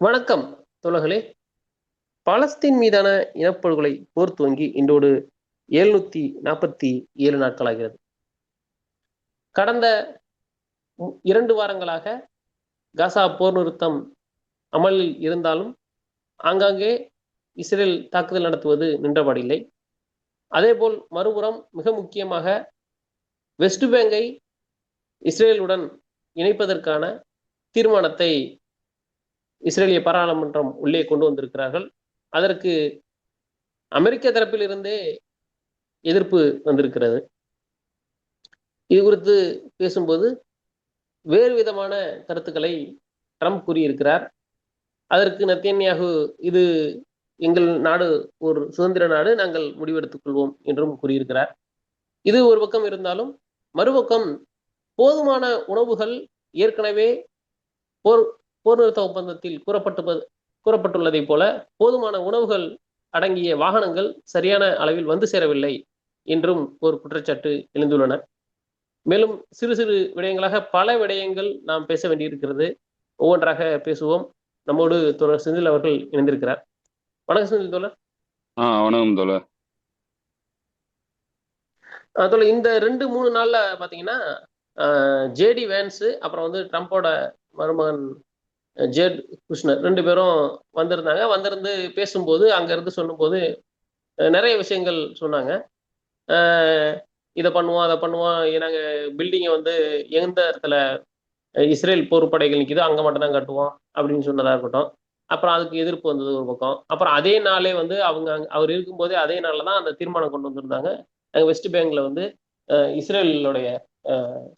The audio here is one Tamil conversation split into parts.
வணக்கம் தோழர்களே. பாலஸ்தீன் மீதான இனப்படுகொலை போர் துவங்கி இன்றோடு 747 நாட்களாகிறது. கடந்த 2 வாரங்களாக காசா போர் நிறுத்தம் அமலில் இருந்தாலும் ஆங்காங்கே இஸ்ரேல் தாக்குதல் நடத்துவது நின்றபாடில்லை. அதேபோல் மறுபுறம் மிக முக்கியமாக வெஸ்ட் பேங்கை இஸ்ரேலுடன் இணைப்பதற்கான தீர்மானத்தை இஸ்ரேலிய பாராளுமன்றம் உள்ளே கொண்டு வந்திருக்கிறார்கள். அதற்கு அமெரிக்க தரப்பில் இருந்தே எதிர்ப்பு வந்திருக்கிறது. இது குறித்து பேசும்போது வேறு விதமான கருத்துக்களை ட்ரம்ப் கூறியிருக்கிறார். அதற்கு நெத்தன்யாகு இது எங்கள் நாடு ஒரு சுதந்திர நாடு, நாங்கள் முடிவெடுத்துக் கொள்வோம் என்றும் கூறியிருக்கிறார். இது ஒரு பக்கம் இருந்தாலும் மறுபக்கம் போதுமான உணவுகள் ஏற்கனவே போர் நிறுத்த ஒப்பந்தத்தில் கூறப்பட்டுள்ளதை போல போதுமான உணவுகள் அடங்கிய வாகனங்கள் சரியான அளவில் வந்து சேரவில்லை என்றும் ஒரு குற்றச்சாட்டு எழுந்துள்ளன. மேலும் சிறு சிறு விடயங்களாக பல விடயங்கள் நாம் பேச வேண்டியிருக்கிறது. ஒவ்வொன்றாக பேசுவோம். நம்மோடு தோழர் செந்தில் அவர்கள் இணைந்திருக்கிறார். வணக்கம் செந்தில் தோழர். வணக்கம் தோழர். தோழர், இந்த 2-3 நாள்ல பாத்தீங்கன்னா ஜேடி வேன்ஸ் அப்புறம் ட்ரம்போட மருமகன் ஜேட் குஷ்னர் 2 பேரும் வந்திருந்தாங்க. வந்திருந்து பேசும்போது அங்க இருந்து சொல்லும்போது நிறைய விஷயங்கள் சொன்னாங்க. இதை பண்ணுவோம் அதை பண்ணுவோம், நாங்க பில்டிங்கை எந்த இடத்துல இஸ்ரேல் போர் படைகள் நிற்குதோ அங்க மட்டும் தான் கட்டுவோம் அப்படின்னு சொன்னதா இருக்கட்டும். அப்புறம் அதுக்கு எதிர்ப்பு வந்தது ஒரு பக்கம். அப்புறம் அதே நாளே அவர் இருக்கும்போதே அதே நாள்ல தான் அந்த தீர்மானம் கொண்டு வந்திருந்தாங்க. நாங்க வெஸ்ட் பேங்க்ல இஸ்ரேலுடைய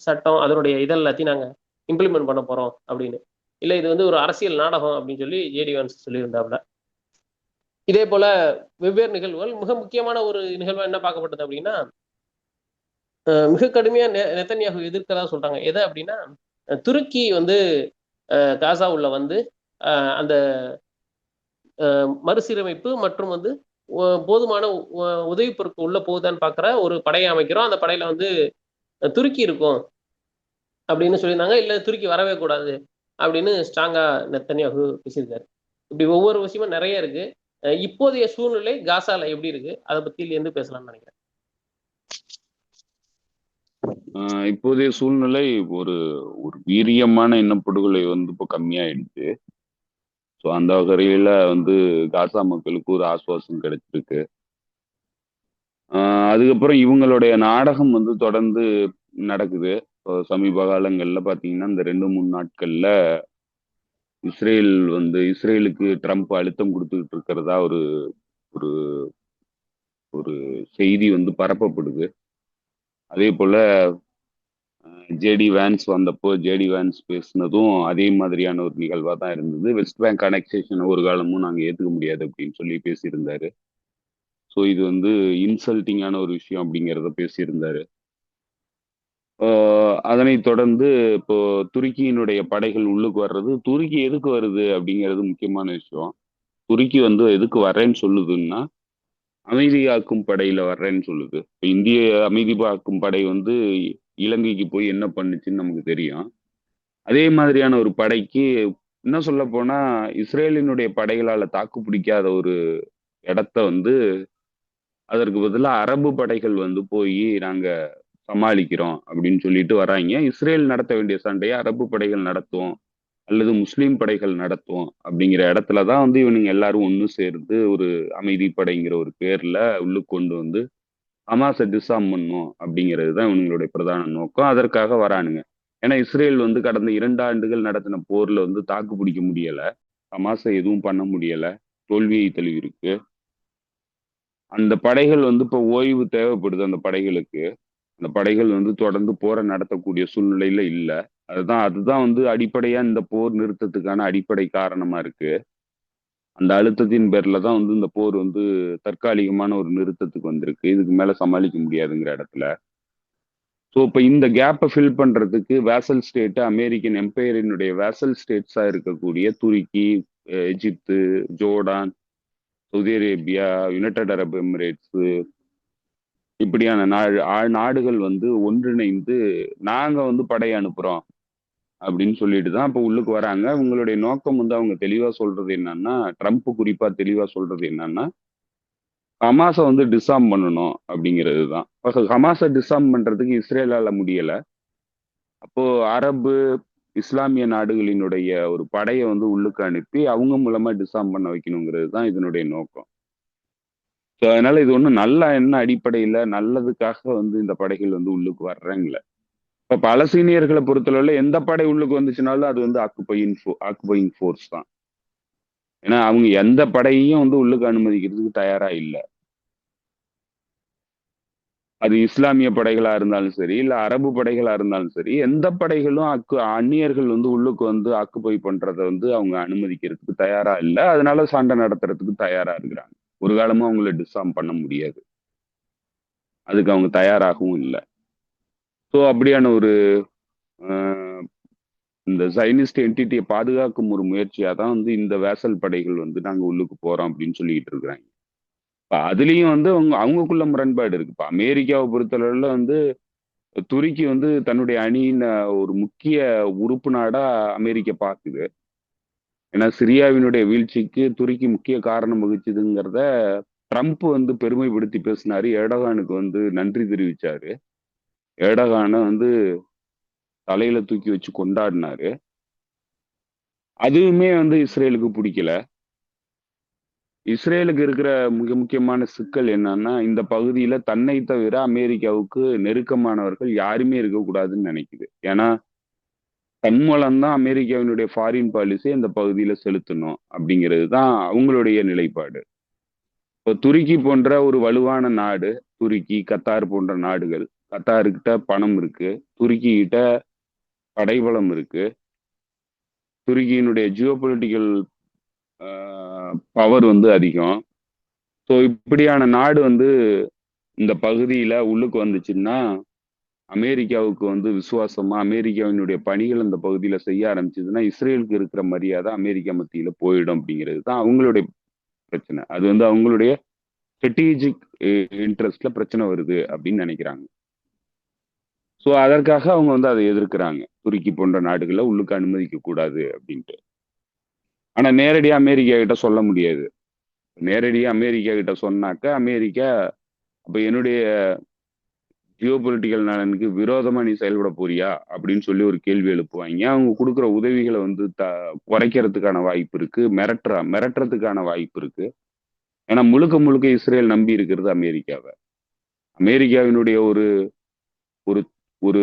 சட்டம் அதனுடைய இதெல்லாத்தையும் நாங்க இம்ப்ளிமெண்ட் பண்ண போறோம் அப்படின்னு. இல்ல இது ஒரு அரசியல் நாடகம் அப்படின்னு சொல்லி ஜேடி வான்ஸ் சொல்லியிருந்தாப்புல. இதே போல வெவ்வேறு நிகழ்வுகள். மிக முக்கியமான ஒரு நிகழ்வா என்ன பார்க்கப்பட்டது அப்படின்னா, மிக கடுமையா நெத்தன்யாகு எதிர்க்கிறதா சொல்றாங்க. எதை அப்படின்னா, துருக்கி காசா உள்ள அந்த மறுசீரமைப்பு மற்றும் போதுமான உதவி பொருட்கள் உள்ள போகுதான்னு பாக்குற ஒரு படையை அமைக்கிறோம், அந்த படையில துருக்கி இருக்கும் அப்படின்னு சொல்லியிருந்தாங்க. இல்ல துருக்கி வரவே கூடாது அப்படின்னு ஸ்ட்ராங்கா நெத்தன்யாகு பேசியிருக்காரு. இப்படி ஒவ்வொரு விஷயமும் நிறைய இருக்கு. இப்போதைய சூழ்நிலை காசால எப்படி இருக்கு, அதை பத்தி இருந்து பேசலாம்னு நினைக்கிறேன். இப்போதைய சூழ்நிலை ஒரு வீரியமான இனப்படுகொலை இப்போ கம்மியாயிடுச்சு. ஸோ அந்த வகையில காசா மக்களுக்கு ஒரு ஆசுவாசம் கிடைச்சிருக்கு. அதுக்கப்புறம் இவங்களுடைய நாடகம் தொடர்ந்து நடக்குது. சமீப காலங்கள்ல பாத்தீங்கன்னா இந்த 2-3 நாட்கள்ல இஸ்ரேலுக்கு ட்ரம்ப் அழுத்தம் கொடுத்துக்கிட்டு இருக்கிறதா ஒரு ஒரு ஒரு செய்தி பரப்பப்படுது. அதே போல ஜேடி வேன்ஸ் வந்தப்போ ஜேடி வேன்ஸ் பேசினதும் அதே மாதிரியான ஒரு நிகழ்வா தான் இருந்தது. வெஸ்ட் பேங்க் அனெக்சேஷன் ஒரு காலமும் நாங்க ஏத்துக்க முடியாது அப்படின்னு சொல்லி பேசியிருந்தாரு. ஸோ இது இன்சல்ட்டிங்கான ஒரு விஷயம் அப்படிங்கிறத பேசியிருந்தாரு. அதனைத் தொடர்ந்து இப்போ துருக்கியினுடைய படைகள் உள்ளுக்கு வர்றது, துருக்கி எதுக்கு வருது அப்படிங்கிறது முக்கியமான விஷயம். துருக்கி எதுக்கு வர்றேன்னு சொல்லுதுன்னா, அமைதி காக்கும் படையில வர்றேன்னு சொல்லுது. இப்போ இந்திய அமைதி காக்கும் படை இலங்கைக்கு போய் என்ன பண்ணுச்சுன்னு நமக்கு தெரியும். அதே மாதிரியான ஒரு படைக்கு என்ன சொல்ல போனா இஸ்ரேலினுடைய படைகளால தாக்கு பிடிக்காத ஒரு இடத்த அதற்கு பதிலாக அரபு படைகள் போய் நாங்க சமாளிக்கிறோம் அப்படின்னு சொல்லிட்டு வராங்க. இஸ்ரேல் நடத்த வேண்டிய சண்டையை அரபு படைகள் நடத்தும் அல்லது முஸ்லீம் படைகள் நடத்தும் அப்படிங்கிற இடத்துலதான் இவனுங்க எல்லாரும் ஒன்று சேர்ந்து ஒரு அமைதி படைங்கிற ஒரு பேர்ல உள்ளுக்கு கொண்டு ஹமாஸை டிசாம் பண்ணும் அப்படிங்கிறது தான் இவங்களுடைய பிரதான நோக்கம். அதற்காக வரானுங்க. ஏன்னா இஸ்ரேல் கடந்த 2 ஆண்டுகள் நடத்தின போர்ல தாக்கு பிடிக்க முடியல, ஹமாஸை எதுவும் பண்ண முடியல, தோல்வியை தழுவிருக்கு. அந்த படைகள் இப்போ ஓய்வு தேவைப்படுது. அந்த படைகளுக்கு அந்த படைகள் தொடர்ந்து போரை நடத்தக்கூடிய சூழ்நிலையில இல்ல. அதுதான் அடிப்படையா இந்த போர் நிறுத்தத்துக்கான அடிப்படை காரணமா இருக்கு. அந்த அழுத்தத்தின் பேர்ல தான் இந்த போர் தற்காலிகமான ஒரு நிறுத்தத்துக்கு வந்திருக்கு. இதுக்கு மேல சமாளிக்க முடியாதுங்கிற இடத்துல. ஸோ இப்போ இந்த கேப்பை ஃபில் பண்றதுக்கு வேசல் ஸ்டேட், அமெரிக்கன் எம்பையரினுடைய வேசல் ஸ்டேட்ஸா இருக்கக்கூடிய துருக்கி, Egypt, Jordan, Saudi Arabia, United Arab Emirates, இப்படியான நாடுகள் ஒன்றிணைந்து நாங்க படை அனுப்புறோம், அப்படின்னு சொல்லிட்டு தான் இப்போ உள்ளுக்கு வராங்க. உங்களுடைய நோக்கம் வந்து அவங்க தெளிவா சொல்றது என்னன்னா, ட்ரம்ப் குறிப்பா தெளிவா சொல்றது என்னன்னா, ஹமாஸ வந்து டிஸார்ம் பண்ணணும் அப்படிங்கிறது தான். ஹமாஸ டிஸார்ம் பண்றதுக்கு இஸ்ரேலால முடியல. அப்போ அரபு, இஸ்லாமிய நாடுகளினுடைய ஒரு படைய வந்து உள்ளுக்கு அனுப்பி, அவங்க மூலமா டிஸார்ம் பண்ண வைக்கணுங்கிறது தான் இதனுடைய நோக்கம். ஸோ அதனால இது ஒண்ணும் நல்ல எண்ண அடிப்படையில, நல்லதுக்காக வந்து இந்த படைகள் வந்து உள்ளுக்கு வர்றேங்கல. இப்ப பாலஸ்தீனியர்கள பொறுத்தளவுல எந்த படை உள்ளுக்கு வந்துச்சுனாலும் அது வந்து ஆக்குபையிங் ஃபோர்ஸ் தான். ஏன்னா அவங்க எந்த படையையும் வந்து உள்ளுக்கு அனுமதிக்கிறதுக்கு தயாரா இல்ல. அது இஸ்லாமிய படைகளா இருந்தாலும் சரி, இல்ல அரபு படைகளா இருந்தாலும் சரி, எந்த படைகளும் அந்நியர்கள் வந்து உள்ளுக்கு வந்து ஆக்குபை பண்றத வந்து அவங்க அனுமதிக்கிறதுக்கு தயாரா இல்ல. அதனால சண்டை நடத்துறதுக்கு தயாரா இருக்கிறாங்க. ஒரு காலமும் அவங்கள டிஸார்ம் பண்ண முடியாது. அதுக்கு அவங்க தயாராகவும் இல்ல. ஸோ அப்படியான ஒரு அ இந்த சைனிஸ்ட் என்டிட்டிய பாதுகாக்கும் ஒரு முயற்சியா தான் வந்து இந்த வேசல் படைகள் வந்து நாங்க உள்ளுக்கு போறோம் அப்படின்னு சொல்லிட்டு இருக்கிறாங்க. இப்ப அதுலயும் வந்து அவங்கக்குள்ள முரண்பாடு இருக்கு. இப்ப அமெரிக்காவை பொறுத்தளவுல வந்து துருக்கி வந்து தன்னுடைய அணியின் ஒரு முக்கிய உறுப்பு நாடா அமெரிக்கா பாக்குது. ஏன்னா சிரியாவினுடைய வீழ்ச்சிக்கு துருக்கி முக்கிய காரணம் வகிச்சதுங்கிறத ட்ரம்ப் வந்து பெருமைப்படுத்தி பேசினாரு. எர்டோகானுக்கு வந்து நன்றி தெரிவிச்சாரு. எர்டோகான வந்து தலையில தூக்கி வச்சு கொண்டாடினாரு. அதுவுமே வந்து இஸ்ரேலுக்கு பிடிக்கல. இஸ்ரேலுக்கு இருக்கிற மிக முக்கியமான சிக்கல் என்னன்னா, இந்த பகுதியில தன்னை தவிர அமெரிக்காவுக்கு நெருக்கமானவர்கள் யாருமே இருக்கக்கூடாதுன்னு நினைக்குது. ஏன்னா, தன் மூலம் தான் அமெரிக்காவினுடைய ஃபாரின் பாலிசி அந்த பகுதியில செலுத்தணும் அப்படிங்கிறது தான் அவங்களுடைய நிலைப்பாடு. இப்போ துருக்கி போன்ற ஒரு வலுவான நாடு, துருக்கி, கத்தார் போன்ற நாடுகள். கத்தார்கிட்ட பணம் இருக்கு. துருக்கி கிட்ட படைபலம் இருக்கு. துருக்கியினுடைய ஜியோபொலிட்டிக்கல் பவர் வந்து அதிகம். ஸோ இப்படியான நாடு வந்து இந்த பகுதியில உள்ளுக்கு வந்துச்சுன்னா, அமெரிக்காவுக்கு வந்து விசுவாசமா அமெரிக்காவினுடைய பணிகள் அந்த பகுதியில செய்ய ஆரம்பிச்சதுன்னா, இஸ்ரேலுக்கு இருக்கிற மரியாதை அமெரிக்கா மத்தியில போயிடும் அப்படிங்கிறது தான் அவங்களுடைய பிரச்சனை. அது வந்து அவங்களுடைய ஸ்ட்ராட்டஜிக் இன்ட்ரெஸ்ட்ல பிரச்சனை வருது அப்படின்னு நினைக்கிறாங்க. ஸோ அதற்காக அவங்க வந்து அதை எதிர்க்கிறாங்க. துருக்கி போன்ற நாடுகள உள்ளுக்கு அனுமதிக்க கூடாது அப்படின்ட்டு. ஆனா நேரடியா அமெரிக்கா கிட்ட சொல்ல முடியாது. நேரடியா அமெரிக்கா கிட்ட சொன்னாக்க, அமெரிக்கா அப்ப என்னுடைய ஜியோபொலிட்டிக்கல் நலனுக்கு விரோதமா நீ செயல்பட போறியா? அப்படின்னு சொல்லி ஒரு கேள்வி எழுப்புவாய்ங்க. அவங்க குடுக்குற உதவிகள வந்து குறைக்கிறதுக்கான வாய்ப்பு இருக்கு. மிரட்டுறதுக்கான வாய்ப்பு இருக்கு. ஏன்னா முழுக்க முழுக்க இஸ்ரேல் நம்பி இருக்கிறது அமெரிக்காவ. அமெரிக்காவினுடைய ஒரு ஒரு ஒரு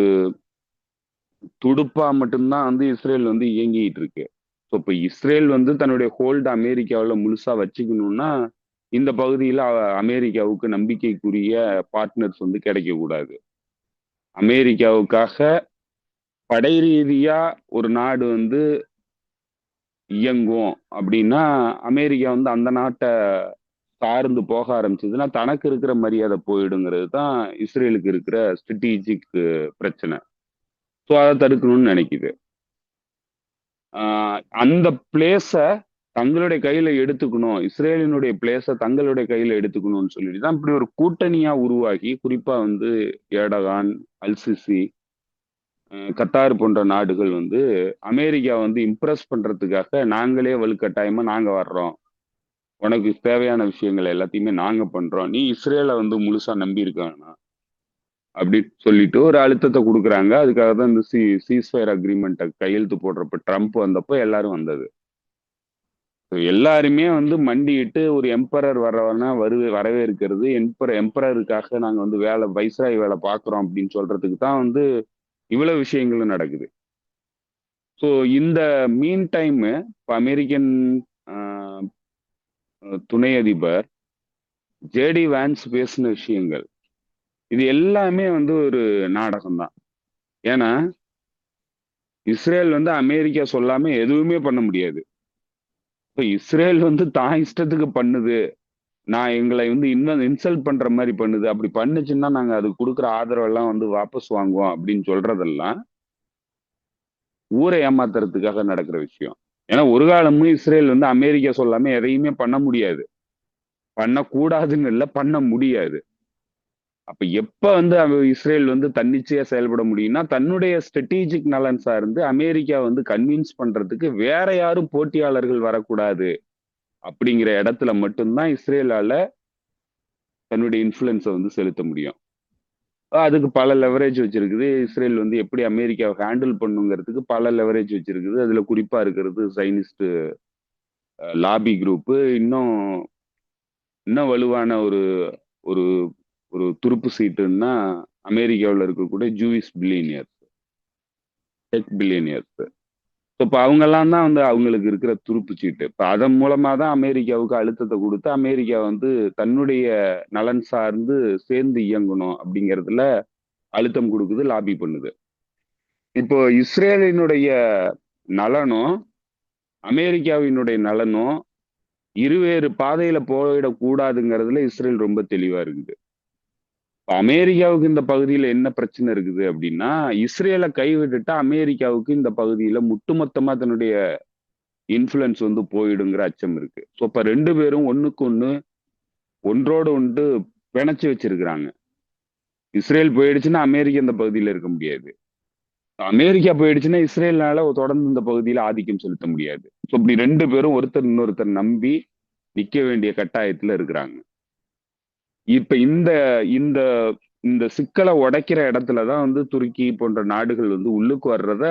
துடுப்பா மட்டும்தான் வந்து இஸ்ரேல் வந்து இயங்கிட்டு இருக்கு. ஸோ இப்ப இஸ்ரேல் வந்து தன்னுடைய ஹோல்ட் அமெரிக்காவுல முழுசா வச்சுக்கணும்னா, இந்த பகுதியில அமெரிக்காவுக்கு நம்பிக்கைக்குரிய பார்ட்னர்ஸ் வந்து கிடைக்கக்கூடாது. அமெரிக்காவுக்காக படை ரீதியா ஒரு நாடு வந்து இயங்கும் அப்படின்னா, அமெரிக்கா வந்து அந்த நாட்ட சார்ந்து போக ஆரம்பிச்சதுன்னா, தனக்கு இருக்கிற மரியாதை போயிடுங்கிறது தான் இஸ்ரேலுக்கு இருக்கிற ஸ்ட்ராட்டஜிக் பிரச்சனை. ஸோ அத தடுக்கணும்னு நினைக்குது. அந்த பிளேஸ தங்களுடைய கையில எடுத்துக்கணும். இஸ்ரேலினுடைய பிளேஸ தங்களுடைய கையில எடுத்துக்கணும்னு சொல்லிட்டு தான் இப்படி ஒரு கூட்டணியா உருவாகி, குறிப்பா வந்து எர்டோகான், அல்-சிசி, கத்தார் போன்ற நாடுகள் வந்து அமெரிக்கா வந்து இம்ப்ரெஸ் பண்றதுக்காக நாங்களே வலுக்கட்டாயமா நாங்க வர்றோம். உனக்கு தேவையான விஷயங்கள் எல்லாத்தையுமே நாங்க பண்றோம். நீ இஸ்ரேல வந்து முழுசா நம்பி இருக்க வேணாம். அப்படின்னு சொல்லிட்டு ஒரு அழுத்தத்த குடுக்குறாங்க. அதுக்காக தான் இந்த சீஸ்ஃபயர் அக்ரீமெண்ட்ட கையெழுத்து போடுறப்ப ட்ரம்ப் வந்தப்போ எல்லாரும் வந்தது. எல்லாருமே வந்து மண்டியிட்டு ஒரு எம்பரர் வர்றவனா வரவேற்கிறது. எம்பரருக்காக நாங்க வந்து வைஸ்ராய் வேலை பார்க்குறோம் அப்படின்னு சொல்றதுக்கு தான் வந்து இவ்வளவு விஷயங்களும் நடக்குது. ஸோ இந்த மீன் டைம் இப்ப அமெரிக்கன் அ துணை அதிபர் ஜேடி வான்ஸ் பேசின விஷயங்கள், இது எல்லாமே வந்து ஒரு நாடகம் தான். ஏன்னா, இஸ்ரேல் வந்து அமெரிக்கா சொல்லாம எதுவுமே பண்ண முடியாது. இப்ப இஸ்ரேல் வந்து தான் இஷ்டத்துக்கு பண்ணுது. நான் எங்களை வந்து இன்னும் இன்சல்ட் பண்ற மாரி பண்ணுது. அப்படி பண்ணுச்சுன்னா, நாங்க அதுக்கு குடுக்குற ஆதரவெல்லாம் வந்து வாபஸ் வாங்குவோம் அப்படின்னு சொல்றதெல்லாம், ஊர ஏமாத்துறதுக்காக நடக்கிற விஷயம். ஏன்னா ஒரு காலமும் இஸ்ரேல் வந்து அமெரிக்கா சொல்லாம எதையுமே பண்ண முடியாது. பண்ணக்கூடாதுன்னு இல்ல, பண்ண முடியாது. அப்ப எப்ப வந்து இஸ்ரேல் வந்து தன்னிச்சையா செயல்பட முடியும்னா, தன்னுடைய ஸ்ட்ராட்டஜிக் நலன் சார்ந்து அமெரிக்கா வந்து கன்வின்ஸ் பண்றதுக்கு வேற யாரும் போட்டியாளர்கள் வரக்கூடாது அப்படிங்கிற இடத்துல மட்டும்தான் இஸ்ரேலால தன்னுடைய இன்ஃப்ளூயன்ஸை வந்து செலுத்த முடியும். அதுக்கு பல லெவரேஜ் வச்சிருக்குது. இஸ்ரேல் வந்து எப்படி அமெரிக்காவை ஹேண்டில் பண்ணுங்கிறதுக்கு பல லெவரேஜ் வச்சிருக்குது. அதுல குறிப்பா இருக்கிறது சைனிஸ்ட் லாபி குரூப். இன்னும் இன்னும் வலுவான ஒரு ஒரு ஒரு துருப்பு சீட்டுன்னா அமெரிக்காவில் இருக்கக்கூடிய ஜூவிஷ் பில்லியனியர்ஸ், டெக் பில்லியனியர்ஸ். இப்போ அவங்க எல்லாம் தான் வந்து அவங்களுக்கு இருக்கிற துருப்பு சீட்டு. இப்போ அதன் மூலமா தான் அமெரிக்காவுக்கு அழுத்தத்தை கொடுத்து அமெரிக்கா வந்து தன்னுடைய நலன் சார்ந்து சேர்ந்து இயங்கணும் அப்படிங்கிறதுல அழுத்தம் கொடுக்குது, லாபி பண்ணுது. இப்போ இஸ்ரேலினுடைய நலனும் அமெரிக்காவினுடைய நலனும் இருவேறு பாதையில போயிடக்கூடாதுங்கிறதுல இஸ்ரேல் ரொம்ப தெளிவா இருக்குது. அமெரிக்காவுக்கு இந்த பகுதியில என்ன பிரச்சனை இருக்குது அப்படின்னா, இஸ்ரேலை கைவிட்டுட்டா அமெரிக்காவுக்கு இந்த பகுதியில ஒட்டுமொத்தமா தன்னுடைய இன்ஃப்ளூயன்ஸ் வந்து போயிடுங்கிற அச்சம் இருக்கு. ஸோ இப்ப 2 பேரும் ஒண்ணுக்கு ஒண்ணு ஒன்றோடு ஒன்று பிணைச்சு வச்சிருக்கிறாங்க. இஸ்ரேல் போயிடுச்சுன்னா அமெரிக்கா இந்த பகுதியில இருக்க முடியாது. அமெரிக்கா போயிடுச்சுன்னா இஸ்ரேல்னால தொடர்ந்து இந்த பகுதியில ஆதிக்கம் செலுத்த முடியாது. ஸோ இப்படி 2 பேரும் ஒருத்தர் இன்னொருத்தர் நம்பி நிக்க வேண்டிய கட்டாயத்துல இருக்கிறாங்க. இப்ப இந்த இந்த இந்த சிக்கலை உடைக்கிற இடத்துலதான் வந்து துருக்கி போன்ற நாடுகள் வந்து உள்ளுக்கு வர்றத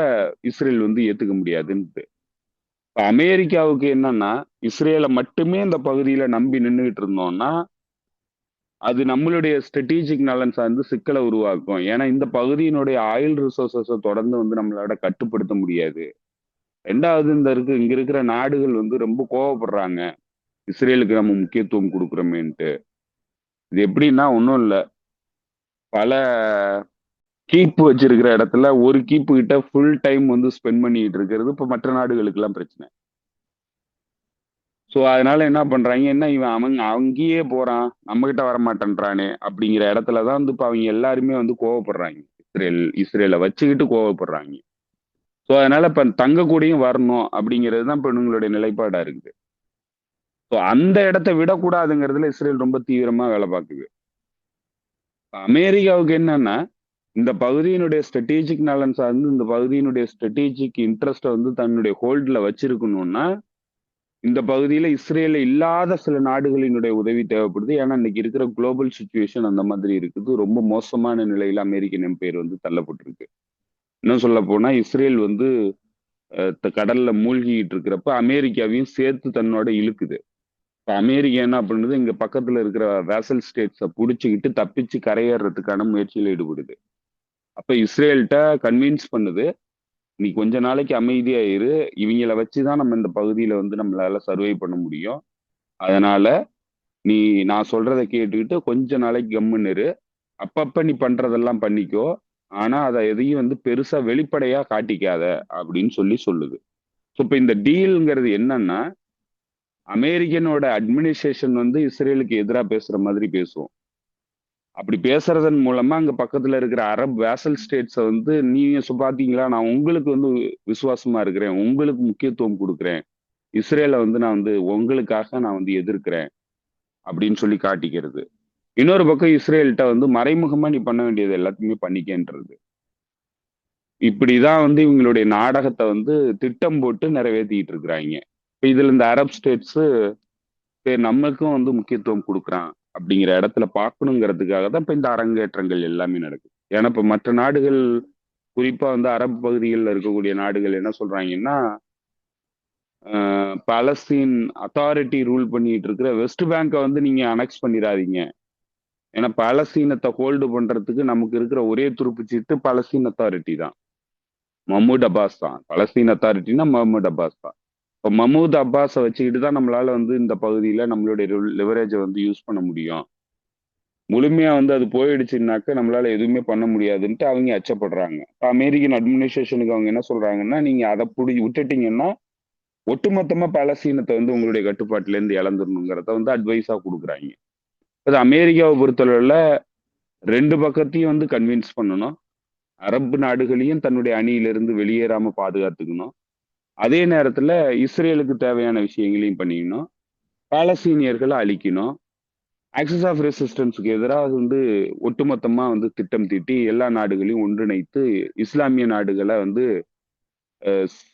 இஸ்ரேல் வந்து ஏத்துக்க முடியாதுன்னு. இப்ப அமெரிக்காவுக்கு என்னன்னா, இஸ்ரேலை மட்டுமே இந்த பகுதியில நம்பி நின்றுகிட்டு இருந்தோம்னா அது நம்மளுடைய ஸ்ட்ராட்டஜிக் நலன் சார்ந்து சிக்கலை உருவாக்கும். ஏன்னா இந்த பகுதியினுடைய ஆயில் ரிசோர்சஸை தொடர்ந்து வந்து நம்மளால கட்டுப்படுத்த முடியாது. 2வது இங்க இருக்கிற நாடுகள் வந்து ரொம்ப கோவப்படுறாங்க, இஸ்ரேலுக்கு நம்ம முக்கியத்துவம் கொடுக்குறோமேன்ட்டு. இது எப்படின்னா ஒன்றும் இல்லை, பல கீப்பு வச்சிருக்கிற இடத்துல ஒரு கீப்பு கிட்ட ஃபுல் டைம் வந்து ஸ்பெண்ட் பண்ணிட்டு இருக்கிறது இப்ப மற்ற நாடுகளுக்கு எல்லாம் பிரச்சனை. ஸோ அதனால என்ன பண்றாங்க, என்ன இவன் அவங்க அங்கேயே போறான் நம்ம கிட்ட வரமாட்டேன்றானே அப்படிங்கிற இடத்துலதான் வந்து இப்ப அவங்க எல்லாருமே வந்து கோவப்படுறாங்க. இஸ்ரேலை வச்சுக்கிட்டு கோவப்படுறாங்க. ஸோ அதனால இப்ப தங்க கூடயும் வரணும் அப்படிங்கிறது தான் இப்ப இவங்களுடைய நிலைப்பாடா இருக்குது. ஸோ அந்த இடத்த விடக்கூடாதுங்கிறதுல இஸ்ரேல் ரொம்ப தீவிரமா வேலை பார்க்குது. அமெரிக்காவுக்கு என்னன்னா, இந்த பகுதியினுடைய ஸ்ட்ராட்டஜிக் நலன் சார்ந்து இந்த பகுதியினுடைய ஸ்ட்ராட்டஜிக் இன்ட்ரெஸ்ட்டை வந்து தன்னுடைய ஹோல்ட்ல வச்சிருக்கணும்னா இந்த பகுதியில இஸ்ரேல இல்லாத சில நாடுகளினுடைய உதவி தேவைப்படுது. ஏன்னா இன்னைக்கு இருக்கிற குளோபல் சுச்சுவேஷன் அந்த மாதிரி இருக்குது. ரொம்ப மோசமான நிலையில அமெரிக்கன் எம்பையர் வந்து தள்ளப்பட்டிருக்கு. இன்னும் சொல்ல போனா இஸ்ரேல் வந்து கடல்ல மூழ்கிட்டு இருக்கிறப்ப அமெரிக்காவையும் சேர்த்து தன்னோட இழுக்குது. இப்ப அமெரிக்கா என்ன பண்ணுது, இங்க பக்கத்துல இருக்கிற வேசல் ஸ்டேட்ஸை புடிச்சுக்கிட்டு தப்பிச்சு கரையேறதுக்கான முயற்சியில் ஈடுபடுது. அப்ப இஸ்ரேல்கிட்ட கன்வின்ஸ் பண்ணுது, நீ கொஞ்ச நாளைக்கு அமைதியா இரு, இவங்கள வச்சுதான் நம்ம இந்த பகுதியில வந்து நம்மளால சர்வை பண்ண முடியும். அதனால நீ நான் சொல்றதை கேட்டுக்கிட்டு கொஞ்ச நாளைக்கு கம்முன்னு இரு, அப்பப்ப நீ பண்றதெல்லாம் பண்ணிக்கோ, ஆனா அதை எதையும் வந்து பெருசா வெளிப்படையா காட்டிக்காத அப்படின்னு சொல்லுது. ஸோ இப்ப இந்த டீல்ங்கிறது என்னன்னா, அமெரிக்கனோட அட்மினிஸ்ட்ரேஷன் வந்து இஸ்ரேலுக்கு எதிராக பேசுற மாதிரி பேசுவோம். அப்படி பேசுறதன் மூலமா அங்க பக்கத்துல இருக்கிற அரப் வேசல் ஸ்டேட்ஸை வந்து நீங்க பாத்தீங்களா, நான் உங்களுக்கு வந்து விசுவாசமா இருக்கிறேன், உங்களுக்கு முக்கியத்துவம் கொடுக்குறேன், இஸ்ரேலை வந்து நான் வந்து உங்களுக்காக நான் வந்து எதிர்க்கிறேன் அப்படின்னு சொல்லி காட்டிக்கிறது. இன்னொரு பக்கம் இஸ்ரேல்கிட்ட வந்து மறைமுகமா நீ பண்ண வேண்டியது எல்லாத்தையுமே பண்ணிக்கன்றது. இப்படிதான் வந்து இவங்களுடைய நாடகத்தை வந்து திட்டம் போட்டு நிறைவேற்றிட்டு இருக்கிறாங்க. இப்ப இதுல இந்த அரப் ஸ்டேட்ஸ் சரி நம்மளுக்கும் வந்து முக்கியத்துவம் கொடுக்குறான் அப்படிங்கிற இடத்துல பார்க்கணுங்கிறதுக்காக தான் இப்ப இந்த அரங்கேற்றங்கள் எல்லாமே நடக்குது. ஏன்னா இப்ப மற்ற நாடுகள், குறிப்பா வந்து அரபு பகுதிகளில் இருக்கக்கூடிய நாடுகள் என்ன சொல்றாங்கன்னா, பாலஸ்தீன் அத்தாரிட்டி ரூல் பண்ணிட்டு இருக்கிற வெஸ்ட் பேங்கை வந்து நீங்க அனெக்ஸ் பண்ணிடாதீங்க. ஏன்னா பாலஸ்தீனத்தை ஹோல்டு பண்றதுக்கு நமக்கு இருக்கிற ஒரே துருப்பு சீட்டு பாலஸ்தீன் அத்தாரிட்டி தான், மஹ்மூத் அப்பாஸ் தான். பாலஸ்தீன் அத்தாரிட்டினா மஹ்மூத் அப்பாஸ் தான். இப்போ மஹ்மூத் அப்பாஸை வச்சுக்கிட்டு தான் நம்மளால வந்து இந்த பகுதியில நம்மளுடைய லிவரேஜை வந்து யூஸ் பண்ண முடியும். முழுமையா வந்து அது போயிடுச்சுன்னாக்க நம்மளால எதுவுமே பண்ண முடியாதுன்ட்டு அவங்க அச்சப்படுறாங்க. இப்போ அமெரிக்கன் அட்மினிஸ்ட்ரேஷனுக்கு அவங்க என்ன சொல்றாங்கன்னா, நீங்க அதை விட்டுட்டீங்கன்னா ஒட்டுமொத்தமா பாலஸ்தீனத்தை வந்து உங்களுடைய கட்டுப்பாட்டுல இருந்து இழந்துடணுங்கிறத வந்து அட்வைஸா கொடுக்குறாங்க. அது அமெரிக்காவை பொறுத்தளவுல 2 பக்கத்தையும் வந்து கன்வின்ஸ் பண்ணணும். அரபு நாடுகளையும் தன்னுடைய அணியிலிருந்து வெளியேறாம பாதுகாத்துக்கணும். அதே நேரத்துல இஸ்ரேலுக்கு தேவையான விஷயங்களையும் பண்ணிக்கணும். பாலஸ்தீனியர்களை அழிக்கணும். ஆக்சிஸ் ஆஃப் ரெசிஸ்டன்ஸுக்கு எதிராக வந்து ஒட்டுமொத்தமா வந்து திட்டம் தீட்டி எல்லா நாடுகளையும் ஒன்றிணைத்து இஸ்லாமிய நாடுகளை வந்து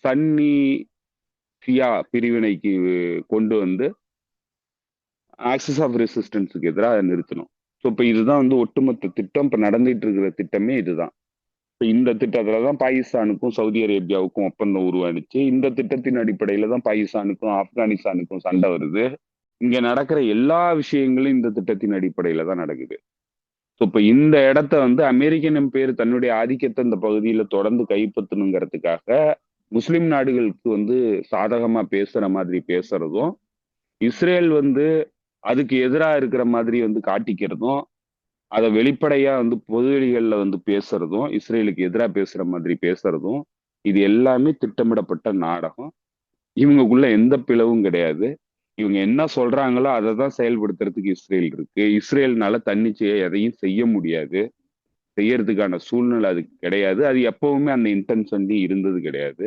சன்னி ஷியா பிரிவினைக்கு கொண்டு வந்து ஆக்சிஸ் ஆஃப் ரெசிஸ்டன்ஸுக்கு எதிராக நிறுத்தணும். ஸோ இப்போ இதுதான் வந்து ஒட்டுமொத்த திட்டம். இப்போ நடந்துட்டு இருக்கிற திட்டமே இதுதான். இப்போ இந்த திட்டத்துல தான் பாகிஸ்தானுக்கும் சவுதி அரேபியாவுக்கும் ஒப்பந்தம் உருவானுச்சு. இந்த திட்டத்தின் அடிப்படையில தான் பாகிஸ்தானுக்கும் ஆப்கானிஸ்தானுக்கும் சண்டை வருது. இங்க நடக்கிற எல்லா விஷயங்களும் இந்த திட்டத்தின் அடிப்படையில தான் நடக்குது. ஸோ இப்போ இந்த இடத்த வந்து அமெரிக்கன் எம்பையர் தன்னுடைய ஆதிக்கத்தை இந்த பகுதியில தொடர்ந்து கைப்பற்றணுங்கிறதுக்காக முஸ்லிம் நாடுகளுக்கு வந்து சாதகமா பேசுற மாதிரி பேசுறதும், இஸ்ரேல் வந்து அதுக்கு எதிராக இருக்கிற மாதிரி வந்து காட்டிக்கிறதும், அதை வெளிப்படையா வந்து பொதுவெளிகள்ல வந்து பேசுறதும், இஸ்ரேலுக்கு எதிராக பேசுற மாதிரி பேசுறதும், இது எல்லாமே திட்டமிடப்பட்ட நாடகம். இவங்களுக்குள்ள எந்த பிளவும் கிடையாது. இவங்க என்ன சொல்றாங்களோ அதை தான் செயல்படுத்துறதுக்கு இஸ்ரேல் இருக்கு. இஸ்ரேல்னால தன்னிச்சையா எதையும் செய்ய முடியாது. செய்யறதுக்கான சூழ்நிலை அதுக்கு கிடையாது. அது எப்பவுமே அந்த இன்டென்ஷன் இருந்தது கிடையாது.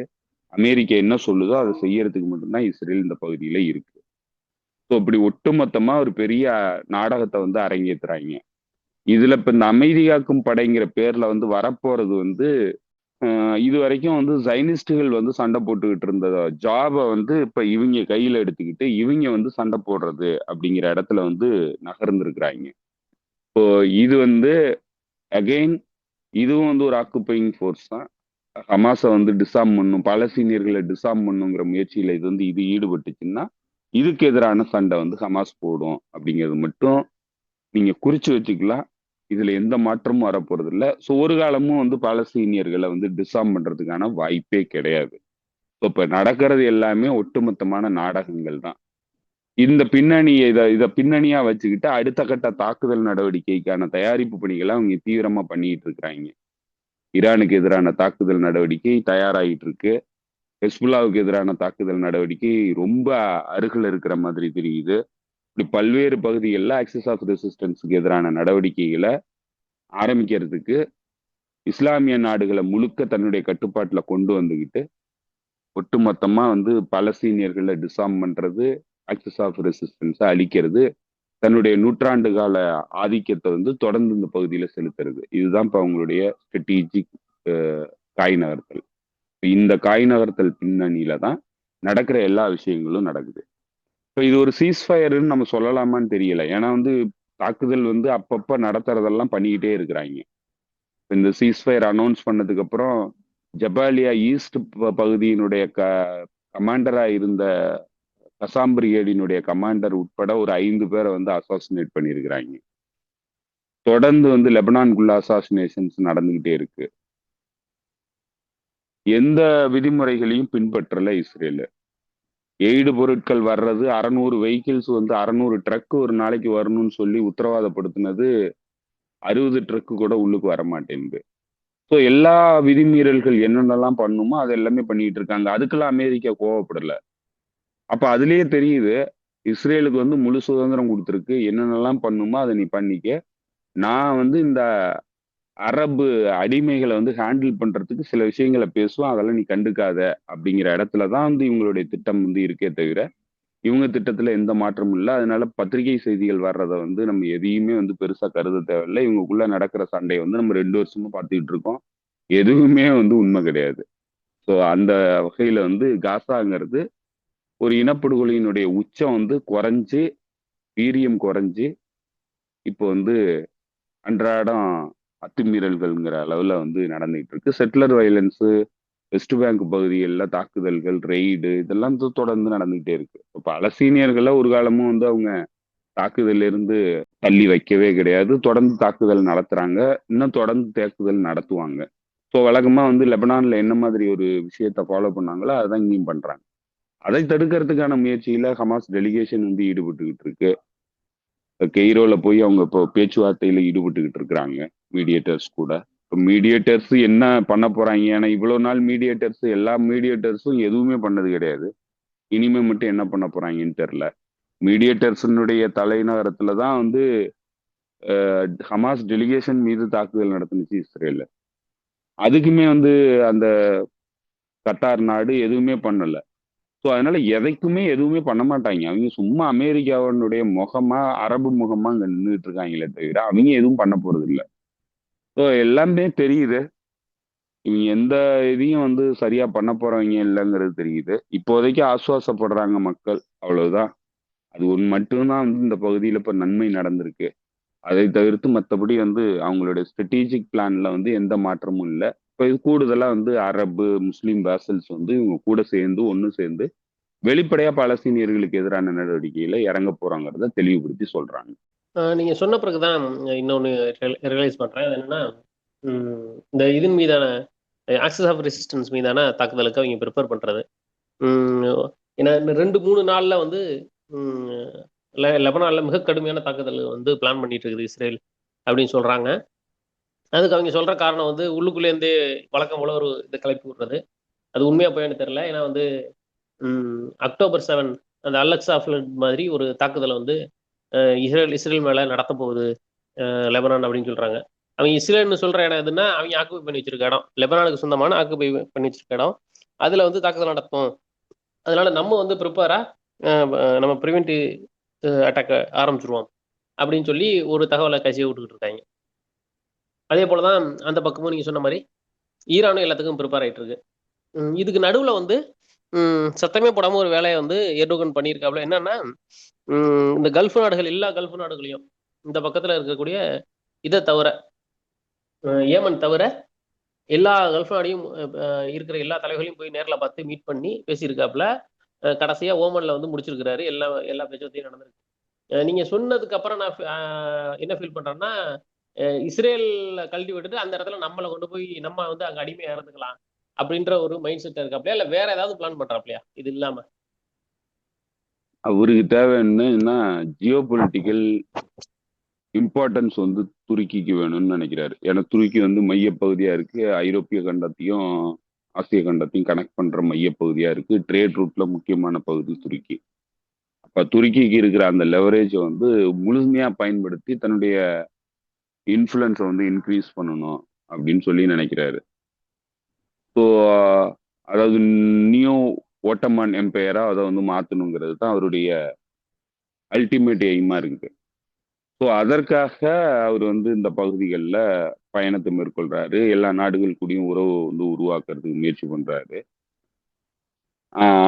அமெரிக்கா என்ன சொல்லுதோ அதை செய்யறதுக்கு மட்டும்தான் இஸ்ரேல் இந்த பகுதியில இருக்கு. ஸோ இப்படி ஒட்டுமொத்தமா ஒரு பெரிய நாடகத்தை வந்து அரங்கேத்துறாங்க. இதுல இப்ப இந்த அமைதி காக்கும் படைங்கிற பேர்ல வந்து வரப்போறது வந்து இது வரைக்கும் வந்து ஜைனிஸ்டுகள் வந்து சண்டை போட்டுக்கிட்டு இருந்த ஜாபை வந்து இப்ப இவங்க கையில எடுத்துக்கிட்டு இவங்க வந்து சண்டை போடுறது அப்படிங்கிற இடத்துல வந்து நகர்ந்துருக்கிறாங்க. இப்போ இது வந்து அகெயின் இதுவும் வந்து ஒரு ஆக்குப்பைங் ஃபோர்ஸ் தான். ஹமாஸை வந்து டிசார்ம் பண்ணும், பாலஸ்தீனியர்களை டிசார்ம் பண்ணுங்கிற முயற்சியில இது வந்து ஈடுபட்டுச்சுன்னா இதுக்கு எதிரான சண்டை வந்து ஹமாஸ் போடும் அப்படிங்கிறது மட்டும் நீங்க குறிச்சு வச்சுக்கலாம். இதுல எந்த மாற்றமும் வரப்போறது இல்லை. ஸோ ஒரு காலமும் வந்து பாலஸ்தீனியர்களை வந்து டிசார்ம் பண்றதுக்கான வாய்ப்பே கிடையாது. இப்ப நடக்கிறது எல்லாமே ஒட்டுமொத்தமான நாடகங்கள் தான். இந்த பின்னணியை இதை பின்னணியா வச்சுக்கிட்டு அடுத்த கட்ட தாக்குதல் நடவடிக்கைக்கான தயாரிப்பு பணிகளை அவங்க தீவிரமா பண்ணிட்டு இருக்கிறாங்க. ஈரானுக்கு எதிரான தாக்குதல் நடவடிக்கை தயாராகிட்டு இருக்கு. ஹெஸ்புல்லாவுக்கு எதிரான தாக்குதல் நடவடிக்கை ரொம்ப அருகில் இருக்கிற மாதிரி தெரியுது. இப்படி பல்வேறு பகுதிகளில் ஆக்சிஸ் ஆஃப் ரெசிஸ்டன்ஸுக்கு எதிரான நடவடிக்கைகளை ஆரம்பிக்கிறதுக்கு இஸ்லாமிய நாடுகளை முழுக்க தன்னுடைய கட்டுப்பாட்டுல கொண்டு வந்துகிட்டு ஒட்டுமொத்தமா வந்து பலஸ்தீனியர்களை டிசார்ம் பண்றது, ஆக்சிஸ் ஆஃப் ரெசிஸ்டன்ஸை அழிக்கிறது, தன்னுடைய நூற்றாண்டு கால ஆதிக்கத்தை வந்து தொடர்ந்து இந்த பகுதியில செலுத்துறது. இதுதான் இப்ப அவங்களுடைய ஸ்ட்ராட்டஜிக் காய் நகர்த்தல். இந்த காய் நகர்த்தல் பின்னணியில தான் நடக்கிற எல்லா விஷயங்களும் நடக்குது. இப்போ இது ஒரு சீஸ்ஃபயர்ன்னு நம்ம சொல்லலாமான்னு தெரியல. ஏன்னா வந்து தாக்குதல் வந்து அப்பப்ப நடத்துறதெல்லாம் பண்ணிக்கிட்டே இருக்கிறாங்க. இந்த சீஸ்ஃபயர் அனௌன்ஸ் பண்ணதுக்கு அப்புறம் ஜபாலியா ஈஸ்ட் பகுதியினுடைய கமாண்டரா இருந்த கசாம் பிரிகேடினுடைய கமாண்டர் உட்பட ஒரு 5 பேரை வந்து அசாசினேட் பண்ணியிருக்கிறாங்க. தொடர்ந்து வந்து லெபனான்குள்ள அசாசினேஷன்ஸ் நடந்துகிட்டே இருக்கு. எந்த விதிமுறைகளையும் பின்பற்றல இஸ்ரேல். எய்டு பொருட்கள் வர்றது 600 வெஹிக்கிள்ஸ் வந்து 600 ட்ரக் ஒரு நாளைக்கு வரணும்னு சொல்லி உத்தரவாதப்படுத்தினது 60 ட்ரக்கு கூட உள்ளுக்கு வர மாட்டேங்குது. ஸோ எல்லா விதிமீறல்கள் என்னென்னலாம் பண்ணுமோ அது எல்லாமே பண்ணிட்டு இருக்காங்க. அதுக்கெல்லாம் அமெரிக்கா கோவப்படல. அப்ப அதுலயே தெரியுது இஸ்ரேலுக்கு வந்து முழு சுதந்திரம் கொடுத்துருக்கு. என்னென்னலாம் பண்ணுமோ அதை நீ பண்ணிக்க. நான் வந்து இந்த அரபு அடிமைகளை வந்து ஹேண்டில் பண்றதுக்கு சில விஷயங்களை பேசுவோம், அதெல்லாம் நீ கண்டுக்காத அப்படிங்கிற இடத்துலதான் வந்து இவங்களுடைய திட்டம் வந்து இருக்கே தவிர இவங்க திட்டத்துல எந்த மாற்றமும் இல்லை. அதனால பத்திரிகை செய்திகள் வர்றதை வந்து நம்ம எதையுமே வந்து பெருசா கருத தேவையில்லை. இவங்களுக்குள்ள நடக்கிற சண்டையை வந்து நம்ம 2 வருஷமா பார்த்துக்கிட்டு இருக்கோம். எதுவுமே வந்து உண்மை கிடையாது. ஸோ அந்த வகையில வந்து காசாங்கிறது ஒரு இனப்படுகொலையினுடைய உச்சம் வந்து குறைஞ்சு, வீரியம் குறைஞ்சு, இப்போ வந்து அன்றாடம் அத்துமீறல்கள்ங்கிற அளவுல வந்து நடந்துகிட்டு இருக்கு. செட்டிலர் வயலன்ஸ், வெஸ்ட் பேங்க் பகுதிகளில் தாக்குதல்கள், ரெய்டு இதெல்லாம் தொடர்ந்து நடந்துகிட்டே இருக்கு. இப்போ பாலஸ்தீனியர்களை ஒரு காலமும் வந்து அவங்க தாக்குதல் இருந்து தள்ளி வைக்கவே கிடையாது. தொடர்ந்து தாக்குதல் நடத்துறாங்க. இன்னும் தொடர்ந்து தாக்குதல் நடத்துவாங்க. ஸோ வழக்கமா வந்து லெபனான்ல என்ன மாதிரி ஒரு விஷயத்த ஃபாலோ பண்ணாங்களோ அதான் இங்கேயும் பண்றாங்க. அதை தடுக்கிறதுக்கான முயற்சியில ஹமாஸ் டெலிகேஷன் வந்து ஈடுபட்டுக்கிட்டு இருக்கு. கெய்ரோல போய் அவங்க இப்போ பேச்சுவார்த்தையில ஈடுபட்டுக்கிட்டு இருக்கிறாங்க மீடியேட்டர்ஸ் கூட. இப்போ மீடியேட்டர்ஸ் என்ன பண்ண போறாங்க? ஏன்னா இவ்வளவு நாள் மீடியேட்டர்ஸ் எல்லா மீடியேட்டர்ஸும் எதுவுமே பண்ணது கிடையாது. இனிமே மட்டும் என்ன பண்ண போறாங்கன்னு தெரியல. மீடியேட்டர்ஸினுடைய தலைநகரத்துல தான் வந்து ஹமாஸ் டெலிகேஷன் மீது தாக்குதல் நடத்துனுச்சு இஸ்ரேல். அதுக்குமே வந்து அந்த கட்டார் நாடு எதுவுமே பண்ணல. ஸோ அதனால எதைக்குமே எதுவுமே பண்ண மாட்டாங்க. அவங்க சும்மா அமெரிக்காவினுடைய முகமா, அரபு முகமா அங்க நின்றுட்டு இருக்காங்களே தவிர அவங்க எதுவும் பண்ண போறது இல்ல. ஸோ எல்லாமே தெரியுது. இவங்க எந்த இதையும் வந்து சரியா பண்ண போறவங்க இல்லைங்கிறது தெரியுது. இப்போதைக்கு ஆசுவாசப்படுறாங்க மக்கள், அவ்வளவுதான். அது ஒன்று மட்டும்தான் வந்து இந்த பகுதியில் இப்ப நன்மை நடந்திருக்கு. அதை தவிர்த்து மற்றபடி வந்து அவங்களுடைய ஸ்ட்ராட்டஜிக் பிளான்ல வந்து எந்த மாற்றமும் இல்லை. இப்போ இது கூடுதலா வந்து அரபு முஸ்லீம் பேசல்ஸ் வந்து இவங்க கூட சேர்ந்து ஒன்று சேர்ந்து வெளிப்படையா பாலஸ்தீனியர்களுக்கு எதிரான நடவடிக்கையில இறங்க போறாங்கிறத தெளிவுபடுத்தி சொல்றாங்க. நீங்க சொன்ன பிறகுதான் இன்னொன்னு ரியலைஸ் பண்றேன். அது என்னன்னா, இந்த இதன் மீதான ஆக்சஸ் ஆஃப் ரெசிஸ்டன்ஸ் மீதான தாக்குதலுக்கு அவங்க ப்ரிப்பேர் பண்றது. ஏன்னா இந்த 2-3 நாள்ல வந்து லெபனான்ல மிக கடுமையான தாக்குதல் வந்து பிளான் பண்ணிட்டு இருக்குது இஸ்ரேல் அப்படின்னு சொல்றாங்க. அதுக்கு அவங்க சொல்ற காரணம் வந்து உள்ளுக்குள்ளேருந்தே வழக்கம் போல ஒரு இதை கிளப்பி விடுறது. அது உண்மையா போயான்னு தெரியல. ஏன்னா வந்து அக்டோபர் 7 அந்த அலெக்சா ஃப்ளட் மாதிரி ஒரு தாக்குதலை வந்து இஸ்ரேல் மேல நடத்த போகுது லெபனான் அப்படின்னு சொல்றாங்க. அவங்க இஸ்ரேல்னு சொல்ற இடம் எதுன்னா அவங்க ஆக்குபை பண்ணி வச்சிருக்க இடம், லெபனானுக்கு சொந்தமான ஆக்குபை பண்ணி வச்சிருக்க இடம். அதுல வந்து தாக்குதல் நடத்தும். அதனால நம்ம வந்து ப்ரிப்பேரா நம்ம ப்ரிவென்டிவ் அட்டாக் ஆரம்பிச்சிருவோம் அப்படின்னு சொல்லி ஒரு தகவலை கசிய விட்டுக்கிட்டு இருக்காங்க. அதே போலதான் அந்த பக்கமும் நீங்க சொன்ன மாதிரி ஈரானும் எல்லாத்துக்கும் ப்ரிப்பேர் ஆயிட்டு இருக்கு. இதுக்கு நடுவுல வந்து சத்தமே போடாம ஒரு வேலையை வந்து எர்டோகன் பண்ணியிருக்காப்புல. என்னன்னா, இந்த கல்ஃப் நாடுகள், எல்லா கல்ஃப் நாடுகளையும் இந்த பக்கத்துல இருக்கக்கூடிய இதை தவிர, ஏமன் தவிர எல்லா கல்ஃப் நாடையும் இருக்கிற எல்லா தலைவர்களையும் போய் நேரில் பார்த்து மீட் பண்ணி பேசியிருக்காப்புல. கடைசியா ஓமன்ல வந்து முடிச்சிருக்கிறாரு. எல்லா பேச்சுவார்த்தையும் நடந்திருக்கு. நீங்க சொன்னதுக்கு அப்புறம் நான் என்ன ஃபீல் பண்றேன்னா, இஸ்ரேல் கழட்டி விட்டுட்டு அந்த இடத்துல நம்மளை கொண்டு போய் நம்ம வந்து அங்க அடிமையா இருந்துக்கலாம் அப்படின்ற ஒரு மைண்ட் செட் இருக்காப்லையா, இல்ல வேற ஏதாவது பிளான் பண்றாப்லையா இது இல்லாம? அவருக்கு தேவை என்னன்னா ஜியோ பொலிட்டிக்கல் இம்பார்ட்டன்ஸ் வந்து துருக்கிக்கு வேணும்னு நினைக்கிறாரு. ஏன்னா துருக்கி வந்து மையப்பகுதியா இருக்கு, ஐரோப்பிய கண்டத்தையும் ஆசிய கண்டத்தையும் கனெக்ட் பண்ற மையப்பகுதியா இருக்கு, ட்ரேட் ரூட்ல முக்கியமான பகுதி துருக்கி. அப்ப துருக்கிக்கு இருக்கிற அந்த லெவரேஜை வந்து முழுமையா பயன்படுத்தி தன்னுடைய இன்ஃப்ளூயன்ஸை வந்து இன்க்ரீஸ் பண்ணணும் அப்படின்னு சொல்லி நினைக்கிறாரு. ஸோ அதாவது நியூ ஓட்டமான் எம்பையரா அதை வந்து மாற்றணுங்கிறது தான் அவருடைய அல்டிமேட் எய்மா இருக்குது. ஸோ அதற்காக அவர் வந்து இந்த பகுதிகளில் பயணத்தை மேற்கொள்றாரு. எல்லா நாடுகள் கூடயும் உறவு வந்து உருவாக்குறதுக்கு முயற்சி பண்றாரு.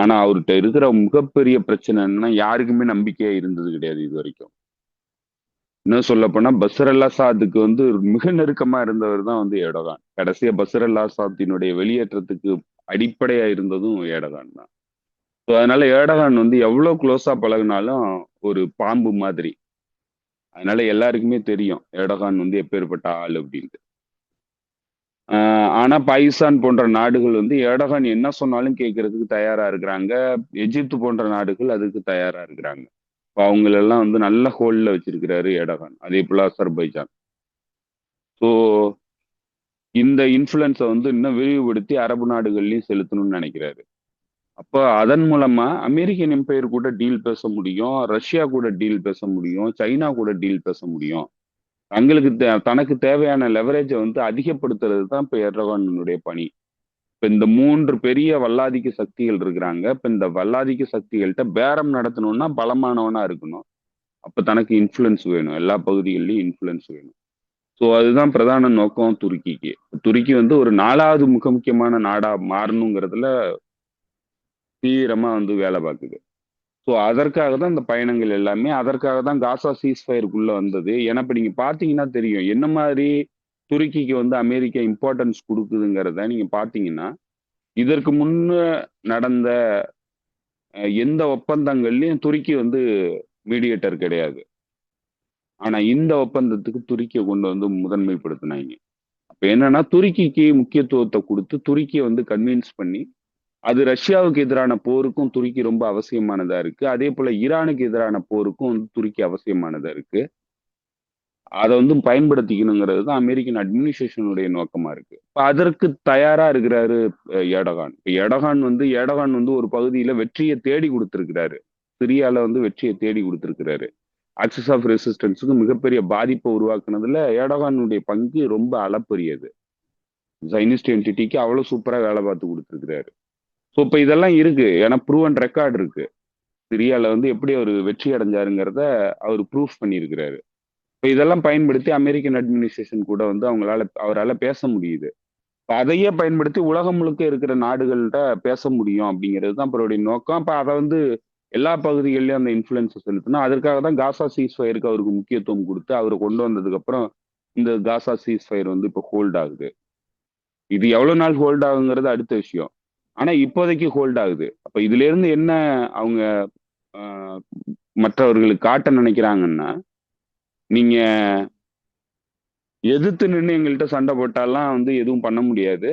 ஆனா அவர்கிட்ட இருக்கிற மிகப்பெரிய பிரச்சனை என்னன்னா, யாருக்குமே நம்பிக்கையா இருந்தது கிடையாது இது வரைக்கும். இன்னும் சொல்ல போனா பஷர் அல் அசாத்துக்கு வந்து மிக நெருக்கமா இருந்தவர் தான் வந்து எர்டோகான். கடைசியா பஷர் அல் அசாத்தினுடைய வெளியேற்றத்துக்கு அடிப்படையா இருந்ததும் எர்டோகான் தான். ஸோ அதனால எர்டோகான் வந்து எவ்வளவு க்ளோஸா பழகினாலும் ஒரு பாம்பு மாதிரி. அதனால எல்லாருக்குமே தெரியும் எர்டோகான் வந்து எப்பேற்பட்ட ஆள் அப்படின்ட்டு. ஆனா பாகிஸ்தான் போன்ற நாடுகள் வந்து எர்டோகான் என்ன சொன்னாலும் கேட்கறதுக்கு தயாரா இருக்கிறாங்க. எஜிப்து போன்ற நாடுகள் அதுக்கு தயாரா இருக்கிறாங்க. அவங்களெல்லாம் வந்து நல்ல ஹோல்ல வச்சிருக்கிறாரு எர்டோகான். அதே போல அசர்பைஜான். ஸோ இந்த இன்ஃப்ளூயன்ஸை வந்து இன்னும் விரிவுபடுத்தி அரபு நாடுகள்லையும் செலுத்தணும்னு நினைக்கிறாரு. அப்போ அதன் மூலமா அமெரிக்கன் எம்பையர் கூட டீல் பேச முடியும், ரஷ்யா கூட டீல் பேச முடியும், சைனா கூட டீல் பேச முடியும். தங்களுக்கு தனக்கு தேவையான லெவரேஜை வந்து அதிகப்படுத்துறது தான் இப்போ எர்டோகானுடைய பணி. இப்ப இந்த 3 பெரிய வல்லாதிக்க சக்திகள் இருக்கிறாங்க. இப்ப இந்த வல்லாதிக்க சக்திகள்கிட்ட பேரம் நடத்தணும்னா பலமானவனா இருக்கணும். அப்ப தனக்கு இன்ஃப்ளூயன்ஸ் வேணும், எல்லா பகுதிகளிலும் இன்ஃப்ளூயன்ஸ் வேணும். ஸோ அதுதான் பிரதான நோக்கம் துருக்கிக்கு. துருக்கி வந்து ஒரு 4வது முக்கியமான நாடா மாறணுங்கிறதுல தீவிரமா வந்து வேலை பார்க்குது. ஸோ அதற்காக தான் இந்த பயணங்கள் எல்லாமே. அதற்காக தான் காசா சீஸ்ஃபயருக்குள்ள வந்தது. ஏன்னா இப்ப நீங்க பாத்தீங்கன்னா தெரியும் என்ன மாதிரி துருக்கிக்கு வந்து அமெரிக்கா இம்பார்ட்டன்ஸ் கொடுக்குதுங்கிறத நீங்க பாத்தீங்கன்னா, இதற்கு முன்ன நடந்த எந்த ஒப்பந்தங்கள்லயும் துருக்கி வந்து மீடியேட்டர் கிடையாது. ஆனா இந்த ஒப்பந்தத்துக்கு துருக்கியை கொண்டு வந்து முதன்மைப்படுத்தினாங்க. அப்ப என்னன்னா துருக்கிக்கு முக்கியத்துவத்தை கொடுத்து துருக்கியை வந்து கன்வின்ஸ் பண்ணி, அது ரஷ்யாவுக்கு எதிரான போருக்கும் துருக்கி ரொம்ப அவசியமானதா இருக்கு. அதே போல ஈரானுக்கு எதிரான போருக்கும் வந்து துருக்கி அவசியமானதா இருக்கு. அதை வந்து பயன்படுத்திக்கணுங்கிறது தான் அமெரிக்கன் அட்மினிஸ்ட்ரேஷனுடைய நோக்கமா இருக்கு. இப்ப அதற்கு தயாரா இருக்கிறாரு எர்டோகான். இப்ப எர்டோகான் வந்து ஒரு பகுதியில வெற்றியை தேடி கொடுத்திருக்கிறாரு. சிரியால வந்து வெற்றியை தேடி கொடுத்திருக்கிறாரு. ஆக்சிஸ் ஆஃப் ரெசிஸ்டன்ஸுக்கு மிகப்பெரிய பாதிப்பை உருவாக்குனதுல எர்டோகானுடைய பங்கு ரொம்ப அளப்பரியது. சைனிஸ்ட் என்டிட்டிக்கு அவ்வளவு சூப்பரா வேலை பார்த்து கொடுத்திருக்கிறாரு. ஸோ இப்போ இதெல்லாம் இருக்கு, ஏன்னா ப்ரூவன் ரெக்கார்டு இருக்கு. சிரியால வந்து எப்படி அவர் வெற்றி அடைஞ்சாருங்கிறத அவர் ப்ரூஃப் பண்ணியிருக்கிறாரு. இப்போ இதெல்லாம் பயன்படுத்தி அமெரிக்கன் அட்மினிஸ்ட்ரேஷன் கூட வந்து அவரால் பேச முடியுது. இப்ப அதையே பயன்படுத்தி உலகம் முழுக்க இருக்கிற நாடுகள்கிட்ட பேச முடியும் அப்படிங்கிறது தான் அவருடைய நோக்கம். அப்ப அதை வந்து எல்லா பகுதிகளிலும் அந்த இன்ஃப்ளூயன்ஸை செலுத்தணும். அதற்காக தான் காசா சீஸ் ஃபயருக்கு அவருக்கு முக்கியத்துவம் கொடுத்து அவரை கொண்டு வந்ததுக்கு அப்புறம் இந்த காசா சீஸ் ஃபயர் வந்து இப்போ ஹோல்ட் ஆகுது. இது எவ்வளவு நாள் ஹோல்ட் ஆகுங்கிறது அடுத்த விஷயம். ஆனா இப்போதைக்கு ஹோல்ட் ஆகுது. அப்ப இதுல இருந்து என்ன அவங்க ஆஹ், மற்றவர்களுக்கு காட்ட நினைக்கிறாங்கன்னா, நீங்க எதிர்த்து நின்று எங்கள்கிட்ட சண்டை போட்டாலாம் வந்து எதுவும் பண்ண முடியாது.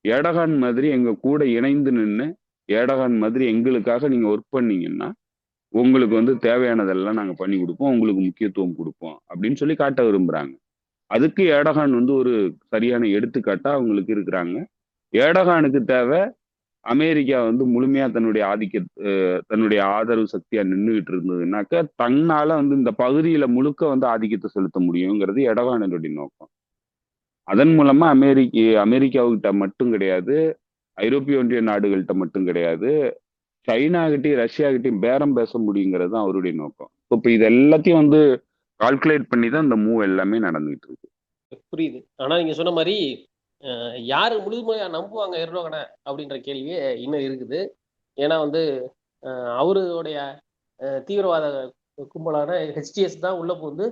ஏடகான் மாதிரி எங்க கூட இணைந்து நின்று ஏடகான் மாதிரி எங்களுக்காக நீங்க ஒர்க் பண்ணீங்கன்னா உங்களுக்கு வந்து தேவையானதெல்லாம் நாங்க பண்ணி கொடுப்போம், உங்களுக்கு முக்கியத்துவம் கொடுப்போம் அப்படின்னு சொல்லி காட்ட விரும்புறாங்க. அதுக்கு ஏடகான் வந்து ஒரு சரியான எடுத்துக்காட்டா அவங்களுக்கு இருக்கிறாங்க. ஏடகானுக்கு தேவை அமெரிக்கா வந்து முழுமையா தன்னுடைய ஆதரவு சக்தியா நின்றுகிட்டு இருந்ததுனாக்க தன்னால வந்து இந்த பகுதியில முழுக்க வந்து ஆதிக்கத்தை செலுத்த முடியுங்கிறது எடகானுடைய நோக்கம். அதன் மூலமா அமெரிக்காவுக்கிட்ட மட்டும் கிடையாது, ஐரோப்பிய ஒன்றிய நாடுகள்கிட்ட மட்டும் கிடையாது, சைனா கிட்டயும் ரஷ்யா கிட்டயும் பேரம் பேச முடியுங்கிறது தான் அவருடைய நோக்கம். இப்ப இது எல்லாத்தையும் வந்து கால்குலேட் பண்ணி தான் இந்த மூவ் எல்லாமே நடந்துகிட்டு இருக்கு. புரியுது. ஆனா நீங்க சொன்ன மாதிரி யாரு முழுமையா நம்புவாங்க எர்டோகனை அப்படின்ற கேள்வியே இன்னும் இருக்குது. ஏன்னா வந்து அவருடைய தீவிரவாத கும்பலான ஹெச்டிஎஸ் தான் உள்ள புகுந்து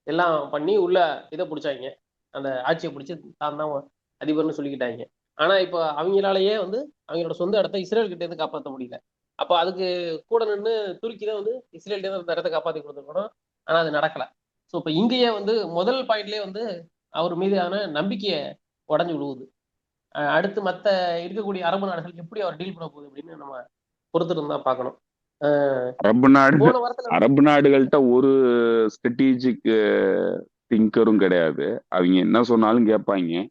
எல்லாம் பண்ணி உள்ள இதை பிடிச்சாங்க, அந்த ஆட்சியை பிடிச்சி தான் தான் அதிபர்னு சொல்லிக்கிட்டாங்க. ஆனா இப்போ அவங்களாலேயே வந்து அவங்களோட சொந்த இடத்த இஸ்ரேல் கிட்ட இருந்து காப்பாற்ற முடியல. அப்போ அதுக்கு கூட நின்று துருக்கி தான் வந்து இஸ்ரேல் இருந்து அந்த இடத்த காப்பாற்றி கொடுத்துருக்கணும். ஆனா அது நடக்கல. ஸோ இப்போ இங்கேயே வந்து முதல் பாயிண்ட்லேயே வந்து அவர் மீதான நம்பிக்கையை உடஞ்சு விழுவுது. அடுத்து மற்ற இருக்கக்கூடிய அரபு நாடுகள் எப்படி அவர் டீல் பண்ண போகுது அப்படின்னு நம்ம பொறுத்திருந்து தான் பார்க்கணும். போன வாரத்துல அரபு நாடுகள்கிட்ட ஒரு ஸ்ட்ராட்டஜிக் திங்கரும் கிடையாது. அவங்க என்ன சொன்னாலும் கேட்பாங்க.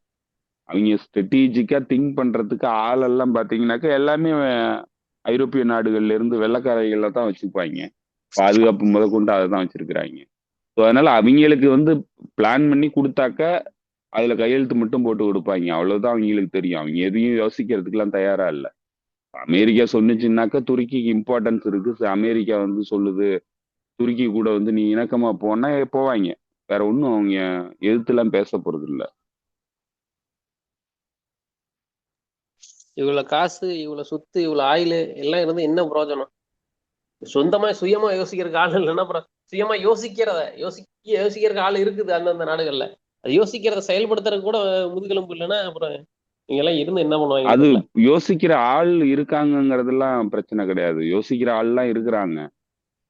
அவங்க ஸ்ட்ராட்டஜிக்கா திங்க் பண்றதுக்கு ஆளெல்லாம் பாத்தீங்கன்னாக்கா எல்லாமே ஐரோப்பிய நாடுகள்ல இருந்து வெள்ளக்காரர்கள தான் வச்சுப்பாங்க. பாதுகாப்பு முதற்கொண்டு அதை தான் வச்சிருக்கிறாங்க. ஸோ அதனால அவங்களுக்கு வந்து பிளான் பண்ணி கொடுத்தாக்க அதுல கையெழுத்து மட்டும் போட்டு கொடுப்பாங்க. அவ்வளவுதான் அவங்களுக்கு தெரியும். அவங்க எதையும் யோசிக்கிறதுக்கெல்லாம் தயாரா இல்லை. அமெரிக்கா சொன்னுச்சுன்னாக்கா துருக்கிக்கு இம்பார்ட்டன்ஸ் இருக்கு. அமெரிக்கா வந்து சொல்லுது துருக்கி கூட வந்து நீ இணக்கமா போனா போவாங்க. வேற ஒன்றும் அவங்க எதிர்த்துலாம் பேச போறது இல்லை. இவ்வளவு காசு, இவ்வளவு சொத்து, இவ்வளவு ஆயில் எல்லாம் இருந்து என்ன பிரயோஜனம்? சொந்தமா சுயமா யோசிக்கிறதுக்கு ஆள் இல்லைன்னா அப்புறம் சுயமா யோசிக்கிறதுக்கு ஆள் இருக்குது அந்தந்த நாடுகள்ல. அது யோசிக்கிறத செயல்படுத்துறது கூட முதுகெலும்பு இல்லைன்னா அப்புறம் நீங்க எல்லாம் இருந்து என்ன பண்ணுவாங்க? அது யோசிக்கிற ஆள் இருக்காங்கிறதெல்லாம் பிரச்சனை கிடையாது. யோசிக்கிற ஆள்லாம் இருக்கிறாங்க.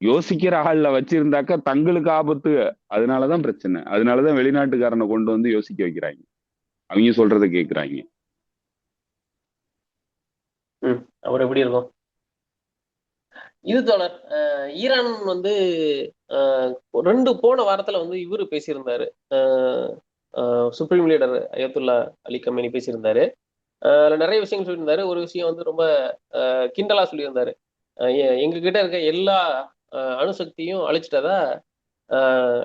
யோசிக்கிற ஆள்ல வச்சிருந்தாக்கா தங்களுக்கு ஆபத்து. அதனாலதான் பிரச்சனை. அதனாலதான் வெளிநாட்டுக்காரனை கொண்டு வந்து யோசிக்க வைக்கிறாங்க. அவங்க சொல்றதை கேட்கிறாங்க. அவர் எப்படி இருக்கும் இது தோழர்? ஈரான் வந்து போன வாரத்துல வந்து இவரு பேசியிருந்தாரு, supreme leader Ayatollah Ali Khamenei பேசியிருந்தாரு. அதுல நிறைய விஷயங்கள் சொல்லியிருந்தாரு. ஒரு விஷயம் வந்து ரொம்ப கிண்டலா சொல்லியிருந்தாரு. எங்க கிட்ட இருக்க எல்லா அணுசக்தியும் அழிச்சிட்டதா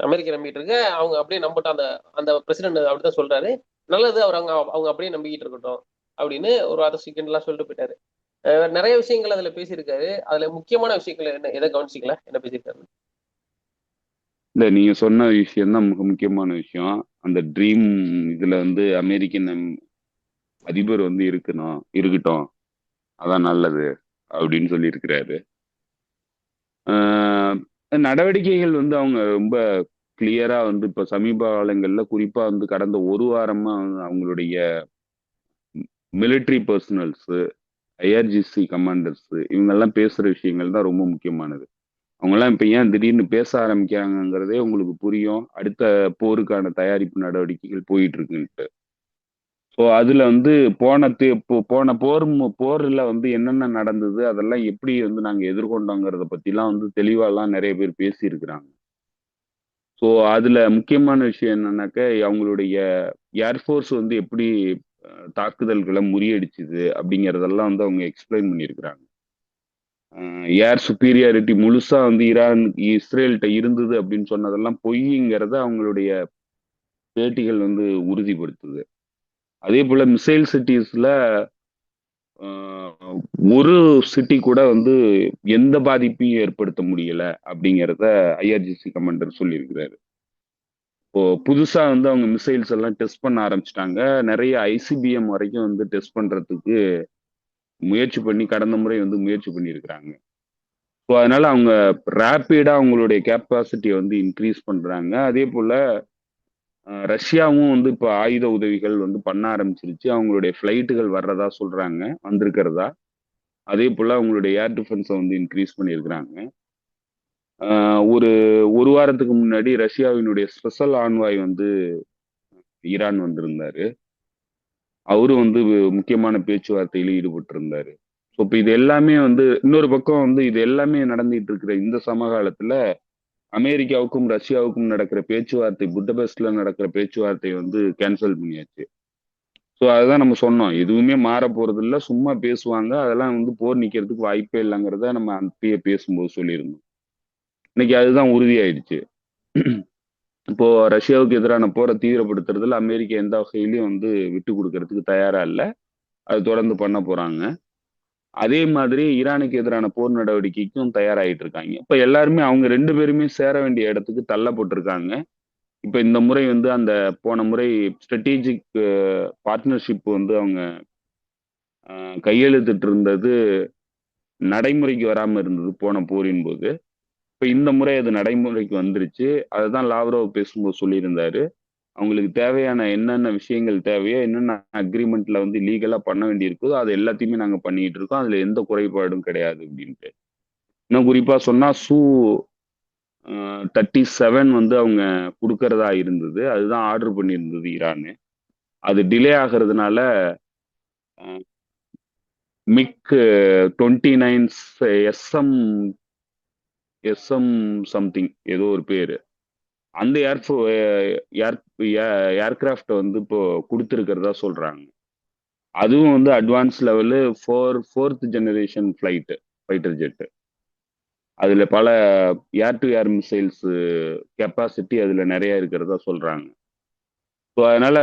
அமெரிக்கா நம்பிட்டு இருக்கு, அவங்க அப்படியே நம்பட்டும், அந்த அந்த பிரசிடென்ட் அப்படிதான் சொல்றாரு, நல்லது, அவங்க அவங்க அப்படியே நம்பிக்கிட்டு இருக்கட்டும் அப்படின்னு ஒரு அதை கிண்டலா சொல்லிட்டு போயிட்டாரு. நிறைய விஷயங்கள் அதுல பேசியிருக்காரு. அதுல முக்கியமான விஷயங்கள் என்ன, எதை கவனிச்சிக்கல, என்ன பேசியிருக்காரு? இல்ல, நீங்க சொன்ன விஷயம் தான் மிக முக்கியமான விஷயம். அந்த ட்ரீம் இதுல வந்து அமெரிக்கன் அதிபர் வந்து இருக்கட்டும், அதான் நல்லது அப்படின்னு சொல்லி இருக்கிறாரு. நடவடிக்கைகள் வந்து அவங்க ரொம்ப கிளியரா வந்து இப்ப சமீப காலங்கள்ல குறிப்பா வந்து கடந்த ஒரு வாரமா அவங்களுடைய மிலிட்ரி பர்சனல்ஸ், ஐஆர்ஜிசி கமாண்டர்ஸ் இவங்கெல்லாம் பேசுற விஷயங்கள் தான் ரொம்ப முக்கியமானது. அவங்கெல்லாம் இப்ப ஏன் திடீர்னு பேச ஆரம்பிக்கிறாங்கிறதே உங்களுக்கு புரியும். அடுத்த போருக்கான தயாரிப்பு நடவடிக்கைகள் போயிட்டு இருக்குன்ட்டு. ஸோ அதுல வந்து போன போர்ல வந்து என்னென்ன நடந்தது, அதெல்லாம் எப்படி வந்து நாங்க எதிர்கொண்டோங்கிறத பத்திலாம் வந்து தெளிவாலாம் நிறைய பேர் பேசியிருக்கிறாங்க. ஸோ அதுல முக்கியமான விஷயம் என்னன்னாக்க அவங்களுடைய ஏர்ஃபோர்ஸ் வந்து எப்படி தாக்குதல்களை முறியடிச்சுது அப்படிங்கிறதெல்லாம் வந்து அவங்க எக்ஸ்பிளைன் பண்ணியிருக்கிறாங்க. ஏர் சுப்பீரியாரிட்டி முழுசா வந்து இஸ்ரேல்கிட்ட இருந்தது அப்படின்னு சொன்னதெல்லாம் பொய்ங்கிறத அவங்களுடைய பேட்டிகள் வந்து உறுதிப்படுத்துது. அதே போல மிசைல் சிட்டிஸ்ல ஒரு சிட்டி கூட வந்து எந்த பாதிப்பையும் ஏற்படுத்த முடியல அப்படிங்கிறத ஐஆர்ஜிசி கமாண்டர் சொல்லியிருக்கிறாரு. இப்போ புதுசா வந்து அவங்க மிசைல்ஸ் எல்லாம் டெஸ்ட் பண்ண ஆரம்பிச்சிட்டாங்க. நிறைய ஐசிபிஎம் வரைக்கும் வந்து டெஸ்ட் பண்றதுக்கு முயற்சி பண்ணி கடந்த முறை வந்து முயற்சி பண்ணியிருக்கிறாங்க. ஸோ அதனால அவங்க ரேப்பிடா அவங்களுடைய கெப்பாசிட்டியை வந்து இன்க்ரீஸ் பண்றாங்க. அதே போல ரஷ்யாவும் வந்து இப்போ ஆயுத உதவிகள் வந்து பண்ண ஆரம்பிச்சிருச்சு. அவங்களுடைய ஃபிளைட்டுகள் வர்றதா சொல்றாங்க, வந்திருக்கிறதா. அதே போல அவங்களுடைய ஏர் டிஃபென்ஸை வந்து இன்க்ரீஸ் பண்ணியிருக்கிறாங்க. ஒரு ஒரு வாரத்துக்கு முன்னாடி ரஷ்யாவினுடைய ஸ்பெஷல் ஆன்வாய் வந்து ஈரான் வந்திருந்தாரு. அவரும் வந்து முக்கியமான பேச்சுவார்த்தையில ஈடுபட்டு இருந்தாரு. ஸோ இப்போ இது எல்லாமே வந்து இன்னொரு பக்கம் வந்து இது எல்லாமே நடந்துட்டு இருக்கிற இந்த சமகாலத்துல அமெரிக்காவுக்கும் ரஷ்யாவுக்கும் நடக்கிற பேச்சுவார்த்தை, புட்டபெஸ்ட்ல நடக்கிற பேச்சுவார்த்தை வந்து கேன்சல் பண்ணியாச்சு. ஸோ அதுதான் நம்ம சொன்னோம், எதுவுமே மாற போறது இல்ல, சும்மா பேசுவாங்க, அதெல்லாம் வந்து போர் நிக்கிறதுக்கு வாய்ப்பே இல்லைங்கிறத நம்ம அப்பயே பேசும்போது சொல்லியிருந்தோம். இன்னைக்கு அதுதான் உறுதியாயிடுச்சு. இப்போ ரஷ்யாவுக்கு எதிரான போரை தீவிரப்படுத்துறதுல அமெரிக்கா எந்த வகையிலையும் வந்து விட்டு கொடுக்கறதுக்கு தயாரா இல்ல. அது தொடர்ந்து பண்ண போறாங்க. அதே மாதிரி ஈரானுக்கு எதிரான போர் நடவடிக்கைக்கும் தயாராகிட்டு இருக்காங்க. இப்ப எல்லாருமே அவங்க 2 பேருமே சேர வேண்டிய இடத்துக்கு தள்ளப்பட்டிருக்காங்க. இப்ப இந்த முறை வந்து அந்த போன முறை ஸ்ட்ராட்டஜிக் பார்ட்னர்ஷிப் வந்து அவங்க கையெழுத்திட்டு இருந்தது நடைமுறைக்கு வராம இருந்தது போன போரின் போது. இப்ப இந்த முறை அது நடைமுறைக்கு வந்துருச்சு. அதுதான் லாவ்ரோவ் பேசும்போது சொல்லியிருந்தாரு. அவங்களுக்கு தேவையான என்னென்ன விஷயங்கள் தேவையோ, என்னென்ன அக்ரிமெண்ட்ல வந்து லீகலா பண்ண வேண்டியிருக்குதோ, அது எல்லாத்தையுமே நாங்க பண்ணிட்டு இருக்கோம். அதுல எந்த குறைபாடும் கிடையாது அப்படின்ட்டு. இன்னும் குறிப்பா சொன்னா சூ 37 வந்து அவங்க கொடுக்கறதா இருந்தது. அதுதான் ஆர்டர் பண்ணியிருந்தது ஈரான். அது டிலே ஆகிறதுனால மிக் 29 எஸ்எம் எஸ்எம் சம்திங் ஏதோ ஒரு பேரு, அந்த ஏர்கிராஃப்ட் வந்து இப்போ கொடுத்துருக்கிறதா சொல்றாங்க. அதுவும் வந்து advance level fourth generation fighter jet. அதுல பல air to air missiles capacity அதுல நிறைய இருக்கிறதா சொல்றாங்க. ஸோ அதனால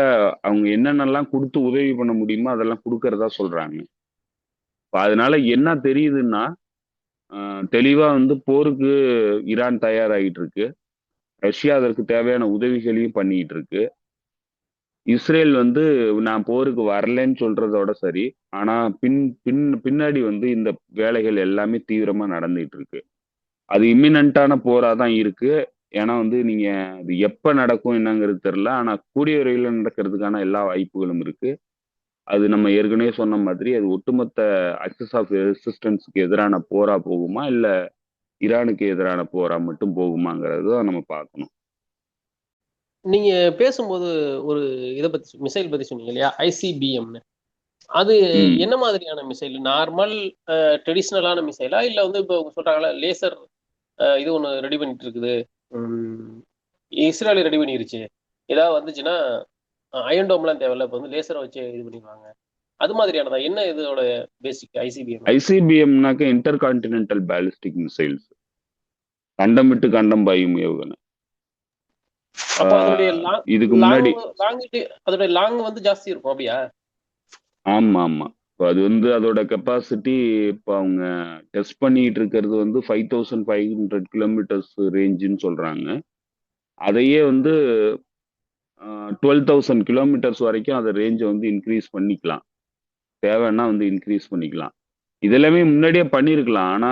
அவங்க என்னென்னலாம் கொடுத்து உதவி பண்ண முடியுமோ அதெல்லாம் கொடுக்கறதா சொல்றாங்க. அதனால என்ன தெரியுதுன்னா, தெளிவா வந்து போருக்கு ஈரான் தயாராகிட்டு இருக்கு. ரஷ்யா அதற்கு தேவையான உதவிகளையும் பண்ணிட்டு இருக்கு. இஸ்ரேல் வந்து நான் போருக்கு வரலன்னு சொல்றதோட சரி, ஆனா பின்னாடி வந்து இந்த வேலைகள் எல்லாமே தீவிரமா நடந்துட்டு இருக்கு. அது இம்மினன்ட்டான போரா தான் இருக்கு. ஏன்னா வந்து நீங்க அது எப்ப நடக்கும் என்னங்கிறது தெரியல. ஆனா கூடிய விரைவில் நடக்கிறதுக்கான எல்லா வாய்ப்புகளும் இருக்கு. அது நம்ம ஏற்கனவே சொன்ன மாதிரி அது ஒட்டுமொத்த அக்சஸ் ஆஃப் ரெசிஸ்டன்ஸ்க்கு எதிரான போரா போகுமா, இல்ல ஈரானுக்கு எதிரான போரா மட்டும் போகுமாங்கிறது தான் நம்ம பார்க்கணும். நீங்க பேசும்போது ஒரு இதை பத்தி மிசைல் பத்தி சொன்னீங்க இல்லையா, ஐசிபிஎம்னு. அது என்ன மாதிரியான மிசைல்? நார்மல் ட்ரெடிஷ்னலான மிசைலா, இல்ல வந்து இப்போ சொல்றாங்களா லேசர் இது ஒண்ணு ரெடி பண்ணிட்டு இருக்குது, இஸ்ரேல் ரெடி பண்ணிருச்சு, ஏதாவது வந்துச்சுன்னா அயன் டோம்லாம் தேவையில்ல, இப்போ வந்து லேசரை வச்சு இது பண்ணிடுவாங்க, அது மாதிரியானதா? என்ன இதோட பேசிக் ஐசிபிஎம்? ஐசிபிஎம்னாக்க இன்டர் கான்டினென்டல் பேலிஸ்டிக் மிசைல்ஸ், கண்டம் விட்டு கண்டம் பாயும் ஏவுகணை. அப்போ அதனுடைய இதுக்கு முன்னாடி அதோட லாங் வந்து ஜாஸ்தி இருக்கும் அப்படியா? ஆமா ஆமா. இப்போ அது வந்து அதோட கெப்பாசிட்டி இப்போ அவங்க டெஸ்ட் பண்ணிட்டு இருக்கிறது வந்து 5500 கிலோமீட்டர்ஸ் ரேஞ்சுன்னு சொல்றாங்க. அதையே வந்து 12,000 கிலோமீட்டர்ஸ் வரைக்கும் அதை ரேஞ்சை வந்து இன்க்ரீஸ் பண்ணிக்கலாம். தேவைன்னா வந்து இன்க்ரீஸ் பண்ணிக்கலாம். இதெல்லாமே முன்னாடியே பண்ணியிருக்கலாம். ஆனா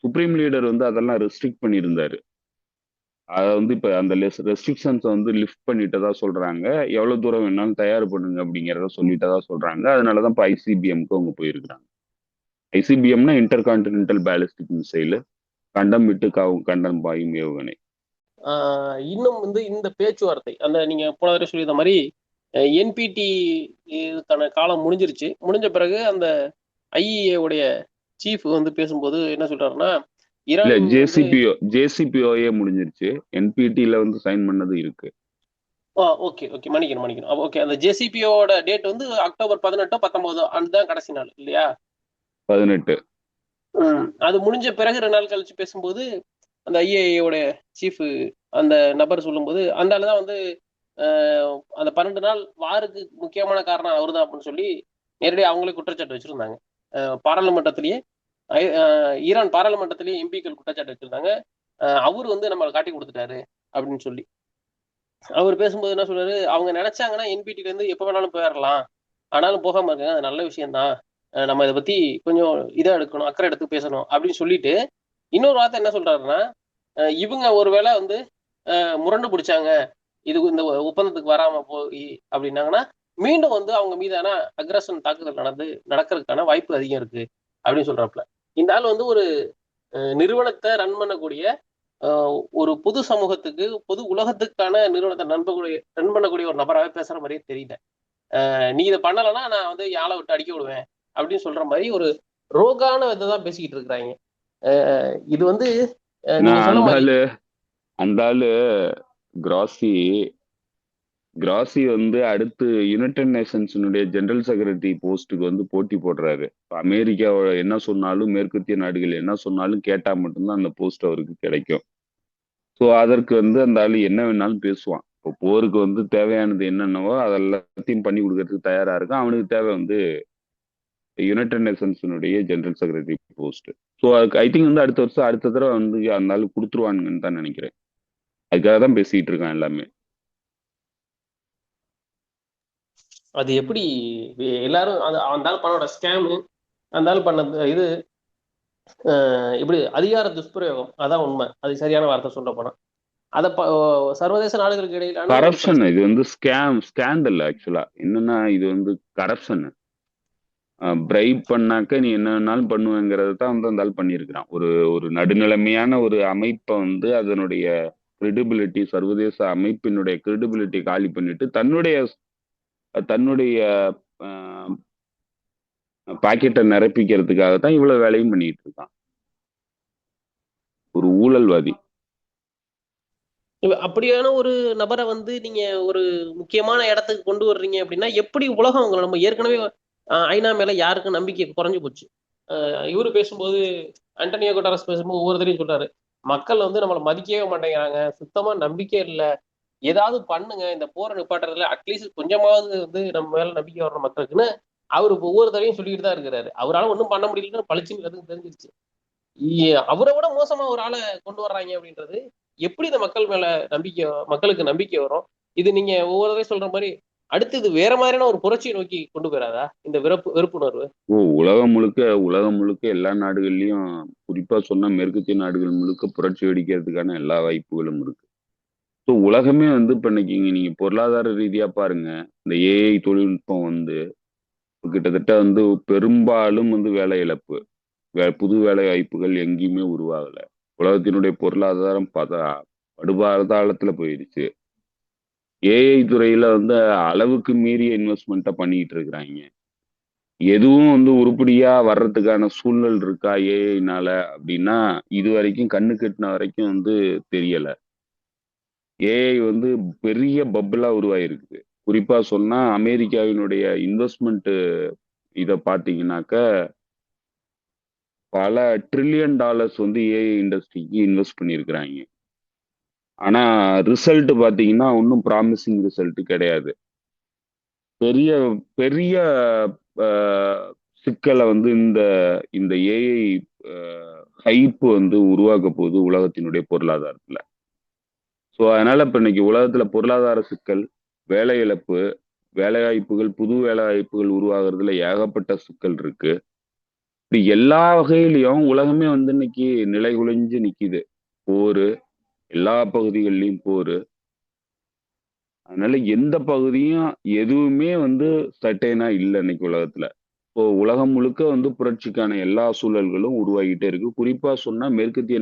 சுப்ரீம் லீடர் வந்து அதெல்லாம் ரெஸ்ட்ரிக்ட் பண்ணியிருந்தாரு. அதை வந்து இப்ப அந்த ரெஸ்ட்ரிக்ஷன்ஸை வந்து லிஃப்ட் பண்ணிட்டதா சொல்றாங்க. எவ்வளவு தூரம் வேணாலும் தயார் பண்ணுங்க அப்படிங்கிறத சொல்லிட்டதா சொல்றாங்க. அதனாலதான் இப்ப ஐசிபிஎம்க்கு அவங்க போயிருக்கிறாங்க. ஐசிபிஎம்னா இன்டர் கான்டினென்டல் பேலிஸ்டிக் மிசைல், கண்டம் விட்டு கண்டம் பாயும் ஏவுகணை. இன்னும் வந்து இந்த பேச்சுவார்த்தை, அந்த நீங்க போன வரை சொல்லியிருந்த மாதிரி என்பிடி இதுக்கான காலம் முடிஞ்சிருச்சு. முடிஞ்ச பிறகு அந்த ஐஇஏ உடைய சீஃப் வந்து பேசும்போது என்ன சொல்றாருன்னா, இல்ல ஈரான் ஜேசிபிஓஏ முடிஞ்சிருச்சு. என்பிடில வந்து சைன் பண்ணது இருக்கு. ஓகே ஓகே, மன்னிக்கணும். ஓகே, அந்த ஜேசிபிஓட டேட் வந்து அக்டோபர் 18 19 அதுதான் கடைசி நாள் இல்லையா? 18. அது முடிஞ்ச பிறகு 2 நாள் கழிச்சு பேசும்போது அந்த ஐஏஏயோட சீஃப் அந்த நபர் சொல்லும்போது, அந்த ஆளு தான் வந்து அந்த 12 நாள் வாருக்கு முக்கியமான காரணம் அவர்தான் அப்படின்னு சொல்லி நேரடியாக அவங்களே குற்றச்சாட்டு வச்சிருந்தாங்க. பாராளுமன்றத்திலேயே ஈரான் பாராளுமன்றத்திலேயே எம்பிக்கள் குற்றச்சாட்டு வச்சிருந்தாங்க. அவர் வந்து நம்மளை காட்டி கொடுத்துட்டாரு அப்படின்னு சொல்லி. அவர் பேசும்போது என்ன சொல்றாரு, அவங்க நினைச்சாங்கன்னா என்பிடில இருந்து எப்ப வேணாலும் போயிடலாம், ஆனாலும் போகாம இருக்காங்க, அது நல்ல விஷயம் தான், நம்ம இதை பத்தி கொஞ்சம் இதா எடுக்கணும், அக்கறை எடுத்து பேசணும் அப்படின்னு சொல்லிட்டு இன்னொரு வார்த்தை என்ன சொல்றாருன்னா, இவங்க ஒருவேளை வந்து முரண்டு பிடிச்சாங்க, இது இந்த ஒப்பந்தத்துக்கு வராம போய் அப்படின்னாங்கன்னா மீண்டும் வந்து அவங்க மீதான அக்ரஷன் தாக்குதல் நடக்கிறதுக்கான வாய்ப்பு அதிகம் இருக்கு அப்படின்னு சொல்றாப்புல. இந்த ஆள் வந்து ஒரு நிறுவனத்தை ரன் பண்ணக்கூடிய ஒரு பொது சமூகத்துக்கு, பொது உலகத்துக்கான நிறுவனத்தை ரன் பண்ணக்கூடிய ஒரு நபராகவே பேசுற மாதிரியே தெரியல. நீ இதை பண்ணலைன்னா நான் வந்து ஆளை விட்டு அடிக்க விடுவேன் அப்படின்னு சொல்ற மாதிரி ஒரு ரோகான இதை தான் பேசிக்கிட்டு இருக்கிறாங்க. இது வந்து நீங்க சொன்ன மாதிரி அந்த ஆளு கிராசி வந்து அடுத்து யுனைடெட் நேஷன்ஸினுடைய ஜெனரல் செக்ரட்டரி போஸ்ட்டுக்கு வந்து போட்டி போடுறாரு. அமெரிக்கா என்ன சொன்னாலும், மேற்கத்திய நாடுகள் என்ன சொன்னாலும் கேட்டா மட்டும்தான் அந்த போஸ்ட் அவருக்கு கிடைக்கும். ஸோ அதற்கு வந்து அந்த ஆளு என்ன வேணாலும் பேசுவான். இப்போ போருக்கு வந்து தேவையானது என்னென்னவோ அதெல்லாத்தையும் பண்ணி கொடுக்கறதுக்கு தயாரா இருக்கும். அவனுக்கு தேவை வந்து யுனைடெட் நேஷன்ஸினுடைய ஜெனரல் செக்ரட்டரி போஸ்ட். ஸோ அதுக்கு ஐ திங்க் வந்து அடுத்த வருஷம் அடுத்த தடவை வந்து அந்த ஆளு கொடுத்துருவானுங்கன்னு தான் நினைக்கிறேன். அதுக்காக தான் பேசிட்டு இருக்கான் எல்லாமே. அது எப்படி எல்லாரும் அந்த ஆள் பண்ணோட ஸ்கேமு, அந்த ஆள் பண்ண இது இப்படி அதிகார துஷ்பிரயோகம், அதான் உண்மை. அது சரியான வார்த்தை சொல்ல போனா. அத சர்வதேச நாடுகளுக்கு இடையிலான கரப்ஷன். இது வந்து ஸ்கேண்டல். ஆக்சுவலா என்னன்னா இது வந்து கரப்ஷன். பிரைப் பண்ணாக்க நீ என்ன வேணாலும் பண்ணுவேங்கிறத தான் வந்து அந்த ஆள் பண்ணியிருக்கிறான். ஒரு நடுநிலைமையான ஒரு அமைப்பை வந்து அதனுடைய கிரெடிபிலிட்டி, சர்வதேச அமைப்பினுடைய கிரெடிபிலிட்டி காலி பண்ணிட்டு தன்னுடைய பாக்கெட்டை நிரப்பிக்கிறதுக்காக தான் இவ்வளவு வேலையும் பண்ணிட்டு இருக்கான். ஒரு ஊழல்வாதி. அப்படியான ஒரு நபரை வந்து நீங்க ஒரு முக்கியமான இடத்துக்கு கொண்டு வர்றீங்க அப்படின்னா எப்படி உலகம் உங்களை, நம்ம ஏற்கனவே ஐநா மேல யாருக்கும் நம்பிக்கை குறைஞ்சு போச்சு. இவரு பேசும்போது, ஆண்டனியோ குட்டரஸ் பேசும்போது ஒவ்வொருத்தரையும் சொல்றாரு, மக்கள் வந்து நம்மளை மதிக்கவே மாட்டேங்கிறாங்க, சுத்தமா நம்பிக்கை இல்லை, ஏதாவது பண்ணுங்க, இந்த போரை நிப்பாட்டுறதுல அட்லீஸ்ட் கொஞ்சமாவது வந்து நம்ம மேல நம்பிக்கை வர்ற மக்களுக்குன்னு அவரு ஒவ்வொருத்தரையும் சொல்லிட்டு தான் இருக்கிறாரு. அவரால் ஒன்றும் பண்ண முடியலன்னு பளிச்சுன்னு தெரிஞ்சிருச்சு. அவரை விட மோசமா ஒரு ஆளை கொண்டு வர்றாங்க அப்படின்றது எப்படி இந்த மக்களுக்கு நம்பிக்கை வரும்? இது நீங்க ஒவ்வொருவரையும் சொல்ற மாதிரி அடுத்து இது வேற மாதிரியான ஒரு புரட்சியை நோக்கி கொண்டு போயிடாதா இந்த வெறுப்புணர்வு? உலகம் முழுக்க எல்லா நாடுகள்லயும், குறிப்பா சொன்னா மேற்கத்திய நாடுகள் முழுக்க புரட்சி வெடிக்கிறதுக்கான எல்லா வாய்ப்புகளும் இருக்கு. ஸோ உலகமே வந்து இப்ப இன்னைக்கு நீங்க பொருளாதார ரீதியா பாருங்க, இந்த ஏஐ தொழில்நுட்பம் வந்து கிட்டத்தட்ட வந்து பெரும்பாலும் வந்து வேலை இழப்பு, புது வேலை வாய்ப்புகள் எங்கேயுமே உருவாகல. உலகத்தினுடைய பொருளாதாரம் படுபாதாளத்துல போயிடுச்சு. ஏஐ துறையில வந்து அளவுக்கு மீறிய இன்வெஸ்ட்மெண்ட்டை பண்ணிட்டு இருக்கிறாங்க. எதுவும் வந்து உருப்படியா வர்றதுக்கான சூழல் இருக்கா ஏஐனால அப்படின்னா இது வரைக்கும் கண்ணு கெட்டின வரைக்கும் வந்து தெரியல. ஏஐ வந்து பெரிய பப்பிளா உருவாயிருக்கு. குறிப்பா சொன்னா அமெரிக்காவினுடைய இன்வெஸ்ட்மெண்ட் இதை பார்த்தீங்கன்னாக்க பல ட்ரில்லியன் டாலர்ஸ் வந்து ஏஐ இண்டஸ்ட்ரிக்கு இன்வெஸ்ட் பண்ணியிருக்கிறாங்க. ஆனா ரிசல்ட் பார்த்தீங்கன்னா ஒன்றும் ப்ராமிசிங் ரிசல்ட் கிடையாது. பெரிய பெரிய சிக்கலை வந்து இந்த ஏஐ ஹைப்பு வந்து உருவாக்க போகுது உலகத்தினுடைய பொருளாதாரத்துல. ஸோ அதனால இப்ப இன்னைக்கு உலகத்துல பொருளாதார சிக்கல், வேலை இழப்பு, வேலைவாய்ப்புகள், புது வேலை வாய்ப்புகள் உருவாகிறதுல ஏகப்பட்ட சிக்கல் இருக்கு. இப்படி எல்லா வகையிலையும் உலகமே வந்து இன்னைக்கு நிலை குலைஞ்சு நிக்குது. போரு, எல்லா பகுதிகள்லயும் போரு. அதனால எந்த பகுதியும் எதுவுமே வந்து சர்டைனா இல்லை இன்னைக்கு உலகத்துல. இப்போ உலகம் முழுக்க வந்து புரட்சிக்கான எல்லா சூழல்களும் உருவாகிட்டே இருக்கு. குறிப்பா சொன்னா மேற்கத்திய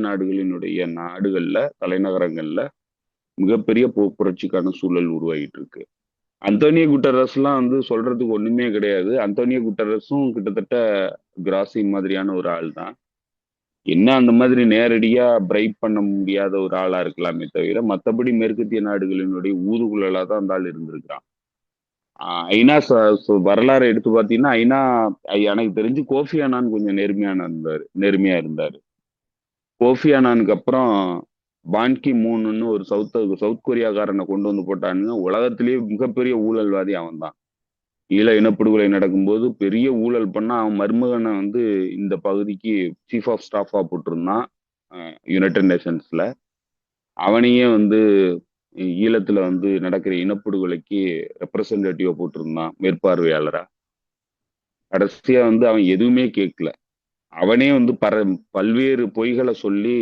நாடுகள்ல, தலைநகரங்கள்ல மிகப்பெரிய புரட்சிக்கான சூழல் உருவாகிட்டு இருக்கு. அந்தோனியோ குட்டரஸ் எல்லாம் வந்து சொல்றதுக்கு ஒண்ணுமே கிடையாது. அந்தோனியோ குட்டரஸும் கிட்டத்தட்ட கிராசி மாதிரியான ஒரு ஆள் தான். என்ன அந்த மாதிரி நேரடியா பிரைப் பண்ண முடியாத ஒரு ஆளா இருக்கலாமே தவிர, மற்றபடி மேற்கத்திய நாடுகளினுடைய ஊதுகுழலா தான் அந்த ஆள் இருந்திருக்கிறான். ஐநா வரலாறு எடுத்து பார்த்தீங்கன்னா, ஐநா எனக்கு தெரிஞ்சு கோஃபி அன்னான் கொஞ்சம் நேர்மையா இருந்தாரு. கோஃபி அன்னானுக்கு அப்புறம் பான்கி மூன்னு ஒரு சவுத் கொரியாக்காரனை கொண்டு வந்து போட்டானுங்க. உலகத்திலேயே மிகப்பெரிய ஊழல்வாதி அவன் தான். ஈழ இனப்படுகொலை நடக்கும்போது பெரிய ஊழல் பண்ணா அவன் மருமகனை வந்து இந்த பகுதிக்கு சீஃப் ஆஃப் ஸ்டாஃபா போட்டிருந்தான் யுனைடெட் நேஷன்ஸ்ல. அவனையே வந்து ஈழத்துல வந்து நடக்கிற இனப்படுகொலைக்கு ரெப்ரசன்டேட்டிவா போட்டிருந்தான் மேற்பார்வையாளரா. கடைசியா வந்து அவன் எதுவுமே கேட்கல. அவனே வந்து பல்வேறு பொய்களை சொல்லி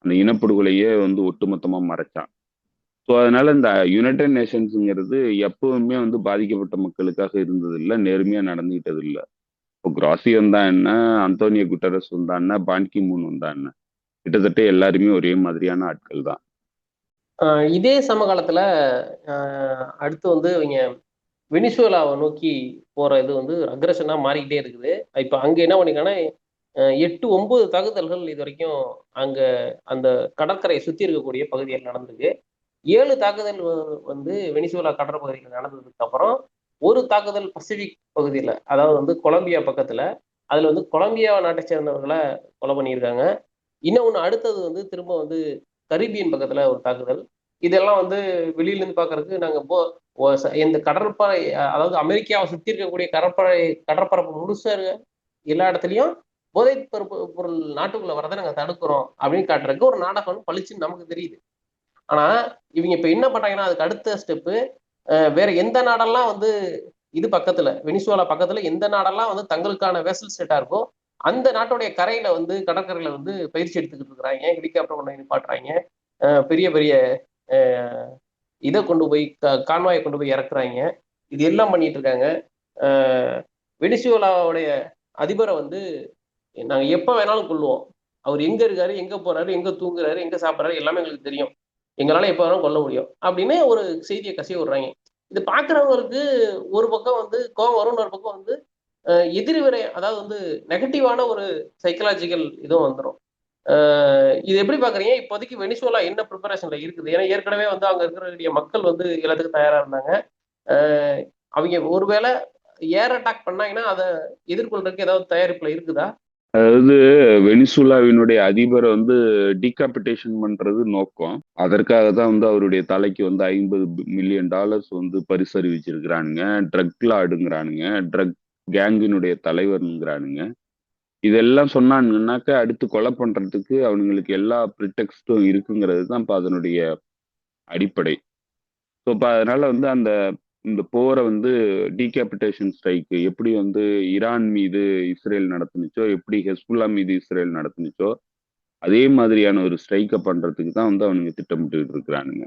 அந்த இனப்படுகொலையே வந்து ஒட்டுமொத்தமா மறைச்சான். ஸோ அதனால இந்த யுனைடெட் நேஷன்ஸுங்கிறது எப்பவுமே வந்து பாதிக்கப்பட்ட மக்களுக்காக இருந்தது இல்லை, நேர்மையா நடந்துகிட்டது இல்லை. இப்போ கிராசி வந்தா என்ன, அந்தோனியோ குட்டரஸ் வந்தா என்ன, பான்கி மூன் வந்தா என்ன, கிட்டத்தட்ட எல்லாருமே ஒரே மாதிரியான ஆட்கள் தான். இதே சமகாலத்துல அடுத்து வந்து இவங்க வெனிசுவேலாவை நோக்கி போற இது வந்து அக்ரஷனா மாறிக்கிட்டே இருக்குது. இப்ப அங்க என்ன பண்ணிருக்காங்கன்னா 8-9 தாக்குதல்கள் இது வரைக்கும் அங்க அந்த கடற்கரையை சுத்தி இருக்கக்கூடிய பகுதியில் நடந்திருக்கு. 7 தாக்குதல் வந்து வெனிசுவேலா கடற்பகுதியில் நடந்ததுக்கு அப்புறம் ஒரு தாக்குதல் பசிபிக் பகுதியில, அதாவது வந்து கொலம்பியா பக்கத்துல, அதுல வந்து கொலம்பியா நாட்டை சேர்ந்தவர்களை கொலை பண்ணியிருக்காங்க. இன்னொன்னு அடுத்தது வந்து திரும்ப வந்து கரீபியன் பக்கத்துல ஒரு தாக்குதல். இதெல்லாம் வந்து வெளியில இருந்து பாக்குறதுக்கு நாங்க இந்த கடற்படை, அதாவது அமெரிக்காவை சுத்தி இருக்கக்கூடிய கடற்பரப்பு முழுசா எல்லா இடத்துலயும் போதைப் பொருள் நாட்டுக்குள்ள வரதை நாங்க தடுக்கிறோம் அப்படின்னு காட்டுறதுக்கு ஒரு நாடகம் பளிச்சுன்னு நமக்கு தெரியுது. ஆனா இவங்க இப்ப என்ன பண்றாங்கன்னா அதுக்கு அடுத்த ஸ்டெப்பு, வேற எந்த நாடெல்லாம் வந்து இது பக்கத்துல வெனிசுவேலா பக்கத்துல எந்த நாடெல்லாம் வந்து தங்களுக்கான வேசல் ஸ்டேட்டா இருக்கோ அந்த நாட்டுடைய கரையில வந்து கடற்கரையில வந்து பயிற்சி எடுத்துக்கிட்டு இருக்கிறாங்க. ஹெலிகாப்டர் கொண்டு நிப்பாட்டுறாங்க. பெரிய பெரிய இதை கொண்டு போய் கான்வாயை கொண்டு போய் இறக்குறாங்க. இது எல்லாம் பண்ணிட்டு இருக்காங்க. வெனிசுவேலாவுடைய அதிபரை வந்து நாங்க எப்ப வேணாலும் கொள்ளுவோம், அவர் எங்க இருக்காரு, எங்க போறாரு, எங்க தூங்குறாரு, எங்க சாப்பிட்றாரு எல்லாமே எங்களுக்கு தெரியும், எங்களால எப்ப வேணாலும் கொல்ல முடியும் அப்படின்னு ஒரு செய்தியை கசிய விடுறாங்க. இது பாக்குறவங்களுக்கு ஒரு பக்கம் வந்து கோபம் வரும், ஒரு பக்கம் வந்து எதிர்விரை, அதாவது வந்து நெகட்டிவான ஒரு சைக்கலாஜிக்கல் இதுவும் வந்துடும். இது எப்படி பாக்குறீங்க? இப்போதைக்கு வெனிசுவேலா என்ன ப்ரிப்பரேஷன்ல இருக்குது? ஏன்னா ஏற்கனவே வந்து அங்க இருக்கிற மக்கள் வந்து எல்லாத்துக்கும் தயாரா இருந்தாங்க. அவங்க ஒருவேளை ஏர் அட்டாக் பண்ணாங்கன்னா அதை எதிர்கொள்றதுக்கு ஏதாவது தயாரிப்புல இருக்குதா? அதாவது வெனிசுலாவினுடைய அதிபரை வந்து டீகாபிட்டேஷன் பண்றது நோக்கம். அதற்காக தான் வந்து அவருடைய தலைக்கு வந்து $50 மில்லியன் வந்து பரிசறிவிச்சிருக்கிறானுங்க. Drug லார்டுங்கிறானுங்க, drug கேங்கினுடைய தலைவருங்கிறானுங்க. இதெல்லாம் சொன்னானுங்கன்னாக்க அடுத்து கொலை பண்றதுக்கு அவனுங்களுக்கு எல்லா ப்ரிடெக்ஸ்டும் இருக்குங்கிறது தான் இப்போ அதனுடைய அடிப்படை. ஸோ இப்போ அதனால வந்து இந்த போரை வந்து டீகேபிட்டேஷன் ஸ்ட்ரைக் எப்படி வந்து ஈரான் மீது இஸ்ரேல் நடத்துனுச்சோ, எப்படி ஹெஸ்புல்லா மீது இஸ்ரேல் நடத்துனுச்சோ, அதே மாதிரியான ஒரு ஸ்ட்ரைக்கை பண்றதுக்கு தான் வந்து அவனுங்க திட்டமிட்டு இருக்கிறானுங்க.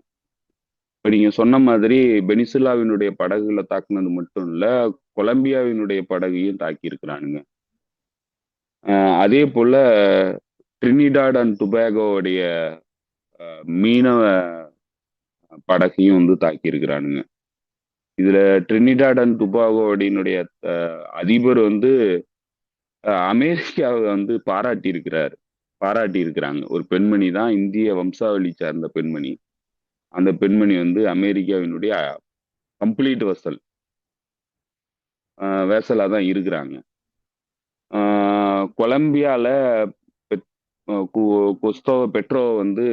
இப்ப நீங்க சொன்ன மாதிரி வெனிசுலாவினுடைய படகுகளை தாக்குனது மட்டும் இல்ல, கொலம்பியாவினுடைய படகையும் தாக்கி இருக்கிறானுங்க. அதே போல ட்ரினிடாட் அண்ட் டுபாகோவுடைய மீனவ படகையும் வந்து தாக்கி இருக்கிறானுங்க. இதுல ட்ரினிடாட் அண்ட் டுபாகோவுடைய அதிபர் வந்து அமெரிக்காவை வந்து பாராட்டி இருக்கிறாங்க. ஒரு பெண்மணி தான், இந்திய வம்சாவளி சார்ந்த பெண்மணி. அந்த பெண்மணி வந்து அமெரிக்காவினுடைய கம்ப்ளீட் வேசலா தான் இருக்கிறாங்க. கொலம்பியால கொஸ்தோவ பெட்ரோ வந்து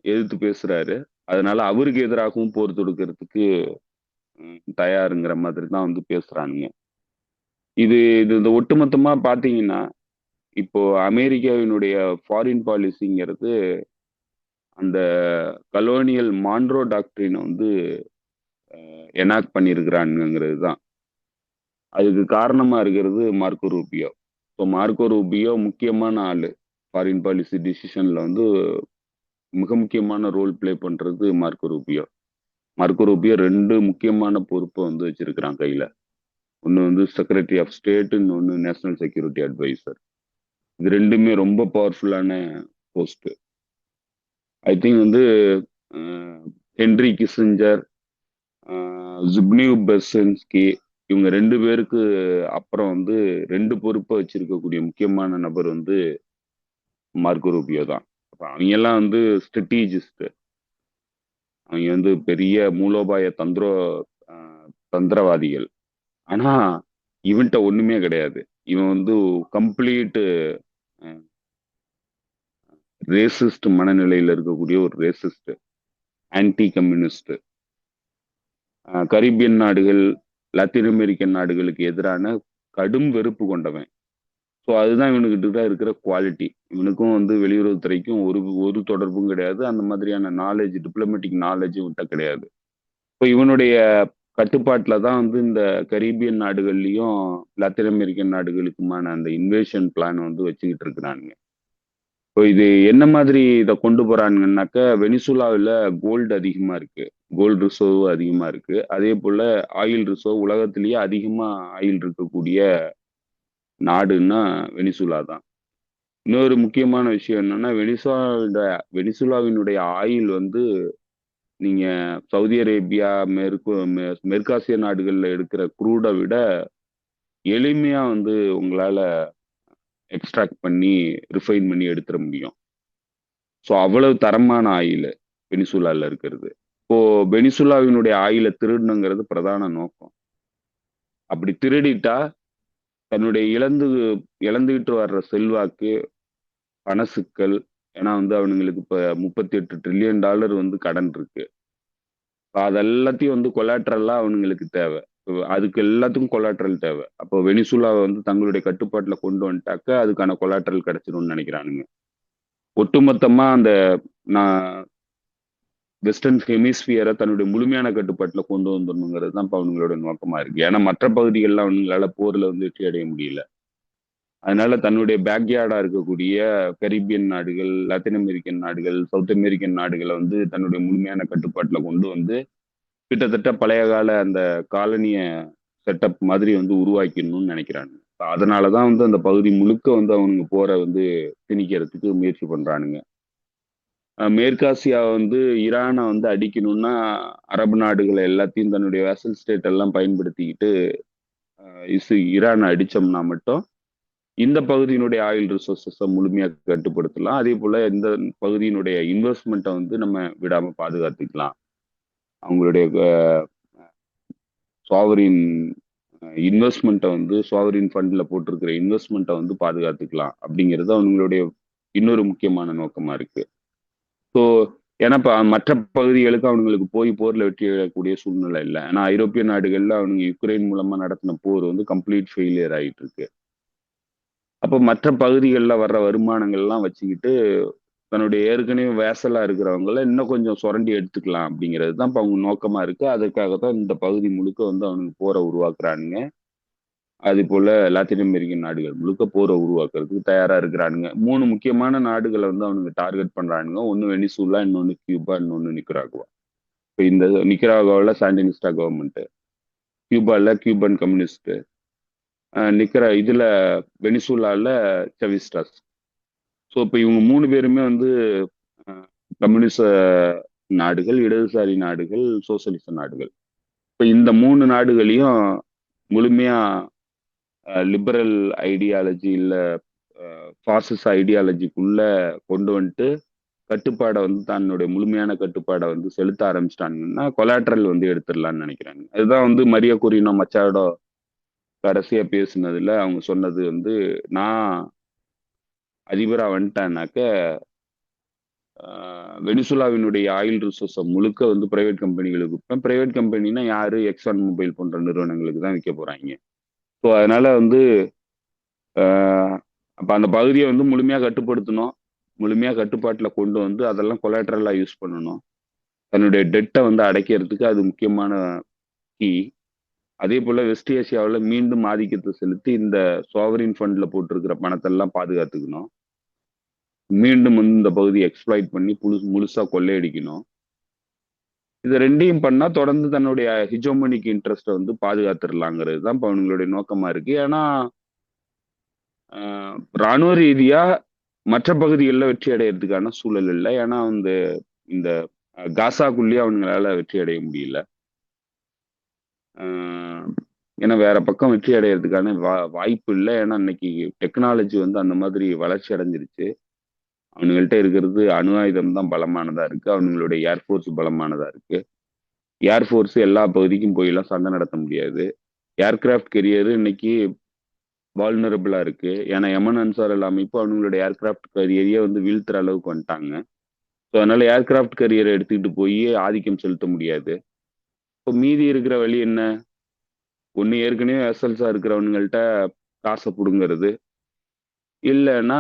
எதிர்த்து பேசுறாரு. அதனால அவருக்கு எதிராகவும் போர் தொடுக்கிறதுக்கு தயாருங்கிற மாதிரி தான் வந்து பேசுறானுங்க. இது இந்த ஒட்டுமொத்தமா பாத்தீங்கன்னா இப்போ அமெரிக்காவினுடைய ஃபாரின் பாலிசிங்கிறது அந்த கலோனியல் மான்ரோ டாக்டரினை வந்து எனாக்ட் பண்ணியிருக்கிறானுங்கிறது தான். அதுக்கு காரணமா இருக்கிறது Marco Rubio. So Marco Rubio முக்கியமான ஆளு. ஃபாரின் பாலிசி டிசிஷன்ல வந்து மிக முக்கியமான ரோல் பிளே பண்றது மார்க்கோ ரூபியோ. மார்க்கோ ரூபியோ 2 முக்கியமான பொறுப்பை வந்து வச்சிருக்கிறான் கையில. ஒன்று வந்து செக்ரட்டரி ஆஃப் ஸ்டேட், இன்னொன்று நேஷனல் செக்யூரிட்டி அட்வைசர். இது ரெண்டுமே ரொம்ப பவர்ஃபுல்லான போஸ்ட். ஐ திங்க் வந்து ஹென்ரி கிஸ்ஸிஞ்சர், ஜுப்னிவ் பெர்சின்ஸ்கி, இவங்க 2 பேருக்கு அப்புறம் வந்து 2 பொறுப்பை வச்சிருக்கக்கூடிய முக்கியமான நபர் வந்து மார்க்கோ ரூபியோ தான். அவங்க எல்லாம் வந்து ஸ்ட்ராட்டஜிஸ்ட். அவங்க வந்து பெரிய மூலோபாய தந்திரவாதிகள். ஆனா இவன்ட்ட ஒண்ணுமே கிடையாது. இவன் வந்து கம்ப்ளீட் ரேசிஸ்ட் மனநிலையில இருக்கக்கூடிய ஒரு ரேசிஸ்ட், ஆன்டி கம்யூனிஸ்ட். கரீபியன் நாடுகள், லத்தீன் அமெரிக்கன் நாடுகளுக்கு எதிரான கடும் வெறுப்பு கொண்டவன். ஸோ அதுதான் இவனுக்கிட்ட தான் இருக்கிற குவாலிட்டி. இவனுக்கும் வந்து வெளியுறவுத்துறைக்கும் ஒரு ஒரு தொடர்பும் கிடையாது. அந்த மாதிரியான நாலேஜ், டிப்ளமேட்டிக் நாலேஜும் விட்ட கிடையாது. இப்போ இவனுடைய கட்டுப்பாட்டுல தான் வந்து இந்த கரீபியன் நாடுகள்லயும் லத்தீன் அமெரிக்கன் நாடுகளுக்குமான அந்த இன்வேஷன் பிளான் வந்து வச்சுக்கிட்டு இருக்கிறானுங்க. இப்போ இது என்ன மாதிரி இதை கொண்டு போறானுங்கன்னாக்க, வெனிசுலாவில் கோல்டு அதிகமா இருக்கு, கோல்டு ரிசர்வ் அதிகமா இருக்கு. அதே போல ஆயில் ரிசர்வ் உலகத்திலேயே அதிகமா ஆயில் இருக்கக்கூடிய நாடுன்னா வெனிசுலா தான். இன்னொரு முக்கியமான விஷயம் என்னன்னா, வெனிசுலாவினுடைய ஆயில் வந்து நீங்க சவுதி அரேபியா, மேற்காசிய நாடுகள்ல எடுக்கிற குரூடை விட எளிமையா வந்து உங்களால எக்ஸ்ட்ராக்ட் பண்ணி ரிஃபைன் பண்ணி எடுத்துட முடியும். ஸோ அவ்வளவு தரமான ஆயில் வெனிசுலால இருக்கிறது. இப்போ வெனிசுலாவினுடைய ஆயிலை திருடணுங்கிறது பிரதான நோக்கம். அப்படி திருடிட்டா தன்னுடைய இழந்துகிட்டு வர்ற செல்வாக்கு, பண சிக்கல், ஏன்னா வந்து அவனுங்களுக்கு இப்ப $38 trillion வந்து கடன் இருக்கு. அதெல்லாத்தையும் வந்து கொலாட்ரலா அவனுங்களுக்கு தேவை. அதுக்கு எல்லாத்துக்கும் கொலாட்ரல் தேவை. அப்போ வெனிசுலாவை வந்து தங்களுடைய கட்டுப்பாட்டுல கொண்டு வந்துட்டாக்க அதுக்கான கொலாட்ரல் கிடைச்சிரும்னு நினைக்கிறானுங்க. ஒட்டுமொத்தமா அந்த நான் வெஸ்டர்ன் ஹெமிஸ்பியரை தன்னுடைய முழுமையான கட்டுப்பாட்டுல கொண்டு வந்துடணுங்கிறது தான் இப்ப அவங்களோட நோக்கமா இருக்கு. ஏன்னா மற்ற பகுதிகள்ல அவங்களால போர்ல வந்து வெற்றி அடைய முடியல. அதனால தன்னுடைய பேக்யார்டா இருக்கக்கூடிய கரீபியன் நாடுகள், லத்தீன் அமெரிக்கன் நாடுகள், சவுத் அமெரிக்கன் நாடுகளை வந்து தன்னுடைய முழுமையான கட்டுப்பாட்டுல கொண்டு வந்து கிட்டத்தட்ட பழைய கால அந்த காலனிய செட்டப் மாதிரி வந்து உருவாக்கிடணும்னு நினைக்கிறானுங்க. அதனாலதான் வந்து அந்த பகுதி முழுக்க வந்து அவனுங்க போற வந்து திணிக்கிறதுக்கு முயற்சி பண்றானுங்க. மேற்காசியா வந்து ஈரானை வந்து அடிக்கணும்னா அரபு நாடுகளை எல்லாத்தையும் தன்னுடைய வேசல் ஸ்டேட் எல்லாம் பயன்படுத்திக்கிட்டு ஈரானை அடிச்சோம்னா மட்டும் இந்த பகுதியினுடைய ஆயில் ரிசோர்சஸை முழுமையா கட்டுப்படுத்தலாம். அதே போல இந்த பகுதியினுடைய இன்வெஸ்ட்மெண்ட்டை வந்து நம்ம விடாம பாதுகாத்துக்கலாம். அவங்களுடைய சாவரின் இன்வெஸ்ட்மெண்ட்டை வந்து சாவரின் ஃபண்ட்ல போட்டிருக்கிற இன்வெஸ்ட்மெண்ட்டை வந்து பாதுகாத்துக்கலாம் அப்படிங்கிறது அவங்களுடைய இன்னொரு முக்கியமான நோக்கமா இருக்கு. ஸோ ஏன்னா மற்ற பகுதிகளுக்கு அவங்களுக்கு போய் போர்ல வெற்றி அடையக்கூடிய சூழ்நிலை இல்லை. ஏன்னா ஐரோப்பிய நாடுகள்ல அவனுங்க யுக்ரைன் மூலமா நடத்தின போர் வந்து கம்ப்ளீட் ஃபெயிலியர் ஆயிட்டு இருக்கு. அப்போ மற்ற பகுதிகளில் வர்ற வருமானங்கள்லாம் வச்சுக்கிட்டு தன்னுடைய ஏற்கனவே வேசலா இருக்கிறவங்கள இன்னும் கொஞ்சம் சுரண்டி எடுத்துக்கலாம் அப்படிங்கிறது தான் இப்போ அவங்க நோக்கமா இருக்கு. அதுக்காக தான் இந்த பகுதி முழுக்க வந்து அவனுக்கு போரை உருவாக்குறானுங்க. அது போல லத்தீன் அமெரிக்கன் நாடுகள் முழுக்க போரை உருவாக்குறதுக்கு தயாரா இருக்கிறானுங்க. 3 முக்கியமான நாடுகளை வந்து அவனுக்கு டார்கெட் பண்றானுங்க. ஒன்னு வெனிசுலா, இன்னொன்னு கியூபா, இன்னொன்னு நிக்கராகுவா. இப்போ இந்த நிக்கராகுவாவில் சாண்டினிஸ்டா கவர்மெண்ட், கியூபால கியூபன் கம்யூனிஸ்ட், இதுல வெனிசுலால செவிஸ்டாஸ். ஸோ இப்போ இவங்க 3 பேருமே வந்து கம்யூனிச நாடுகள், இடதுசாரி நாடுகள், சோசியலிச நாடுகள். இப்போ இந்த 3 நாடுகளையும் முழுமையா லிபரல் ஐடியாலஜி இல்ல ஃபாசிச ஐடியாலஜிக்குள்ள கொண்டு வந்துட்டு கட்டுப்பாடை வந்து தன்னுடைய முழுமையான கட்டுப்பாடை வந்து செலுத்த ஆரம்பிச்சிட்டாங்கன்னா கொலாட்ரல் வந்து எடுத்துடலாம்னு நினைக்கிறாங்க. அதுதான் வந்து மரியா குரினோ மச்சாடோ கடைசியா பேசுனதுல அவங்க சொன்னது வந்து, நான் அதிபரா வந்துட்டேன்னாக்க வெனிசுலாவினுடைய ஆயில் ரிசோர்ஸை முழுக்க வந்து பிரைவேட் கம்பெனிகளுக்கு விற்பேன். பிரைவேட் கம்பெனினா யாரு? எக்ஸான் மொபைல் போன்ற நிறுவனங்களுக்கு தான் விற்க போறாங்க. ஸோ அதனால வந்து அப்ப அந்த பகுதியை வந்து முழுமையா கட்டுப்படுத்தணும், முழுமையா கட்டுப்பாட்டுல கொண்டு வந்து அதெல்லாம் கொலாட்ரலா யூஸ் பண்ணணும். தன்னுடைய டெட்டை வந்து அடைக்கிறதுக்கு அது முக்கியமான கீ. அதே போல வெஸ்ட் ஏசியாவில் மீண்டும் ஆதிக்கத்தை செலுத்தி இந்த சாவரின் ஃபண்ட்ல போட்டிருக்கிற பணத்தை எல்லாம் பாதுகாத்துக்கணும். மீண்டும் வந்து இந்த பகுதியை எக்ஸ்ப்ளாய்ட் பண்ணி முழுசா கொள்ளையடிக்கணும். இது ரெண்டையும் பண்ணா தொடர்ந்து தன்னுடைய ஹிஜோமனிக் இன்ட்ரெஸ்ட்டை வந்து பாதுகாத்துடலாங்கிறது தான் இப்போ அவங்களுடைய நோக்கமா இருக்கு. ஏன்னா ராணுவ ரீதியா மற்ற பகுதிகளில் வெற்றி அடையிறதுக்கான சூழல் இல்லை. ஏன்னா வந்து இந்த காசாக்குள்ளேயே அவங்களால வெற்றி அடைய முடியல. ஏன்னா வேற பக்கம் வெற்றி அடையிறதுக்கான வாய்ப்பு இல்லை. ஏன்னா இன்னைக்கு டெக்னாலஜி வந்து அந்த மாதிரி வளர்ச்சி அடைஞ்சிருச்சு. அவனுங்கள்ட்ட இருக்கிறது அணு ஆயுதம் தான் பலமானதா இருக்கு. அவங்களுடைய ஏர்ஃபோர்ஸ் பலமானதா இருக்கு. ஏர்ஃபோர்ஸ் எல்லா பகுதிக்கும் போயெல்லாம் சண்டை நடத்த முடியாது. ஏர்கிராஃப்ட் கெரியர் இன்னைக்கு வால்னரபிளா இருக்கு. ஏன்னா யமன் அன்சார் அமைப்பு அவங்களுடைய ஏர்கிராஃப்ட் கரியரையே வந்து வீழ்த்துற அளவுக்கு வந்துட்டாங்க. ஸோ அதனால ஏர்கிராஃப்ட் கரியரை எடுத்துக்கிட்டு போய் ஆதிக்கம் செலுத்த முடியாது. இப்போ மீதி இருக்கிற வழி என்ன? ஒண்ணு ஏற்கனவே வெசல்ஸா இருக்கிறவனுங்கள்ட்ட காசை புடுங்கிறது, இல்லைன்னா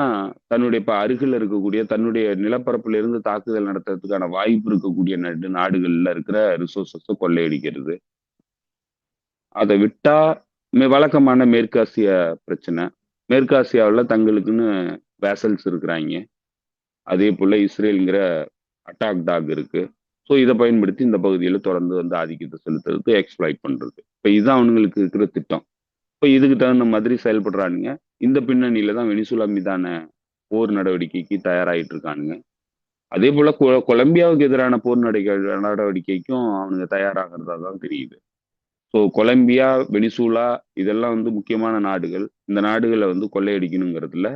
தன்னுடைய இப்ப அருகில் இருக்கக்கூடிய தன்னுடைய நிலப்பரப்புல இருந்து தாக்குதல் நடத்துறதுக்கான வாய்ப்பு இருக்கக்கூடிய நாடுகள்ல இருக்கிற ரிசோர்சஸ கொள்ளையடிக்கிறது. அதை விட்டா வழக்கமான மேற்காசிய பிரச்சனை. மேற்காசியாவில் தங்களுக்குன்னு வேசல்ஸ் இருக்கிறாங்க. அதே போல இஸ்ரேலுங்கிற அட்டாக் டாக் இருக்கு. ஸோ இதை பயன்படுத்தி இந்த பகுதியில் தொடர்ந்து வந்து ஆதிக்கத்தை செலுத்துறது, எக்ஸ்ப்ளாய்ட் பண்றது. இப்போ இதுதான் அவங்களுக்கு இருக்கிற திட்டம். இப்போ இதுக்கு தகுந்த மாதிரி செயல்படுறானுங்க. இந்த பின்னணியில தான் வெனிசுலா மீதான போர் நடவடிக்கைக்கு தயாராகிட்டு இருக்கானுங்க. அதே போல கொலம்பியாவுக்கு எதிரான போர் நடவடிக்கைக்கும் அவனுங்க தயாராகிறதா தான் தெரியுது. ஸோ கொலம்பியா, வெனிசுலா இதெல்லாம் வந்து முக்கியமான நாடுகள். இந்த நாடுகளை வந்து கொள்ளையடிக்கணுங்கிறதுல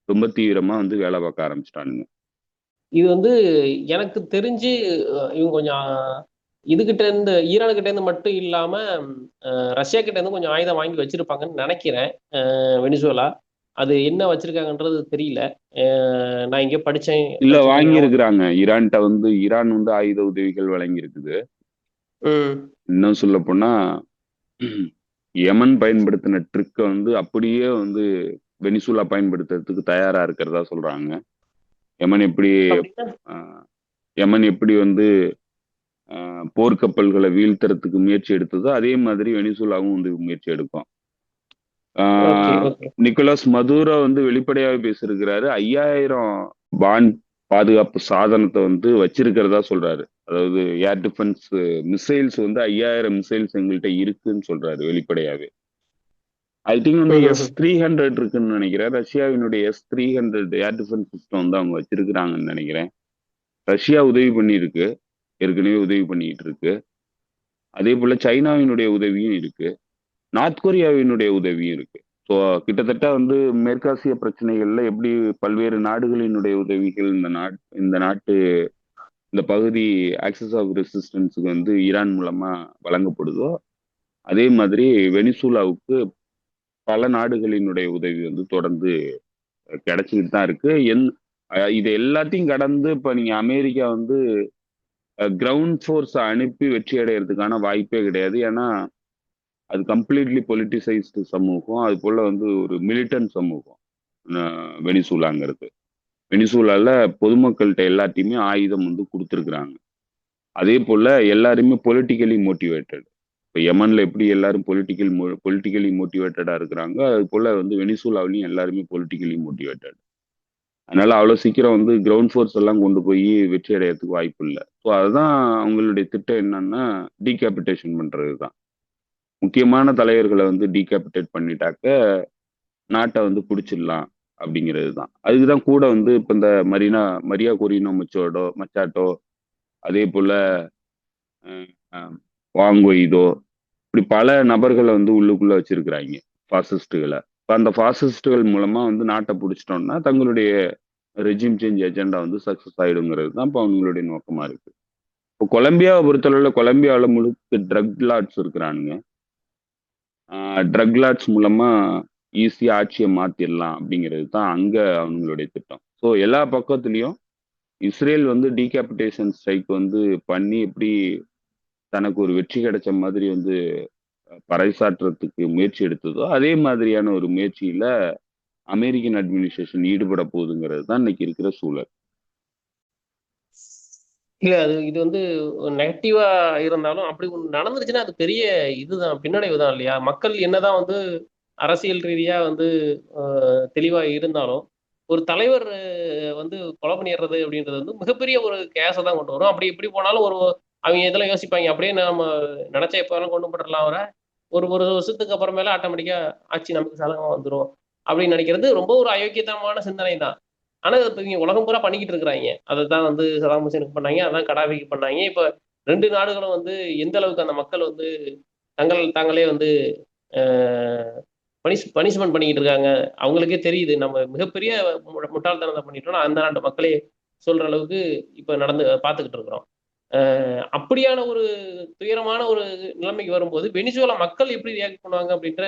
ரொம்ப தீவிரமா வந்து வேலை பார்க்க ஆரம்பிச்சிட்டானுங்க. இது வந்து எனக்கு தெரிஞ்சு இவங்க கொஞ்சம் இதுகிட்ட இருந்து ஈரானுகிட்ட இருந்து மட்டும் இல்லாம ரஷ்யா கிட்ட இருந்து கொஞ்சம் ஆயுதம் வாங்கி வச்சிருப்பாங்கன்னு நினைக்கிறேன். வெனிசுலா அது என்ன வச்சிருக்காங்கன்றது தெரியல. நான் இங்கே படிச்சேன். இல்ல வாங்கி இருக்கிறாங்க. ஈரான் வந்து ஆயுத உதவிகள் வழங்கி இருக்குது. இன்னும் சொல்ல போனா யமன் பயன்படுத்தின ட்ரிக்கை வந்து அப்படியே வந்து வெனிசுலா பயன்படுத்துறதுக்கு தயாரா இருக்கிறதா சொல்றாங்க. யமன் எப்படி வந்து போர்க்கப்பல்களை வீழ்த்துறதுக்கு முயற்சி எடுத்ததோ அதே மாதிரி வெனிசுலாவும் வந்து முயற்சி எடுக்கும். நிக்கோலஸ் மதுரோ வந்து வெளிப்படையாக பேசியிருக்கிறாரு. 5000 பாண்ட் பாதுகாப்பு சாதனத்தை வந்து வச்சிருக்கிறதா சொல்றாரு. அதாவது ஏர் டிஃபென்ஸ் மிசைல்ஸ் வந்து 5000 மிசைல்ஸ் எங்கள்கிட்ட இருக்குன்னு சொல்றாரு வெளிப்படையாவே. ஐ திங்க் வந்து S-300 இருக்குன்னு நினைக்கிறேன். ரஷ்யாவினுடைய S-300 ஏர் டிஃபென்ஸ் சிஸ்டம் வந்து அவங்க வச்சிருக்கிறாங்கன்னு நினைக்கிறேன். ரஷ்யா உதவி பண்ணியிருக்கு, ஏற்கனவே உதவி பண்ணிட்டு இருக்கு. அதே போல சைனாவினுடைய உதவியும் இருக்கு, நார்த் கொரியாவினுடைய உதவியும் இருக்கு. ஸோ கிட்டத்தட்ட வந்து மேற்காசிய பிரச்சனைகள்ல எப்படி பல்வேறு நாடுகளினுடைய உதவிகள் இந்த பகுதி ஆக்சஸ் ஆஃப் ரெசிஸ்டன்ஸுக்கு வந்து ஈரான் மூலமா வழங்கப்படுதோ அதே மாதிரி வெனிசுலாவுக்கு பல நாடுகளினுடைய உதவி வந்து தொடர்ந்து கிடைச்சிக்கிட்டு தான் இருக்கு. இது எல்லாத்தையும் கடந்து இப்ப நீங்க அமெரிக்கா வந்து கிரவுண்ட் ஃபோர்ஸ் அனுப்பி வெற்றி அடைகிறதுக்கான வாய்ப்பே கிடையாது. ஏன்னா அது கம்ப்ளீட்லி பொலிட்டிசைஸ்டு சமூகம். அது போல வந்து ஒரு மிலிட்டன்ட் சமூகம் வெனிசுலாங்கிறது. வெனிசுலால பொதுமக்கள்கிட்ட எல்லாத்தையுமே ஆயுதம் வந்து கொடுத்துருக்குறாங்க. அதே போல எல்லாருமே பொலிட்டிக்கலி மோட்டிவேட்டட். இப்போ யமன்ல எப்படி எல்லாரும் பொலிட்டிக்கலி மோட்டிவேட்டடா இருக்கிறாங்க, அது போல வந்து வெனிசுலாவிலையும் எல்லாருமே பொலிட்டிக்கலி மோட்டிவேட்டட். அதனால அவ்வளோ சீக்கிரம் வந்து கிரவுண்ட் ஃபோர்ஸ் எல்லாம் கொண்டு போய் வெற்றி அடையறதுக்கு வாய்ப்பு இல்லை. ஸோ அதுதான் அவங்களுடைய திட்டம் என்னன்னா டீகேபிட்டேஷன் பண்றது தான். முக்கியமான தலைவர்களை வந்து டீகேபிட்டேட் பண்ணிட்டாக்க நாட்டை வந்து பிடிச்சிடலாம் அப்படிங்கிறது தான். அதுக்குதான் கூட வந்து இப்போ இந்த மரியா கொரினோ மச்சாட்டோ அதே போல வாங்கொய்தோ இப்படி பல நபர்களை வந்து உள்ளுக்குள்ள வச்சிருக்கிறாங்க பாசிஸ்டுகளை. இப்போ அந்த பாசிஸ்டுகள் மூலமா வந்து நாட்டை பிடிச்சிட்டோம்னா தங்களுடைய ரெஜிம் சேஞ்ச் எஜெண்டா வந்து சக்சஸ் ஆயிடுங்கிறது தான் இப்போ அவங்களுடைய நோக்கமா இருக்கு. இப்போ கொலம்பியாவை பொறுத்தளவில் கொலம்பியாவில் முழுக்க ட்ரக் லார்ட்ஸ் இருக்கிறானுங்க. ட்ரக் லார்ட்ஸ் மூலமா ஈஸியா ஆட்சியை மாத்திடலாம் அப்படிங்கிறது தான் அங்க அவங்களுடைய திட்டம். ஸோ எல்லா பக்கத்துலயும் இஸ்ரேல் வந்து டீகேபிட்டேஷன் ஸ்ட்ரைக் வந்து பண்ணி எப்படி தனக்கு ஒரு வெற்றி கிடைச்ச மாதிரி வந்து பறைசாற்றுறதுக்கு முயற்சி எடுத்ததோ அதே மாதிரியான ஒரு முயற்சியில அமெரிக்கன் அட்மினிஸ்ட்ரேஷன் ஈடுபட போகுதுங்கிறது தான் இன்னைக்கு இருக்கிற சூழல். இல்ல இது வந்து நெகட்டிவா இருந்தாலும் அப்படி ஒன்று நடந்துருச்சுன்னா அது பெரிய இதுதான், பின்னடைவு தான் இல்லையா? மக்கள் என்னதான் வந்து அரசியல் ரீதியா வந்து தெளிவா இருந்தாலும் ஒரு தலைவர் வந்து கொலை பண்ணிடுறது அப்படின்றது வந்து மிகப்பெரிய ஒரு கேஸை தான் கொண்டு வரும். அப்படி எப்படி போனாலும் அவங்க இதெல்லாம் யோசிப்பாங்க, அப்படியே நம்ம நினைச்ச எப்ப வேணாலும் கொண்டு போட்டுடலாம் அவரை, ஒரு வருஷத்துக்கு அப்புறமேல ஆட்டோமேட்டிக்கா ஆட்சி நமக்கு சாதகமா வந்துடும் அப்படின்னு நினைக்கிறது ரொம்ப ஒரு அயோக்கியத்தனமான சிந்தனை தான். ஆனா இப்ப இவங்க உலகம் பூரா பண்ணிக்கிட்டு இருக்கிறாங்க. அதைத்தான் வந்து சதாம் ஹுசேனுக்கு பண்ணாங்க, அதான் கடாபிக்கு பண்ணாங்க. இப்ப 2 நாடுகளும் வந்து எந்த அளவுக்கு அந்த மக்கள் வந்து தாங்களே வந்து பனிஷ்மெண்ட் பண்ணிக்கிட்டு இருக்காங்க. அவங்களுக்கே தெரியுது நம்ம மிகப்பெரிய முட்டாள்தனத்தை பண்ணிட்டோம்னா அந்த நாட்டு மக்களே சொல்ற அளவுக்கு இப்ப பார்த்துக்கிட்டு இருக்கிறோம். அப்படியான ஒரு துயரமான ஒரு நிலைமைக்கு வரும்போது வெனிசுவேலா மக்கள் எப்படி ரியாக்ட் பண்ணுவாங்க அப்படின்ற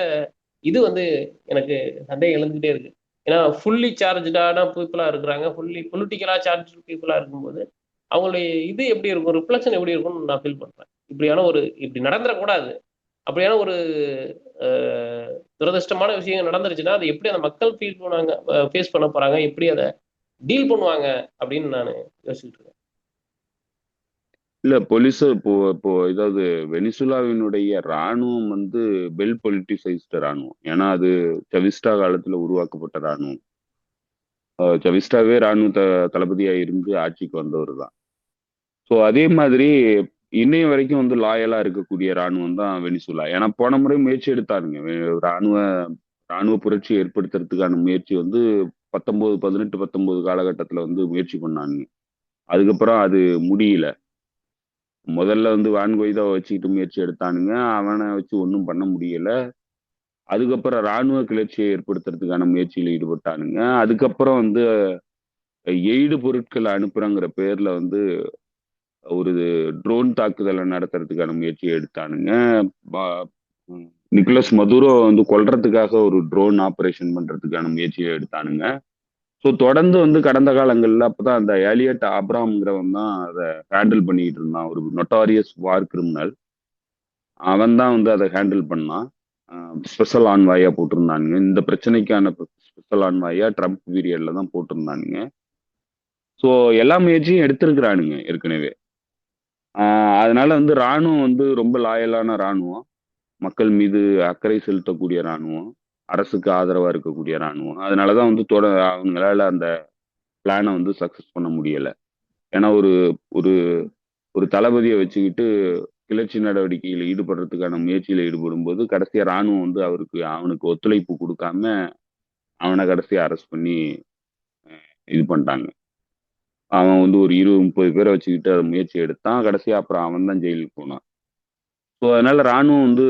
இது வந்து எனக்கு சந்தேகம் எழுந்துகிட்டே இருக்கு. ஏன்னா ஃபுல்லி சார்ஜான பீப்புளா இருக்கிறாங்க, ஃபுல்லி பொலிட்டிக்கலா சார்ஜ் பீப்புளா இருக்கும்போது அவங்களுடைய இது எப்படி இருக்கும், ரிஃப்ளெக்ஷன் எப்படி இருக்கும்னு நான் ஃபீல் பண்றேன். இப்படி நடந்துடக்கூடாது. அப்படியான ஒரு துரதிருஷ்டமான விஷயம் நடந்துருச்சுன்னா அது எப்படி அந்த மக்கள் ஃபீல் பண்ணுவாங்க, ஃபேஸ் பண்ண போறாங்க, எப்படி அதை டீல் பண்ணுவாங்க அப்படின்னு நான் யோசிச்சுட்டு இருக்கேன். இல்ல போலீஸ் இப்போ இப்போ இதாவது வெனிசுலாவினுடைய ராணுவம் வந்து வெல் பொலிட்டிசைஸ்டு ராணுவம். ஏன்னா அது சவிஸ்டா காலத்துல உருவாக்கப்பட்ட ராணுவம். சவிஸ்டாவே ராணுவ தளபதியா இருந்து ஆட்சிக்கு வந்தவர் தான். ஸோ அதே மாதிரி இன்னைய வரைக்கும் வந்து லாயலா இருக்கக்கூடிய ராணுவம் தான் வெனிசுலா. ஏன்னா போன முறை முயற்சி எடுத்தாருங்க. ராணுவ ராணுவ புரட்சி ஏற்படுத்துறதுக்கான முயற்சி வந்து 18 19 காலகட்டத்துல வந்து முயற்சி பண்ணாங்க. அதுக்கப்புறம் அது முடியல. முதல்ல வந்து வான் கொய்தாவை வச்சுக்கிட்டு முயற்சி எடுத்தானுங்க. அவனை வச்சு ஒன்றும் பண்ண முடியல. அதுக்கப்புறம் ராணுவ கிளர்ச்சியை ஏற்படுத்துறதுக்கான முயற்சியில் ஈடுபட்டானுங்க. அதுக்கப்புறம் வந்து எய்டு பொருட்களை அனுப்புறங்கிற பேர்ல வந்து ஒரு ட்ரோன் தாக்குதலை நடத்துறதுக்கான முயற்சியை எடுத்தானுங்க. பா- நிக்கோலஸ் மதுரோ வந்து கொல்றதுக்காக ஒரு ட்ரோன் ஆபரேஷன் பண்றதுக்கான முயற்சியை எடுத்தானுங்க. ஸோ தொடர்ந்து வந்து கடந்த காலங்கள்ல அப்பதான் அந்த ஏலியட் ஆப்ராம்ங்கிறவன் தான் அதை ஹேண்டில் பண்ணிட்டு இருந்தான். ஒரு நொட்டாரியஸ் வார் கிரிமினல். அவன் தான் வந்து அதை ஹேண்டில் பண்ணான். ஸ்பெஷல் ஆன்வாயா போட்டிருந்தானுங்க. இந்த பிரச்சனைக்கான ஸ்பெஷல் ஆன்வாயா ட்ரம்ப் பீரியட்ல தான் போட்டிருந்தானுங்க. ஸோ எல்லா முயற்சியும் எடுத்திருக்கிறானுங்க ஏற்கனவே. அதனால வந்து ராணுவம் வந்து ரொம்ப லாயலான ராணுவம். மக்கள் மீது அக்கறை செலுத்தக்கூடிய ராணுவம். அரசுக்கு ஆதரவா இருக்கக்கூடிய ராணுவம். அதனாலதான் வந்து அவங்களால அந்த பிளானை வந்து சக்சஸ் பண்ண முடியல. ஏன்னா ஒரு ஒரு ஒரு தளபதியை வச்சுக்கிட்டு கிளர்ச்சி நடவடிக்கையில் ஈடுபடுறதுக்கான முயற்சியில ஈடுபடும் போது கடைசியா ராணுவம் வந்து அவனுக்கு ஒத்துழைப்பு கொடுக்காம அவனை கடைசியா அரெஸ்ட் பண்ணி இது பண்ணிட்டாங்க. அவன் வந்து ஒரு 20 30 பேரை வச்சுக்கிட்டு அதை முயற்சி எடுத்தான். கடைசியா அப்புறம் அவன் தான் ஜெயிலுக்கு போனான். ஸோ அதனால ராணுவம் வந்து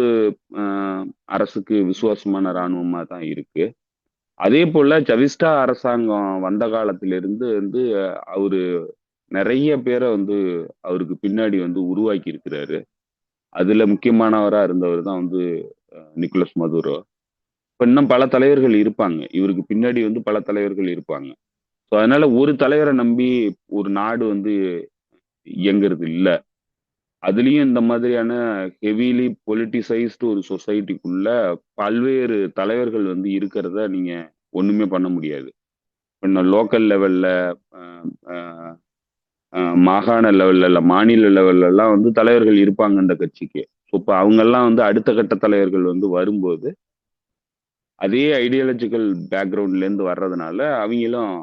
அரசுக்கு விசுவாசமான ராணுவமா தான் இருக்கு. அதே போல சவிஸ்டா அரசாங்கம் வந்த காலத்திலிருந்து வந்து அவரு நிறைய பேரை வந்து அவருக்கு பின்னாடி வந்து உருவாக்கி இருக்கிறாரு. அதுல முக்கியமானவரா இருந்தவர் தான் வந்து நிக்கோலஸ் மதுரோ. இப்ப இன்னும் பல தலைவர்கள் இருப்பாங்க. இவருக்கு பின்னாடி வந்து பல தலைவர்கள் இருப்பாங்க. ஸோ அதனால ஒரு தலைவரை நம்பி ஒரு நாடு வந்து இயங்குறது இல்ல. அதுலயும் இந்த மாதிரியான ஹெவிலி பொலிட்டிசைஸ்டு ஒரு சொசைட்டிக்குள்ள பல்வேறு தலைவர்கள் வந்து இருக்கிறத நீங்க ஒண்ணுமே பண்ண முடியாது. லோக்கல் லெவல்ல, மாகாண லெவல்ல, இல்ல மாநில லெவல்ல எல்லாம் வந்து தலைவர்கள் இருப்பாங்க இந்த கட்சிக்கு. இப்ப அவங்க எல்லாம் வந்து அடுத்த கட்ட தலைவர்கள் வந்து வரும்போது அதே ஐடியாலஜிக்கல் பேக்ரவுண்ட்ல இருந்து வர்றதுனால அவங்களும்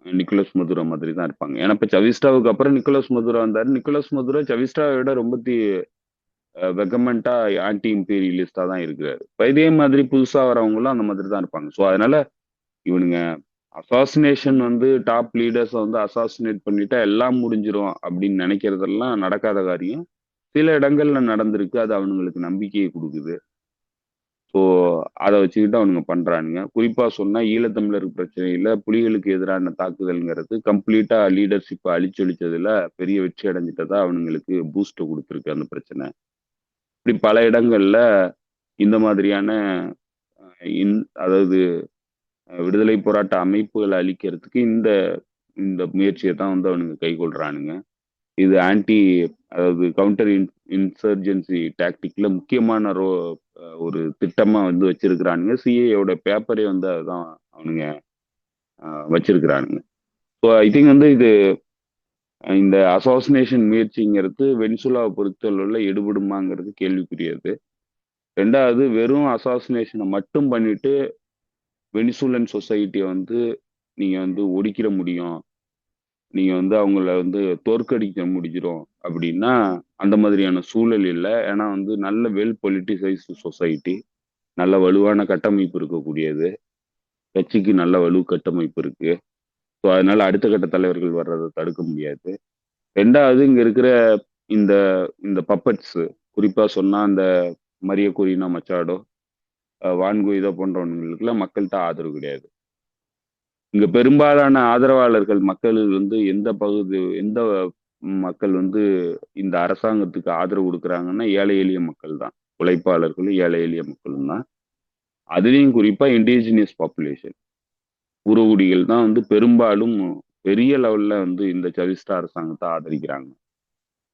நிக்கோலஸ் மதுரோ மாதிரி தான் இருப்பாங்க. ஏன்னா இப்ப சவிஸ்டாவுக்கு அப்புறம் நிக்கோலஸ் மதுரோ வந்தாரு. நிக்கோலஸ் மதுரோ சவிஸ்டாவை விட ரொம்ப வெகமெண்டா ஆன்டி இம்பீரியலிஸ்டா தான் இருக்கிறாரு. இப்ப இதே மாதிரி புதுசா வரவங்களும் அந்த மாதிரி தான் இருப்பாங்க. ஸோ அதனால இவனுங்க அசாசினேஷன் வந்து டாப் லீடர்ஸ் வந்து அசாசினேட் பண்ணிட்டா எல்லாம் முடிஞ்சிரும் அப்படின்னு நினைக்கிறதெல்லாம் நடக்காத காரியம். சில இடங்கள்ல நடந்திருக்கு. அது அவனுங்களுக்கு நம்பிக்கையை கொடுக்குது. ஸோ அதை வச்சுக்கிட்டு அவனுங்க பண்றானுங்க. குறிப்பா சொன்னா ஈழத்தமிழர் பிரச்சனையில புலிகளுக்கு எதிரான தாக்குதல்ங்கிறது கம்ப்ளீட்டா லீடர்ஷிப்பை அழிச்சொழிச்சதுல பெரிய வெற்றி அடைஞ்சிட்டதா அவனுங்களுக்கு பூஸ்ட் கொடுத்துருக்கு அந்த பிரச்சனை. இப்படி பல இடங்கள்ல இந்த மாதிரியான அதாவது விடுதலை போராட்ட அமைப்புகளை அழிக்கிறதுக்கு இந்த இந்த முயற்சியை தான் வந்து அவனுங்க கைகொள்றானுங்க. இது அதாவது கவுண்டர் இன்சர்ஜென்சி டாக்டிக்ல முக்கியமான ஒரு திட்டமா வந்து வச்சிருக்கிறானுங்க. சிஏயோட பேப்பரே வந்து அதுதான் அவனுங்க வச்சிருக்கிறானுங்க. ஸோ ஐ திங்க் வந்து இந்த அசாசினேஷன் முயற்சிங்கிறது வெனிசுலாவை பொறுத்தளவுல எடுபடுமாங்கிறது கேள்விக்குரியது. ரெண்டாவது வெறும் அசாசினேஷனை மட்டும் பண்ணிட்டு வெனிசுலன் சொசைட்டியை வந்து நீங்க வந்து ஒடுக்கிட முடியும், நீங்க வந்து அவங்கள வந்து தோற்கடிக்க முடிஞ்சிடும் அப்படின்னா அந்த மாதிரியான சூழல் இல்லை. ஏன்னா வந்து நல்ல வெல் பொலிட்டிசைஸ்டு சொசைட்டி, நல்ல வலுவான கட்டமைப்பு இருக்கக்கூடியது, கட்சிக்கு நல்ல வலு கட்டமைப்பு இருக்கு. ஸோ அதனால அடுத்த கட்ட தலைவர்கள் வர்றதை தடுக்க முடியாது. ரெண்டாவது இங்க இருக்கிற இந்த இந்த பப்பட்ஸ், குறிப்பா சொன்னா அந்த மரிய கொரினா மச்சாடோ, வான்குயிதோ போன்றவங்களுக்குலாம் மக்கள்கிட்ட ஆதரவு கிடையாது. இங்க பெரும்பாலான ஆதரவாளர்கள் மக்கள் வந்து எந்த மக்கள் வந்து இந்த அரசாங்கத்துக்கு ஆதரவு கொடுக்குறாங்கன்னா ஏழை எளிய மக்கள் தான். உழைப்பாளர்களும் ஏழை எளிய மக்களும் தான். அதுலேயும் குறிப்பா இண்டிஜினியஸ் பாப்புலேஷன், உறவுடிகள் தான் வந்து பெரும்பாலும் பெரிய லெவல்ல வந்து இந்த சவிஸ்டா அரசாங்கத்தை ஆதரிக்கிறாங்க.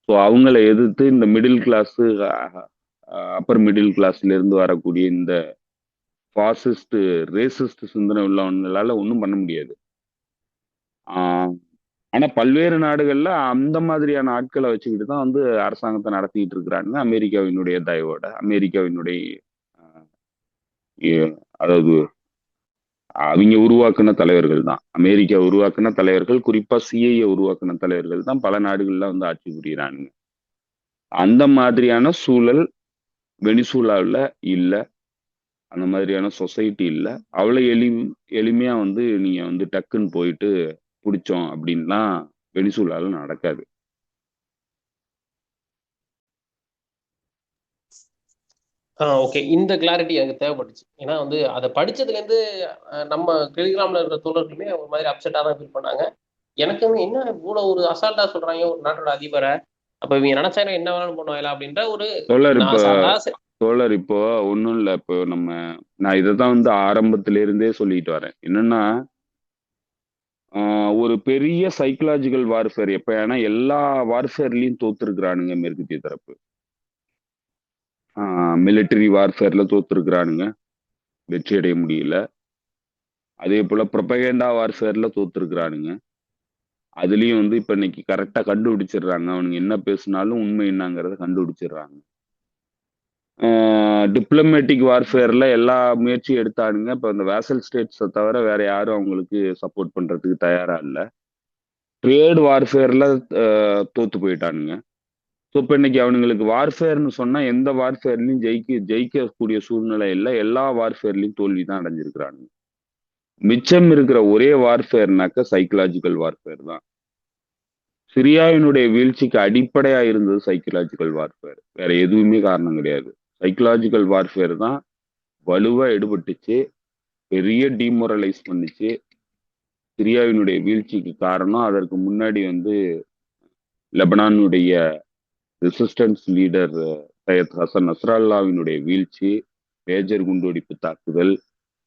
ஸோ அவங்கள எதிர்த்து இந்த மிடில் கிளாஸ் அப்பர் மிடில் கிளாஸ்ல இருந்து வரக்கூடிய இந்த ஃபாசிஸ்ட் ரேசிஸ்ட் சிந்தனை உள்ளவங்களால ஒன்றும் பண்ண முடியாது. ஆஹ் ஆனா பல்வேறு நாடுகள்ல அந்த மாதிரியான ஆட்களை வச்சுக்கிட்டு தான் வந்து அரசாங்கத்தை நடத்திட்டு இருக்கிறாங்க. அமெரிக்காவினுடைய தயவோட, அமெரிக்காவினுடைய அதாவது அவங்க உருவாக்குன தலைவர்கள் தான், அமெரிக்கா உருவாக்குன தலைவர்கள், குறிப்பா சிஐஏ உருவாக்குன தலைவர்கள் தான் பல நாடுகள்ல வந்து ஆட்சி புரியுறாங்க. அந்த மாதிரியான சூழல் வெனிசூலாவில் இல்ல, அந்த மாதிரியான சொசைட்டி இல்ல. அவ்வளவு எளிமையா வந்து நீங்க வந்து டக்குன்னு போயிட்டு பிடிச்சோம் அப்படின்லாம் வெனிசூலால நடக்காது. ஓகே, இந்த கிளாரிட்டி எனக்கு தேவைப்பட்டுச்சு. ஏன்னா வந்து அதை படிச்சதுலேருந்து நம்ம டெலிகிராமில் இருக்கிற தோழர்களுமே ஒரு மாதிரி அப்செட்டாக தான் ஃபீல் பண்ணாங்க. எனக்கு வந்து என்ன இவ்வளோ ஒரு அசால்ட்டாக சொல்கிறாங்க ஒரு நாட்டோட அதிபரை, அப்போ இவங்க நினைச்சாங்க என்ன வேணாலும் பண்ணுவாங்களா அப்படின்ற ஒரு தோழர் இப்போ ஒன்றும் இல்லை. இப்போ நான் இதை தான் வந்து ஆரம்பத்தில இருந்தே சொல்லிட்டு வரேன். என்னன்னா ஒரு பெரிய சைக்கலாஜிக்கல் வார்ஃபேர் எப்ப, ஏன்னா எல்லா வார்ஃபேர்லயும் தோத்துருக்குறானுங்க மேற்கத்திய தரப்பு. மிலிட்டரி வார்ஃபேர்ல தோத்துருக்குறானுங்க, வெற்றி அடைய முடியல. அதே போல ப்ரொபகேண்டா வார்ஃபேர்ல தோத்துருக்குறானுங்க. அதுலயும் வந்து இப்ப இன்னைக்கு கரெக்டா கண்டுபிடிச்சிடுறாங்க, அவனுங்க என்ன பேசினாலும் உண்மை என்னங்கிறத கண்டுபிடிச்சிடுறாங்க. டிப்ளமேட்டிக் வார்ஃபேர்ல எல்லா முயற்சியும் எடுத்தானுங்க. இப்ப இந்த வேசல் ஸ்டேட்ஸை தவிர வேற யாரும் அவங்களுக்கு சப்போர்ட் பண்றதுக்கு தயாரா இல்லை. ட்ரேட் வார்ஃபேர்ல தோத்து போயிட்டானுங்க. ஸோ இப்போ இன்னைக்கு அவனுங்களுக்கு வார்ஃபேர்னு சொன்னா எந்த வார்ஃபேர்லையும் ஜெயிக்கக்கூடிய சூழ்நிலை இல்லை. எல்லா வார்ஃபேர்லையும் தோல்வி தான் அடைஞ்சிருக்கிறானுங்க. மிச்சம் இருக்கிற ஒரே வார்ஃபேர்னாக்க சைக்கலாஜிக்கல் வார்ஃபேர் தான். சிரியாவினுடைய வீழ்ச்சிக்கு அடிப்படையா இருந்தது சைக்கலாஜிக்கல் வார்ஃபேர், வேற எதுவுமே காரணம் கிடையாது. சைக்கலாஜிக்கல் வார்ஃபேர் தான் வலுவா எடுபட்டுச்சு, பெரிய டிமோரலைஸ் பண்ணுச்சு. சிரியாவினுடைய வீழ்ச்சிக்கு காரணம் அதற்கு முன்னாடி வந்து லெபனானுடைய ரெசிஸ்டன்ஸ் லீடர் சையத் ஹசன் நஸ்ரல்லாவினுடைய வீழ்ச்சி, மேஜர் குண்டுவெடிப்பு தாக்குதல்,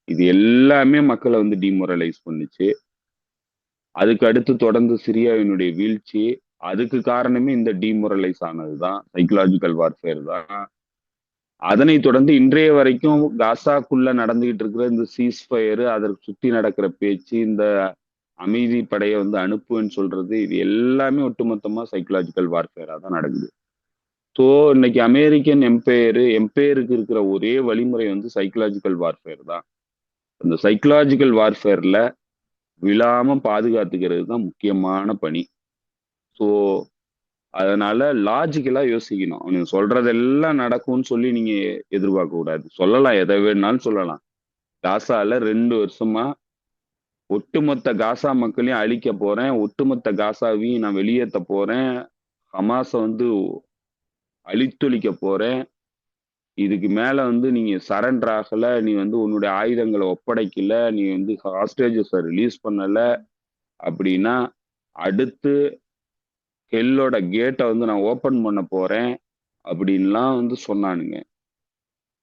இது எல்லாமே மக்களை வந்து டிமோரலைஸ் பண்ணுச்சு. அதுக்கு அடுத்து தொடர்ந்து சிரியாவினுடைய வீழ்ச்சி, அதுக்கு காரணமே இந்த டிமோரலைஸ் ஆனதுதான், சைக்கலாஜிக்கல் வார்ஃபேர் தான். அதனை தொடர்ந்து இன்றைய வரைக்கும் காசாக்குள்ள நடந்துகிட்டு இருக்கிற இந்த சீஸ்ஃபயர், அதற்கு சுத்தி நடக்கிற பேச்சு, இந்த அமைதி படையை வந்து அனுப்புன்னு சொல்றது, இது எல்லாமே ஒட்டுமொத்தமா சைக்கலாஜிக்கல் வார்ஃபேரா தான் நடக்குது. ஸோ இன்னைக்கு அமெரிக்கன் எம்பையருக்கு இருக்கிற ஒரே வழிமுறை வந்து சைக்கலாஜிக்கல் வார்ஃபேர் தான். அந்த சைக்கலாஜிக்கல் வார்ஃபேர்ல விழாம பாதுகாத்துக்கிறது தான் முக்கியமான பணி. ஸோ அதனால லாஜிக்கலா யோசிக்கணும். அவனுங்க சொல்றதெல்லாம் நடக்கும்னு சொல்லி நீங்க எதிர்பார்க்க கூடாது. சொல்லலாம், எதை வேணாலும் சொல்லலாம். காசால 2 வருஷமா ஒட்டுமொத்த காசா மக்களையும் அழிக்க போறேன், ஒட்டுமொத்த காசாவையும் நான் வெளியேற்ற போறேன், ஹமாஸை வந்து அழித்தொழிக்க போறேன், இதுக்கு மேல வந்து நீங்க சரண்டர் ஆகல, நீ வந்து உன்னுடைய ஆயுதங்களை ஒப்படைக்கல, நீ வந்து ஹாஸ்டேஜஸை ரிலீஸ் பண்ணல அப்படின்னா அடுத்து ஹெல்லோட கேட்டை வந்து நான் ஓபன் பண்ண போறேன் அப்படின்லாம் வந்து சொன்னானுங்க.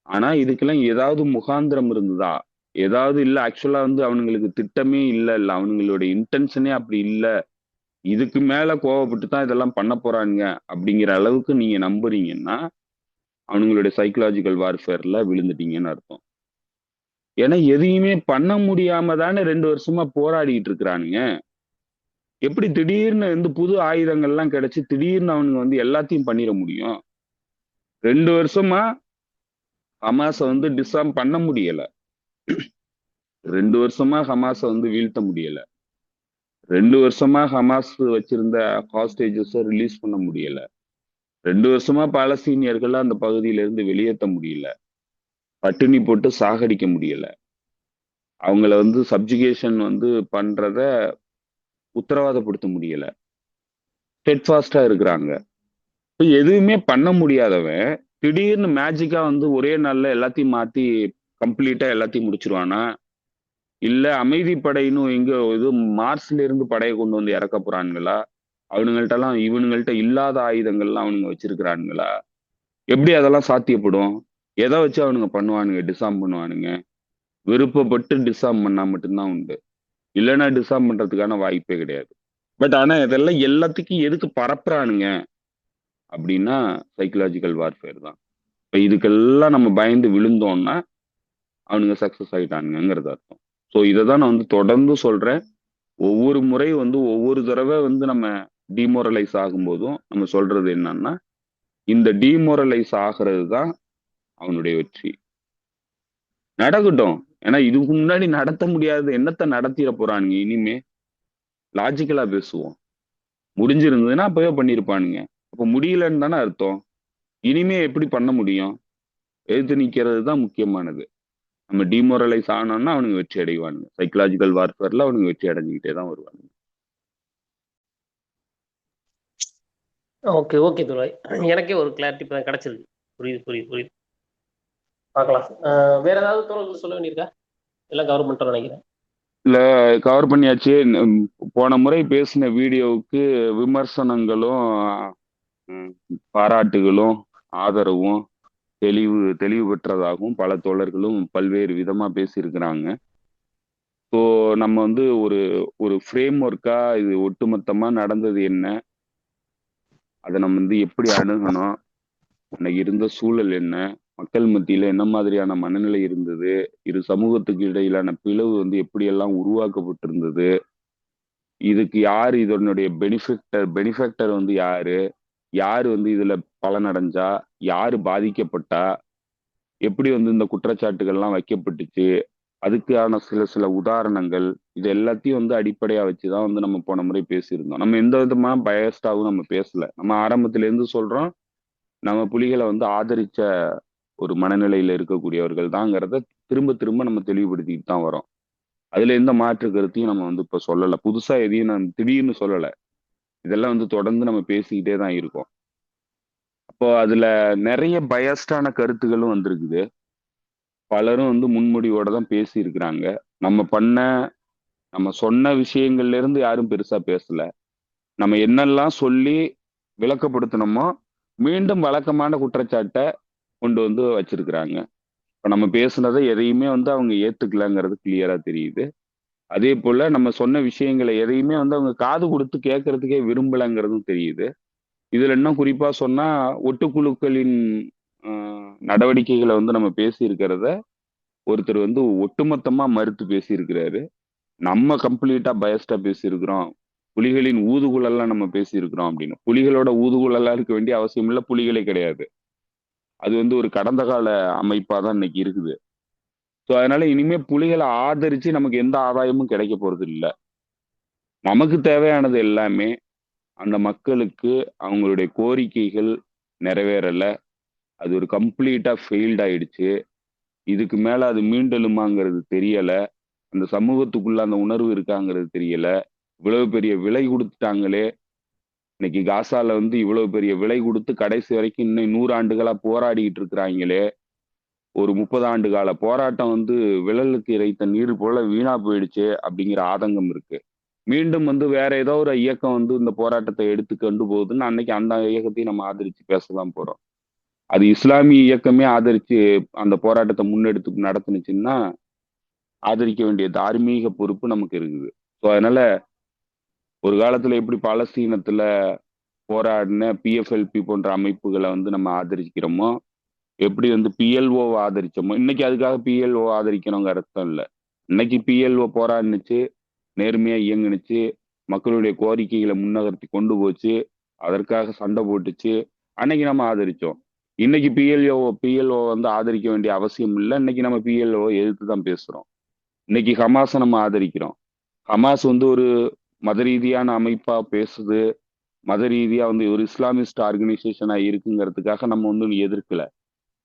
ஆனா இதுக்கெல்லாம் ஏதாவது முகாந்திரம் இருந்ததா? ஏதாவது இல்ல. ஆக்சுவலா வந்து அவனுங்களுக்கு திட்டமே இல்ல, அவனுங்களுடைய இன்டென்ஷனே அப்படி இல்ல, இதுக்கு மேல கோவப்பட்டு தான் இதெல்லாம் பண்ண போறாங்க அப்படிங்கிற அளவுக்கு நீங்க நம்புறீங்கன்னா அவனுங்களுடைய சைக்கலாஜிக்கல் வார்ஃபேர்ல விழுந்துட்டீங்கன்னு அர்த்தம். ஏன்னா எதையுமே பண்ண முடியாம தானே 2 வருஷமா போராடிட்டு இருக்கிறானுங்க. எப்படி திடீர்னு வந்து புது ஆயுதங்கள்லாம் கிடைச்சு திடீர்னு அவனுங்க வந்து எல்லாத்தையும் பண்ணிட முடியும்? 2 வருஷமா ஹமாஸை வந்து டிஸ்ஆர்ம் பண்ண முடியல, 2 வருஷமா ஹமாஸை வந்து வீழ்த்த முடியல, 2 வருஷமா ஹமாஸ் வச்சிருந்த ஹாஸ்டேஜஸை ரிலீஸ் பண்ண முடியல, 2 வருஷமா பாலஸ்தீனியர்கள் அந்த பகுதியில இருந்து வெளியேற்ற முடியல, பட்டினி போட்டு சாகடிக்க முடியல, அவங்கள வந்து சப்ஜுகேஷன் வந்து பண்றத உத்தரவாதப்படுத்த முடியல, ஸ்டெட்ஃபாஸ்டா இருக்கிறாங்க. எதுவுமே பண்ண முடியாதவன் திடீர்னு மேஜிக்கா வந்து ஒரே நாள்ல எல்லாத்தையும் மாத்தி கம்ப்ளீட்டா எல்லாத்தையும் முடிச்சிருவானா? இல்ல அமைதி படைன்னு எங்க இது மார்ஸ்ல இருந்து படையை கொண்டு வந்து இறக்க போறானுங்களா? அவனுங்கள்ட்ட எல்லாம் இவனுங்கள்ட்ட இல்லாத ஆயுதங்கள்லாம் அவனுங்க வச்சிருக்கிறானுங்களா? எப்படி அதெல்லாம் சாத்தியப்படும்? எதை வச்சு அவனுங்க பண்ணுவானுங்க, டிசார்ம் பண்ணுவானுங்க? விருப்பப்பட்டு டிசார்ம் பண்ணா மட்டும்தான் உண்டு, இல்லைன்னா டிசார்ம் பண்றதுக்கான வாய்ப்பே கிடையாது. பட் ஆனா இதெல்லாம் எல்லாத்துக்கும் எதுக்கு பரப்புறானுங்க அப்படின்னா சைக்கலாஜிக்கல் வார்ஃபேர் தான். இப்ப இதுக்கெல்லாம் நம்ம பயந்து விழுந்தோம்னா அவனுங்க சக்சஸ் ஆயிட்டானுங்கிறது அர்த்தம். ஸோ இதை தான் நான் வந்து தொடர்ந்து சொல்றேன். ஒவ்வொரு முறை வந்து ஒவ்வொரு தடவை வந்து நம்ம டிமோரலைஸ் ஆகும்போதும் நம்ம சொல்றது என்னன்னா, இந்த டிமோரலைஸ் ஆகிறது தான் அவனுடைய வெற்றி. நடக்கட்டும். ஏன்னா இதுக்கு முன்னாடி நடத்த முடியாத என்னத்த நடத்திட போறானுங்க இனிமே? லாஜிக்கலா பேசுவோம். முடிஞ்சிருந்ததுன்னா அப்பவே பண்ணியிருப்பானுங்க. அப்ப முடியலன்னு தானே அர்த்தம். இனிமே எப்படி பண்ண முடியும்? எதிர்த்து நிக்கிறது தான் முக்கியமானது. நம்ம டிமோரலைஸ் ஆனோம்னா அவனுங்க வெற்றி அடைவானுங்க. சைக்கலாஜிக்கல் வார்ஃபேர்ல அவனுங்க வெற்றி அடைஞ்சுக்கிட்டே தான் வருவானுங்க. ஓகே, ஓகே துரை. எனக்கே ஒரு கிளாரிட்டி இப்போ கிடைச்சிருக்கு. புரியுது, புரியுது, புரியுது. பார்க்கலாம். வேற ஏதாவது தோழர்கள் சொல்ல வேண்டியிருக்கா? எல்லாம் கவர் பண்ணிட்டோம்னு நினைக்கிறேன். இல்ல கவர் பண்ணியாச்சு. போன முறை பேசின வீடியோவுக்கு விமர்சனங்களும் பாராட்டுகளும் ஆதரவும் தெளிவு பெற்றதாகவும் பல தோழர்களும் பல்வேறு விதமா பேசியிருக்கிறாங்க. ஸோ நம்ம வந்து ஒரு ஒரு ஃப்ரேம் ஒர்க்கா இது ஒட்டுமொத்தமா நடந்தது என்ன, அதை நம்ம வந்து எப்படி அணுகணும், அன்னைக்கு இருந்த சூழல் என்ன, மக்கள் மத்தியில என்ன மாதிரியான மனநிலை இருந்தது, இரு சமூகத்துக்கு இடையிலான பிளவு வந்து எப்படியெல்லாம் உருவாக்கப்பட்டிருந்தது, இதுக்கு யாரு இதனுடைய பெனிஃபெக்டர் வந்து யாரு, யாரு வந்து இதுல பலனடைஞ்சா, யாரு பாதிக்கப்பட்டா, எப்படி வந்து இந்த குற்றச்சாட்டுகள்லாம் வைக்கப்பட்டுச்சு, அதுக்கான சில உதாரணங்கள், இது எல்லாத்தையும் வந்து அடிப்படையா வச்சுதான் வந்து நம்ம போன முறை பேசியிருந்தோம். நம்ம எந்த விதமான பயஸ்டாவும் நம்ம பேசல. நம்ம ஆரம்பத்துல இருந்து சொல்றோம், நம்ம புலிகளை வந்து ஆதரிச்ச ஒரு மனநிலையில இருக்கக்கூடியவர்கள் தாங்கிறத திரும்ப திரும்ப நம்ம தெளிவுபடுத்திட்டு தான் வரோம். அதுல எந்த மாற்று கருத்தையும் நம்ம வந்து இப்ப சொல்லல. புதுசா எதையும் நான் திடீர்னு சொல்லல. இதெல்லாம் வந்து தொடர்ந்து நம்ம பேசிக்கிட்டே தான் இருக்கோம். அப்போ அதுல நிறைய பயஸ்டான கருத்துகளும் வந்திருக்குது. பலரும் வந்து முன்முடிவோட தான் பேசி இருக்கிறாங்க. நம்ம சொன்ன விஷயங்கள்ல இருந்து யாரும் பெருசா பேசல. நம்ம என்னெல்லாம் சொல்லி விளக்கப்படுத்தணுமோ மீண்டும் வழக்கமான குற்றச்சாட்டை கொண்டு வந்து வச்சிருக்கிறாங்க. இப்ப நம்ம பேசுனதை எதையுமே வந்து அவங்க ஏத்துக்கலங்கிறது கிளியரா தெரியுது. அதே போல நம்ம சொன்ன விஷயங்களை எதையுமே வந்து அவங்க காது கொடுத்து கேட்கறதுக்கே விரும்பலைங்கிறதும் தெரியுது. இதுல இன்னும் குறிப்பா சொன்னா ஒட்டுக்குழுக்களின் நடவடிக்கைகளை வந்து நம்ம பேசி இருக்கிறத ஒருத்தர் வந்து ஒட்டுமொத்தமா மறுத்து பேசியிருக்கிறாரு. நம்ம கம்ப்ளீட்டா பயஸ்டா பேசியிருக்கிறோம். புலிகளின் ஊதுகுழல்லாம் நம்ம பேசியிருக்கிறோம் அப்படின்னு. புலிகளோட ஊதுகுழலா இருக்க வேண்டிய அவசியம் இல்ல, புலிகளே கிடையாது. அது வந்து ஒரு கடந்த கால அமைப்பா தான் இன்னைக்கு இருக்குது. ஸோ அதனால இனிமே புலிகளை ஆதரிச்சு நமக்கு எந்த ஆதாயமும் கிடைக்க போறது இல்ல. நமக்கு தேவையானது எல்லாமே அந்த மக்களுக்கு அவங்களுடைய கோரிக்கைகள் நிறைவேறல. அது ஒரு கம்ப்ளீட்டா ஃபெயில்ட் ஆயிடுச்சு. இதுக்கு மேல அது மீண்டெழுமாங்கிறது தெரியல. அந்த சமூகத்துக்குள்ள அந்த உணர்வு இருக்காங்கிறது தெரியல. இவ்வளவு பெரிய விலை கொடுத்துட்டாங்களே, இன்னைக்கு காசால வந்து இவ்வளவு பெரிய விலை கொடுத்து கடைசி வரைக்கும் இன்னும் 100 ஆண்டுகளா போராடிட்டு இருக்கிறாங்களே, ஒரு 30 ஆண்டு கால போராட்டம் வந்து விழலுக்கு இறைத்த நீர் போல வீணா போயிடுச்சு அப்படிங்கிற ஆதங்கம் இருக்கு. மீண்டும் வந்து வேற ஏதோ ஒரு இயக்கம் வந்து இந்த போராட்டத்தை எடுத்து கொண்டு போகுதுன்னு அன்னைக்கு அந்த இயக்கத்தையும் நம்ம ஆதரிச்சு பேசதான் போறோம். அது இஸ்லாமிய இயக்கமே ஆதரிச்சு அந்த போராட்டத்தை முன்னெடுத்து நடத்துனுச்சுன்னா ஆதரிக்க வேண்டிய தார்மீக பொறுப்பு நமக்கு இருக்குது. ஸோ அதனால ஒரு காலத்துல எப்படி பாலஸ்தீனத்துல போராடின பிஎஃப்எல்பி போன்ற அமைப்புகளை வந்து நம்ம ஆதரிக்கிறோமோ, எப்படி வந்து பிஎல்ஓ ஆதரிச்சோமோ, இன்னைக்கு அதுக்காக பிஎல்ஓ ஆதரிக்கணுங்கிற அர்த்தம் இல்ல. இன்னைக்கு பிஎல்ஓ போராடினுச்சு, நேர்மையா இயங்குனுச்சு, மக்களுடைய கோரிக்கைகளை முன்னகர்த்தி கொண்டு போச்சு, அதற்காக சண்டை போட்டுச்சு, அன்னைக்கு நம்ம ஆதரிச்சோம். இன்னைக்கு பிஎல்ஓ வந்து ஆதரிக்க வேண்டிய அவசியம் இல்லை. இன்னைக்கு நம்ம பிஎல்ஓ எதிர்த்து தான் பேசுறோம். இன்னைக்கு ஹமாஸை நம்ம ஆதரிக்கிறோம். ஹமாஸ் வந்து ஒரு மத ரீதியான அமைப்பா பேசுது, மத ரீதியா வந்து ஒரு இஸ்லாமிஸ்ட் ஆர்கனைசேஷனா இருக்குங்கிறதுக்காக நம்ம வந்து எதிர்க்கல.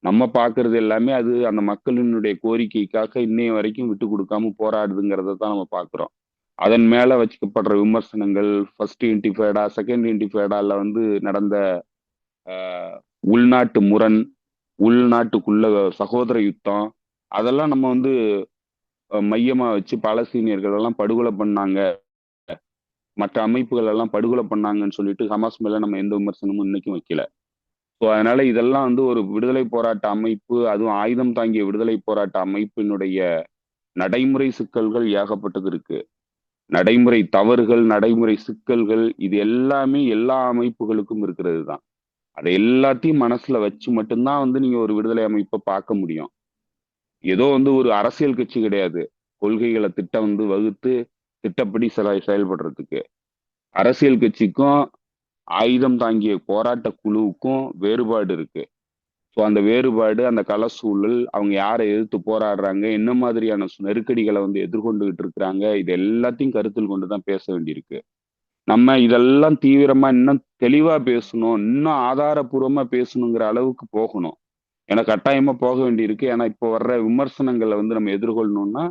நம்ம பாக்குறது எல்லாமே அது அந்த மக்களினுடைய கோரிக்கைக்காக இன்னைய வரைக்கும் விட்டு கொடுக்காம போராடுதுங்கிறத தான் நம்ம பாக்குறோம். அதன் மேல வச்சுக்கப்படுற விமர்சனங்கள், ஃபர்ஸ்ட் இன்டிஃபேடா, செகண்ட் இன்டிஃபேடால வந்து நடந்த உள்நாட்டு முரண், உள்நாட்டுக்குள்ள சகோதர யுத்தம், அதெல்லாம் நம்ம வந்து மையமா வச்சு பாலஸ்தீனியர்கள் எல்லாம் படுகொலை பண்ணாங்க, மற்ற அமைப்புகள் எல்லாம் படுகொலை பண்ணாங்கன்னு சொல்லிட்டு ஹமாஸ் மேல நம்ம எந்த விமர்சனமும் இன்னைக்கும் வைக்கல. ஸோ அதனால இதெல்லாம் வந்து ஒரு விடுதலை போராட்ட அமைப்பு, அதுவும் ஆயுதம் தாங்கிய விடுதலை போராட்ட அமைப்பினுடைய நடைமுறை சிக்கல்கள் ஏகப்பட்டது இருக்கு. நடைமுறை தவறுகள், நடைமுறை சிக்கல்கள், இது எல்லாமே எல்லா அமைப்புகளுக்கும் இருக்கிறது தான். அதை எல்லாத்தையும் மனசுல வச்சு மட்டும்தான் வந்து நீங்க ஒரு விடுதலை அமைப்பை பார்க்க முடியும். ஏதோ வந்து ஒரு அரசியல் கட்சி கிடையாது. கொள்கைகளை திட்டம் வந்து வகுத்து திட்டப்படி செயல்படுறதுக்கு. அரசியல் கட்சிக்கும் ஆயுதம் தாங்கிய போராட்ட குழுவுக்கும் வேறுபாடு இருக்கு. ஸோ அந்த வேறுபாடு, அந்த கள சூழல், அவங்க யாரை எதிர்த்து போராடுறாங்க, என்ன மாதிரியான நெருக்கடிகளை வந்து எதிர்கொண்டுகிட்டு இருக்கிறாங்க, இது எல்லாத்தையும் கருத்தில் கொண்டுதான் பேச வேண்டியிருக்கு. நம்ம இதெல்லாம் தீவிரமா இன்னும் தெளிவா பேசணும், இன்னும் ஆதாரபூர்வமா பேசணுங்கிற அளவுக்கு போகணும். ஏன்னா கட்டாயமா போக வேண்டியிருக்கு. ஏன்னா இப்போ வர்ற விமர்சனங்களை வந்து நம்ம எதிர்கொள்ளணும்னா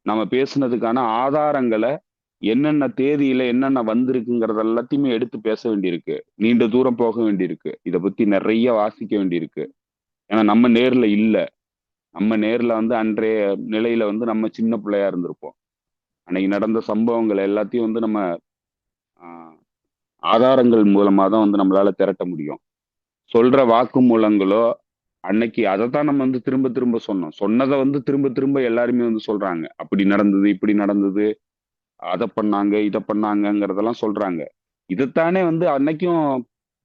நம்ம பேசுனதுக்கான ஆதாரங்களை என்னென்ன தேதியில என்னென்ன வந்திருக்குங்கிறது எல்லாத்தையுமே எடுத்து பேச வேண்டியிருக்கு. நீண்ட தூரம் போக வேண்டியிருக்கு. இதை பத்தி நிறைய வாசிக்க வேண்டியிருக்கு. ஏன்னா நம்ம நேர்ல இல்ல. நம்ம நேர்ல வந்து அன்றைய நிலையில வந்து நம்ம சின்ன பிள்ளையா இருந்திருப்போம். அன்னைக்கு நடந்த சம்பவங்கள் எல்லாத்தையும் வந்து நம்ம ஆஹ், ஆதாரங்கள் மூலமா தான் வந்து நம்மளால திரட்ட முடியும். சொல்ற வாக்கு மூலங்களோ அன்னைக்கு அதைத்தான் நம்ம வந்து திரும்ப திரும்ப சொன்னோம். சொன்னதை வந்து திரும்ப திரும்ப எல்லாருமே வந்து சொல்றாங்க. அப்படி நடந்தது, இப்படி நடந்தது, அதை பண்ணாங்க, இதை பண்ணாங்கங்கிறதெல்லாம் சொல்றாங்க. இதைத்தானே வந்து அன்னைக்கும்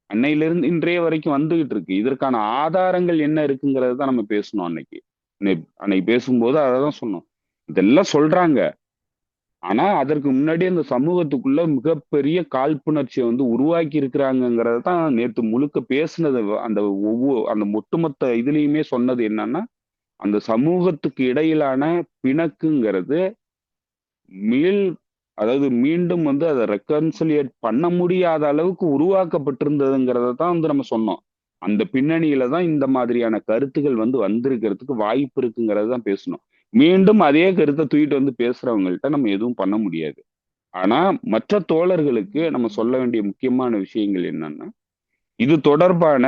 அன்னையிலிருந்து இன்றைய வரைக்கும் வந்துகிட்டு இருக்கு. இதற்கான ஆதாரங்கள் என்ன இருக்குங்கிறது தான் நம்ம பேசணும் அன்னைக்கு. அன்னைக்கு பேசும்போது அதை தான் சொன்னோம். இதெல்லாம் சொல்றாங்க. ஆனா அதற்கு முன்னாடி அந்த சமூகத்துக்குள்ள மிகப்பெரிய காழ்ப்புணர்ச்சியை வந்து உருவாக்கி இருக்கிறாங்கிறத தான் நேத்து முழுக்க பேசுனது. அந்த அந்த ஒட்டுமொத்த இதுலயுமே சொன்னது என்னன்னா, அந்த சமூகத்துக்கு இடையிலான பிணக்குங்கிறது மீள் அதாவது மீண்டும் வந்து அதை ரெக்கன்சிலியேட் பண்ண முடியாத அளவுக்கு உருவாக்கப்பட்டிருந்ததுங்கிறத தான் வந்து நம்ம சொன்னோம். அந்த பின்னணியில தான் இந்த மாதிரியான கருத்துக்கள் வந்து வந்திருக்கிறதுக்கு வாய்ப்பு இருக்குங்கிறது தான் பேசணும். மீண்டும் அதே கருத்தை தூக்கிட்டு வந்து பேசுறவங்கள்ட்ட நம்ம எதுவும் பண்ண முடியாது. ஆனா மற்ற தோழர்களுக்கு நம்ம சொல்ல வேண்டிய முக்கியமான விஷயங்கள் என்னன்னா, இது தொடர்பான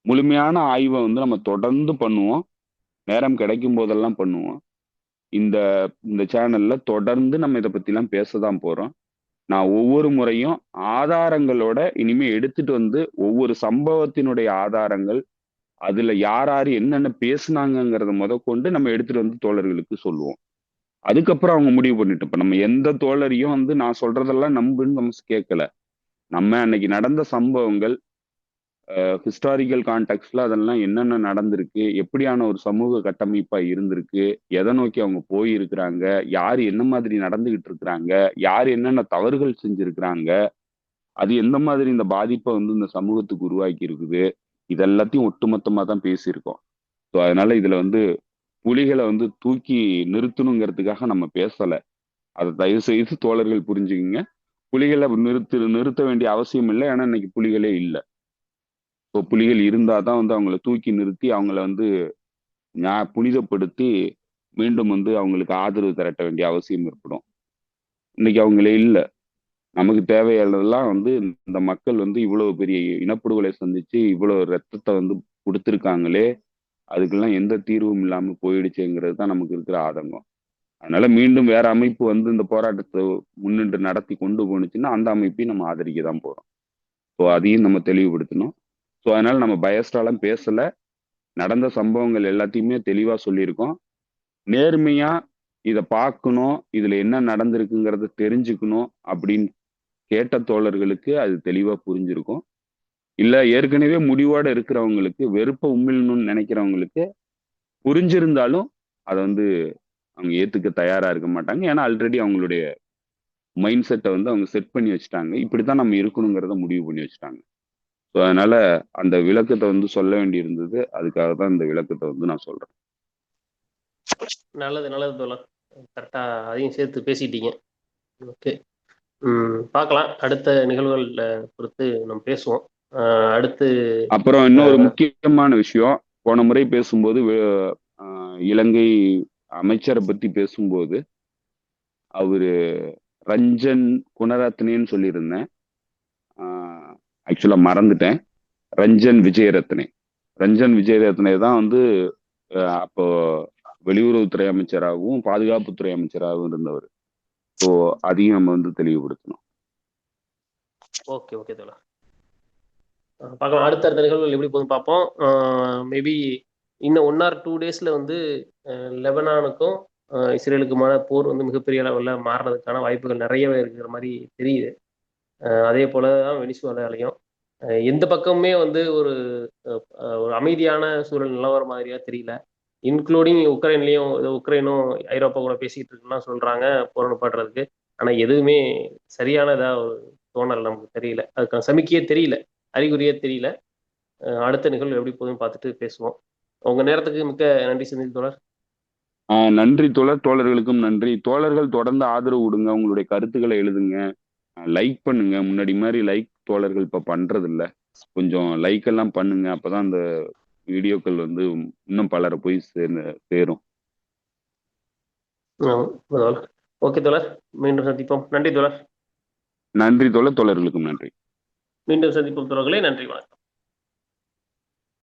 முழுமையான ஆய்வை வந்து நம்ம தொடர்ந்து பண்ணுவோம். நேரம் கிடைக்கும் போதெல்லாம் பண்ணுவோம். இந்த இந்த சேனல்ல தொடர்ந்து நம்ம இதை பத்திலாம் பேசதான் போறோம். நான் ஒவ்வொரு முறையும் ஆதாரங்களோட இனிமே எடுத்துட்டு வந்து ஒவ்வொரு சம்பவத்தினுடைய ஆதாரங்கள், அதுல யார் யாரு என்னென்ன பேசுனாங்கங்கிறத முதற்கொண்டு நம்ம எடுத்துட்டு வந்து தோழர்களுக்கு சொல்லுவோம். அதுக்கப்புறம் அவங்க முடிவு பண்ணிட்டு இப்ப நம்ம எந்த தோழரையும் வந்து நான் சொல்றதெல்லாம் நம்புன்னு நம்ம கேட்கல. நம்ம அன்னைக்கு நடந்த சம்பவங்கள், ஹிஸ்டாரிக்கல் கான்டெக்ட்ல அதெல்லாம் என்னென்ன நடந்திருக்கு, எப்படியான ஒரு சமூக கட்டமைப்பா இருந்திருக்கு, எதை நோக்கி அவங்க போயிருக்கிறாங்க, யார் என்ன மாதிரி நடந்துகிட்டு இருக்கிறாங்க, யார் என்னென்ன தவறுகள் செஞ்சிருக்கிறாங்க, அது எந்த மாதிரி இந்த பாதிப்பை வந்து இந்த சமூகத்துக்கு உருவாக்கி இருக்குது, இது எல்லாத்தையும் ஒட்டுமொத்தமா தான் பேசியிருக்கோம். ஸோ அதனால இதுல வந்து புலிகளை வந்து தூக்கி நிறுத்தணுங்கிறதுக்காக நம்ம பேசல. அதை தயவு செய்து தோழர்கள் புரிஞ்சுக்குங்க. புலிகளை நிறுத்த வேண்டிய அவசியம் இல்லை. ஏன்னா இன்னைக்கு புலிகளே இல்லை. இப்போ புலிகள் இருந்தாதான் வந்து அவங்கள தூக்கி நிறுத்தி அவங்கள வந்து புனிதப்படுத்தி மீண்டும் வந்து அவங்களுக்கு ஆதரவு திரட்ட வேண்டிய அவசியம் ஏற்படும். இன்னைக்கு அவங்களே இல்லை. நமக்கு தேவையானதெல்லாம் வந்து இந்த மக்கள் வந்து இவ்வளவு பெரிய இனப்படுகொலை சந்திச்சு இவ்வளவு ரத்தத்தை வந்து கொடுத்துருக்காங்களே, அதுக்கெல்லாம் எந்த தீர்வும் இல்லாம போயிடுச்சுங்கிறது தான் நமக்கு இருக்கிற ஆதங்கம். அதனால மீண்டும் வேற அமைப்பு வந்து இந்த போராட்டத்தை முன்னின்று நடத்தி கொண்டு போனுச்சுன்னா அந்த அமைப்பையும் நம்ம ஆதரிக்க தான் போறோம். ஸோ அதையும் நம்ம தெளிவுபடுத்தணும். ஸோ அதனால நம்ம பயஸ்டாலாம் பேசல. நடந்த சம்பவங்கள் எல்லாத்தையுமே தெளிவா சொல்லியிருக்கோம். நேர்மையா இதை பார்க்கணும், இதுல என்ன நடந்திருக்குங்கிறத தெரிஞ்சுக்கணும் அப்படின்னு கேட்ட தோழர்களுக்கு அது தெளிவா புரிஞ்சிருக்கும். இல்ல ஏற்கனவே முடிவோட இருக்கிறவங்களுக்கு, வெறுப்ப உமிழணும்னு நினைக்கிறவங்களுக்கு புரிஞ்சிருந்தாலும் அதை வந்து அவங்க ஏத்துக்க தயாரா இருக்க மாட்டாங்க. ஏன்னா ஆல்ரெடி அவங்களுடைய மைண்ட் செட்டை வந்து அவங்க செட் பண்ணி வச்சுட்டாங்க. இப்படித்தான் நம்ம இருக்கணுங்கிறத முடிவு பண்ணி வச்சுட்டாங்க. ஸோ அதனால அந்த விளக்கத்தை வந்து சொல்ல வேண்டி இருந்தது. அதுக்காக தான் இந்த விளக்கத்தை வந்து நான் சொல்றேன். நல்லது நல்லது தோழர். கரெக்டா அதையும் சேர்த்து பேசிட்டீங்க. ஓகே. பார்க்கலாம். அடுத்த நிகழ்வுகள் பொறுத்து நம்ம பேசுவோம். அடுத்து அப்புறம் இன்னொரு முக்கியமான விஷயம், போன முறை பேசும்போது இலங்கை அமைச்சரை பத்தி பேசும்போது அவரு ரஞ்சன் குணரத்னேன்னு சொல்லியிருந்தேன். ஆக்சுவலா மறந்துட்டேன். ரஞ்சன் விஜயரத்னே. ரஞ்சன் விஜயரத்னே தான் வந்து அப்போ வெளியுறவுத்துறை அமைச்சராகவும் பாதுகாப்புத்துறை அமைச்சராகவும் இருந்தவர். ஸோ அதையும் நம்ம வந்து தெளிவுபடுத்தணும். ஓகே ஓகே தோழர். பார்க்கலாம். அடுத்த நிகழ்வுகள் எப்படி போகுதுன்னு பார்ப்போம். மேபி இன்னும் 1 or 2 daysல வந்து லெபனானுக்கும் இஸ்ரேலுக்குமான போர் வந்து மிகப்பெரிய அளவில் மாறுறதுக்கான வாய்ப்புகள் நிறையவே இருக்கிற மாதிரி தெரியுது. அதே போல தான் வெனிசுவேலாலையும் எந்த பக்கமுமே வந்து ஒரு அமைதியான சூழல் நிலவர மாதிரியா தெரியல. இன்க்ளூடிங் உக்ரைன்லயும் உக்ரைனும் ஐரோப்பா கூட பேசிக்கிட்டு இருக்குன்னா சொல்றாங்க போர் நிப்பாட்டுறதுக்கு. ஆனா எதுவுமே சரியான இதா ஒரு தோணல் நமக்கு தெரியல. அதுக்கான சமிக்கையே தெரியல, அறிகுறியே தெரியல. அடுத்த நிகழ்வு எப்படி போகுதுன்னு பார்த்துட்டு பேசுவோம். உங்க நேரத்துக்கு மிக்க நன்றி செந்தில் தோழர். நன்றி தோழர். தோழர்களுக்கும் நன்றி. தோழர்கள் தொடர்ந்து ஆதரவு கொடுங்க. உங்களுடைய கருத்துக்களை எழுதுங்க. லைக் பண்ணுங்க. முன்னாடி மாதிரி லைக் தோழர்கள் இப்ப பண்றது இல்ல. கொஞ்சம் லைக் எல்லாம் பண்ணுங்க. அப்பதான் அந்த வீடியோக்கள் வந்து இன்னும் பலரை போய் சேரும். ஓகே தோழர், மீண்டும் சந்திப்போம். நன்றி தோழர். நன்றி தோழர். தோழர்களுக்கும் நன்றி. மீண்டும் சந்திப்போம் தோழர்களே. நன்றி, வணக்கம்.